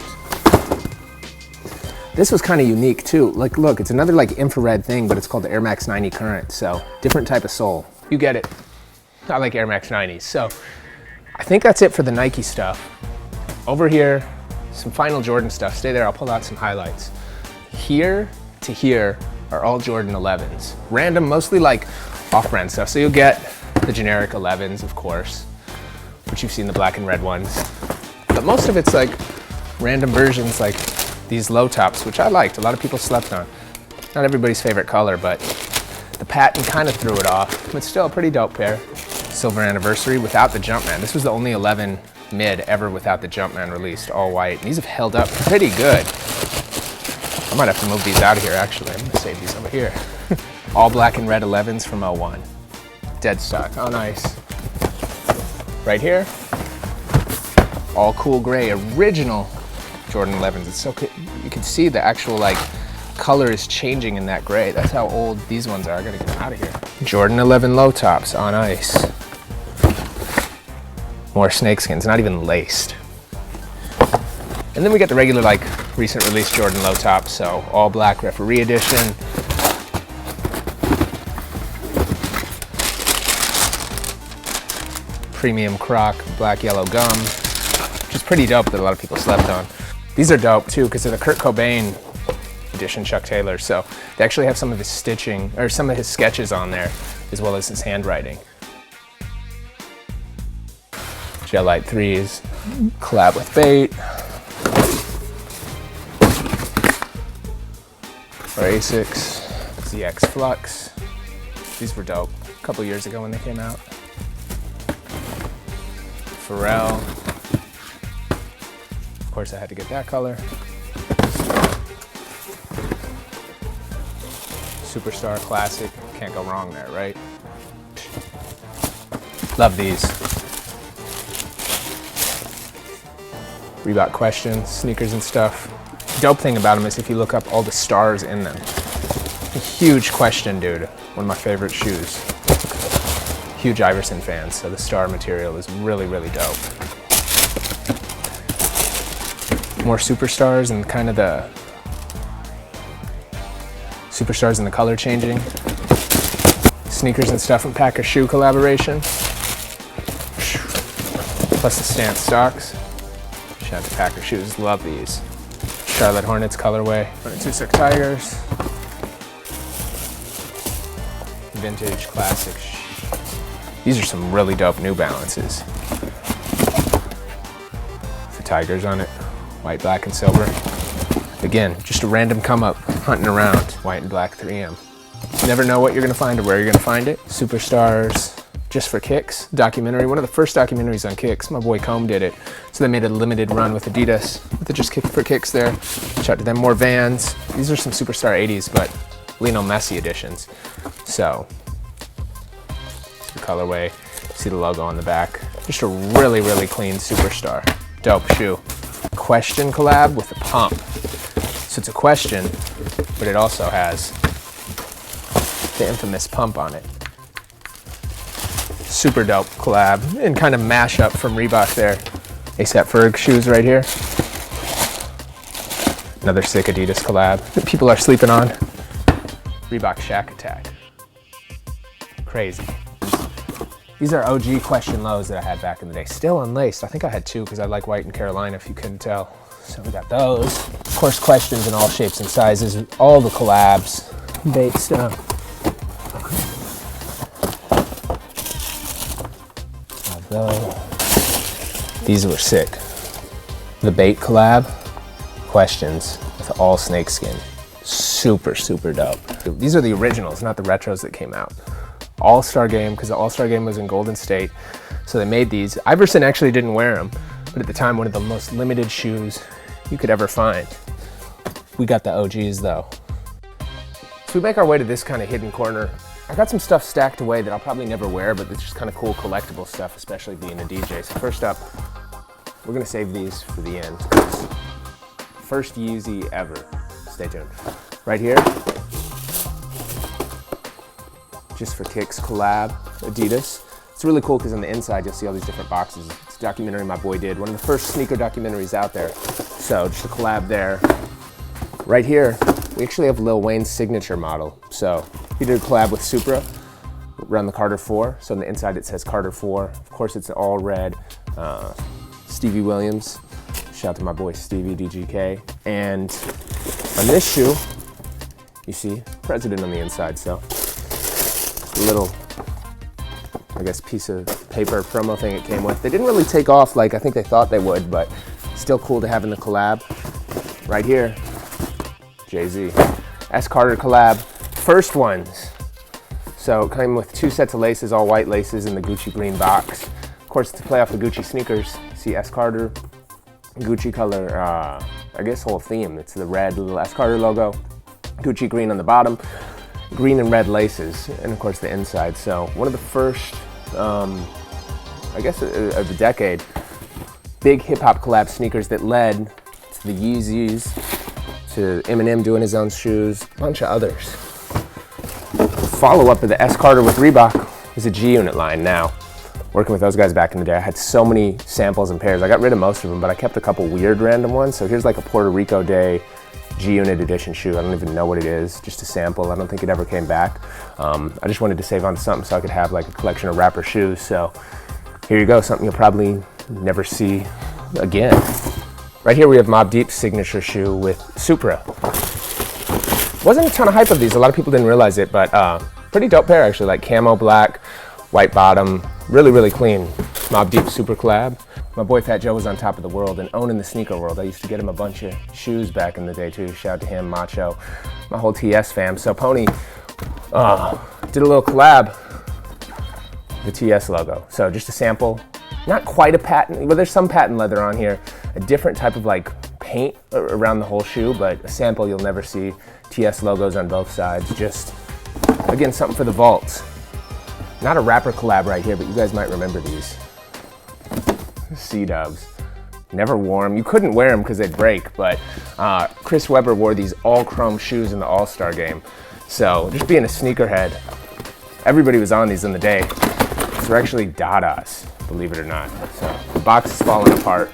This was kind of unique too. Like, look, it's another like infrared thing, but it's called the Air Max 90 Current. So different type of sole. You get it. I like Air Max 90s. So I think that's it for the Nike stuff. Over here, some final Jordan stuff. Stay there, I'll pull out some highlights. Here to here are all Jordan 11s. Random, mostly like off-brand stuff. So you'll get the generic 11s, of course, which you've seen the black and red ones. But most of it's like random versions like these low tops, which I liked. A lot of people slept on. Not everybody's favorite color, but the patent kind of threw it off, but still a pretty dope pair. Silver anniversary without the Jumpman. This was the only 11 mid ever without the Jumpman released, all white. And these have held up pretty good. I might have to move these out of here, actually. I'm gonna save these over here. All black and red 11s from 01. Dead stock, oh nice. Right here, all cool gray, original Jordan 11s. It's so cool. You can see the actual like color is changing in that gray. That's how old these ones are. I gotta get them out of here. Jordan 11 low tops on ice. More snakeskins, not even laced. And then we got the regular like recent release Jordan low tops. So all black referee edition. Premium croc, black yellow gum, which is pretty dope that a lot of people slept on. These are dope too because they're the Kurt Cobain edition Chuck Taylor. So they actually have some of his stitching or some of his sketches on there as well as his handwriting. Gel Light 3s, collab with Bait. Or Asics, ZX Flux. These were dope a couple years ago when they came out. Pharrell. Of course I had to get that color. Superstar Classic, can't go wrong there, right? Love these. Reebok Questions, sneakers and stuff. Dope thing about them is if you look up all the stars in them. A huge Question dude, one of my favorite shoes. Huge Iverson fan, so the star material is really, really dope. More Superstars and kind of the Superstars and the color changing. Sneakers and stuff from Packer shoe collaboration. Plus the Stance stocks. Shout out to Packer shoes, love these. Charlotte Hornets colorway. 126 Tigers. Vintage classic. These are some really dope New Balances. The Tigers on it. White, black, and silver. Again, just a random come up, hunting around. White and black 3M. You never know what you're gonna find or where you're gonna find it. Superstars, Just for Kicks documentary. One of the first documentaries on Kicks. My boy Combe did it. So they made a limited run with Adidas with the Just for Kicks there. Shout out to them. More Vans. These are some Superstar 80s, but Lionel Messi editions. So, the colorway. See the logo on the back. Just a really, really clean Superstar. Dope shoe. Question collab with the pump. So it's a question, but it also has the infamous pump on it. Super dope collab and kind of mashup from Reebok there. A$AP Ferg shoes right here. Another sick Adidas collab that people are sleeping on. Reebok Shack Attack. Crazy. These are OG Question lows that I had back in the day. Still unlaced. I think I had two because I like white and Carolina if you couldn't tell. So we got those. Of course, Questions in all shapes and sizes. All the collabs. Bait stuff. These were sick. The Bait collab, Questions with all snakeskin. Super, super dope. These are the originals, not the retros that came out. All-Star Game, because the All-Star Game was in Golden State, so they made these. Iverson actually didn't wear them, but at the time, one of the most limited shoes you could ever find. We got the OGs though. So we make our way to this kind of hidden corner. I got some stuff stacked away that I'll probably never wear, but it's just kind of cool collectible stuff, especially being a DJ. So first up, we're gonna save these for the end. First Yeezy ever. Stay tuned. Right here, Just for Kicks collab, Adidas. It's really cool because on the inside you'll see all these different boxes. It's a documentary my boy did, one of the first sneaker documentaries out there. So just a collab there. Right here, we actually have Lil Wayne's signature model. So he did a collab with Supra, run the Carter 4. So on the inside it says Carter 4. Of course it's all red. Stevie Williams, shout out to my boy Stevie, DGK. And on this shoe, you see President on the inside. So a little, I guess, piece of paper promo thing it came with. They didn't really take off like I think they thought they would, but still cool to have in the collab. Right here, Jay-Z. S. Carter collab, first ones. So it came with 2 sets of laces, all white laces in the Gucci green box. Of course, to play off the Gucci sneakers, see S. Carter, Gucci color I guess, whole theme. It's the red little S. Carter logo, Gucci green on the bottom, green and red laces, and of course the inside. So one of the first, I guess, of the decade, big hip hop collab sneakers that led to the Yeezys, to Eminem doing his own shoes, a bunch of others. Follow up of the S. Carter with Reebok is a G Unit line now. Working with those guys back in the day, I had so many samples and pairs. I got rid of most of them, but I kept a couple weird random ones. So here's like a Puerto Rico Day G Unit edition shoe. I don't even know what it is, just a sample. I don't think it ever came back. I just wanted to save on something so I could have like a collection of rapper shoes. So here you go, something you'll probably never see again. Right here we have Mobb Deep's signature shoe with Supra. Wasn't a ton of hype of these, a lot of people didn't realize it, but pretty dope pair actually, like camo black, white bottom, really, really clean. Mobb Deep Super collab. My boy Fat Joe was on top of the world and owning the sneaker world. I used to get him a bunch of shoes back in the day too. Shout out to him, Macho, my whole TS fam. So Pony did a little collab, the TS logo. So just a sample, not quite a patent, well there's some patent leather on here, a different type of like paint around the whole shoe, but a sample you'll never see. TS logos on both sides, just, again, something for the vaults. Not a rapper collab right here, but you guys might remember these. C-dubs. Never wore them. You couldn't wear them because they'd break, but Chris Webber wore these all chrome shoes in the All-Star game. So just being a sneakerhead, everybody was on these in the day. These were actually Dadas, believe it or not. So the box is falling apart.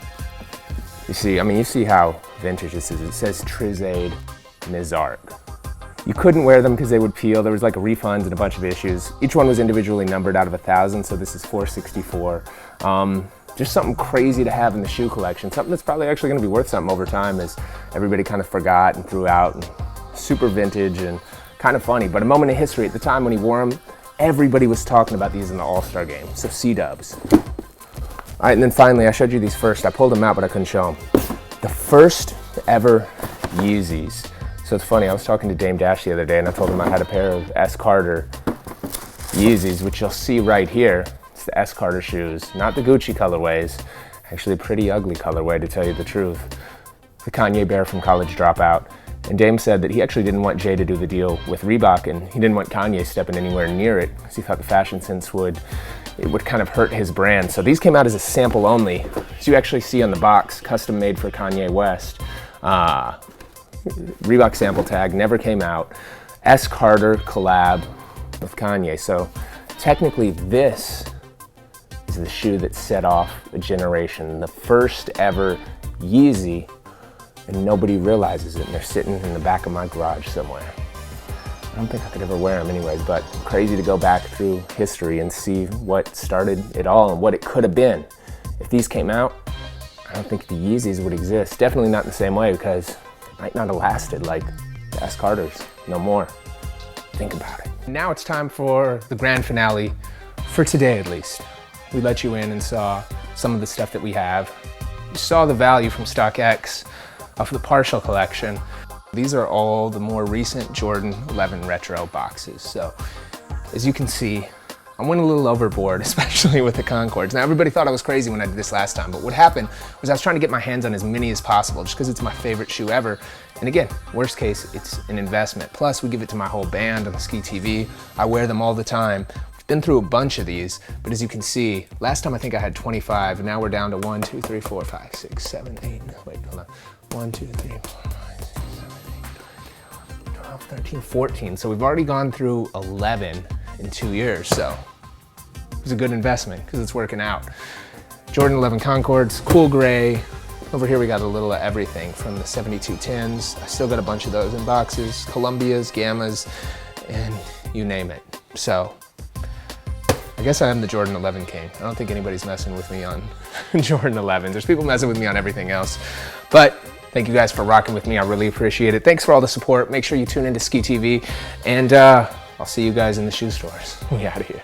You see, I mean, you see how vintage this is. It says Trizade Mizark. You couldn't wear them because they would peel. There was like refunds and a bunch of issues. Each one was individually numbered out of 1,000, so this is 464. Just something crazy to have in the shoe collection. Something that's probably actually gonna be worth something over time, as everybody kind of forgot and threw out. And super vintage and kind of funny, but a moment in history. At the time when he wore them, everybody was talking about these in the All-Star game, so C-dubs. All right, and then finally, I showed you these first. I pulled them out, but I couldn't show them. The first ever Yeezys. So it's funny, I was talking to Dame Dash the other day and I told him I had a pair of S. Carter Yeezys, which you'll see right here. It's the S. Carter shoes, not the Gucci colorways. Actually a pretty ugly colorway, to tell you the truth. The Kanye Bear from College Dropout. And Dame said that he actually didn't want Jay to do the deal with Reebok, and he didn't want Kanye stepping anywhere near it because he thought the fashion sense would kind of hurt his brand. So these came out as a sample only. So you actually see on the box, custom made for Kanye West. Reebok sample tag, never came out. S. Carter collab with Kanye. So technically this is the shoe that set off a generation. The first ever Yeezy, and nobody realizes it, and they're sitting in the back of my garage somewhere. I don't think I could ever wear them anyways, but crazy to go back through history and see what started it all and what it could have been. If these came out, I don't think the Yeezys would exist. Definitely not in the same way, because it might not have lasted like the S. Carters, no more. Think about it. Now it's time for the grand finale, for today at least. We let you in and saw some of the stuff that we have. You saw the value from StockX of the partial collection. These are all the more recent Jordan 11 retro boxes. So as you can see, I went a little overboard, especially with the Concords. Now everybody thought I was crazy when I did this last time, but what happened was I was trying to get my hands on as many as possible just because it's my favorite shoe ever. And again, worst case, it's an investment. Plus we give it to my whole band on the Skee TV. I wear them all the time. We've been through a bunch of these, but as you can see, last time I think I had 25, and now we're down to 1, 2, 3, 4, 5, 6, 7, 8, wait, hold on. 1, 2, 3, 4, 5, 6, 7, 8, 9, 10, 12, 13, 14. So we've already gone through 11 in 2 years, so it was a good investment because it's working out. Jordan 11 Concords, cool gray. Over here we got a little of everything from the 72 10s. I still got a bunch of those in boxes, Columbias, Gammas, and you name it. So I guess I am the Jordan 11 king. I don't think anybody's messing with me on Jordan 11. There's people messing with me on everything else. But thank you guys for rocking with me. I really appreciate it. Thanks for all the support. Make sure you tune into Skee TV, and I'll see you guys in the shoe stores. We out of here.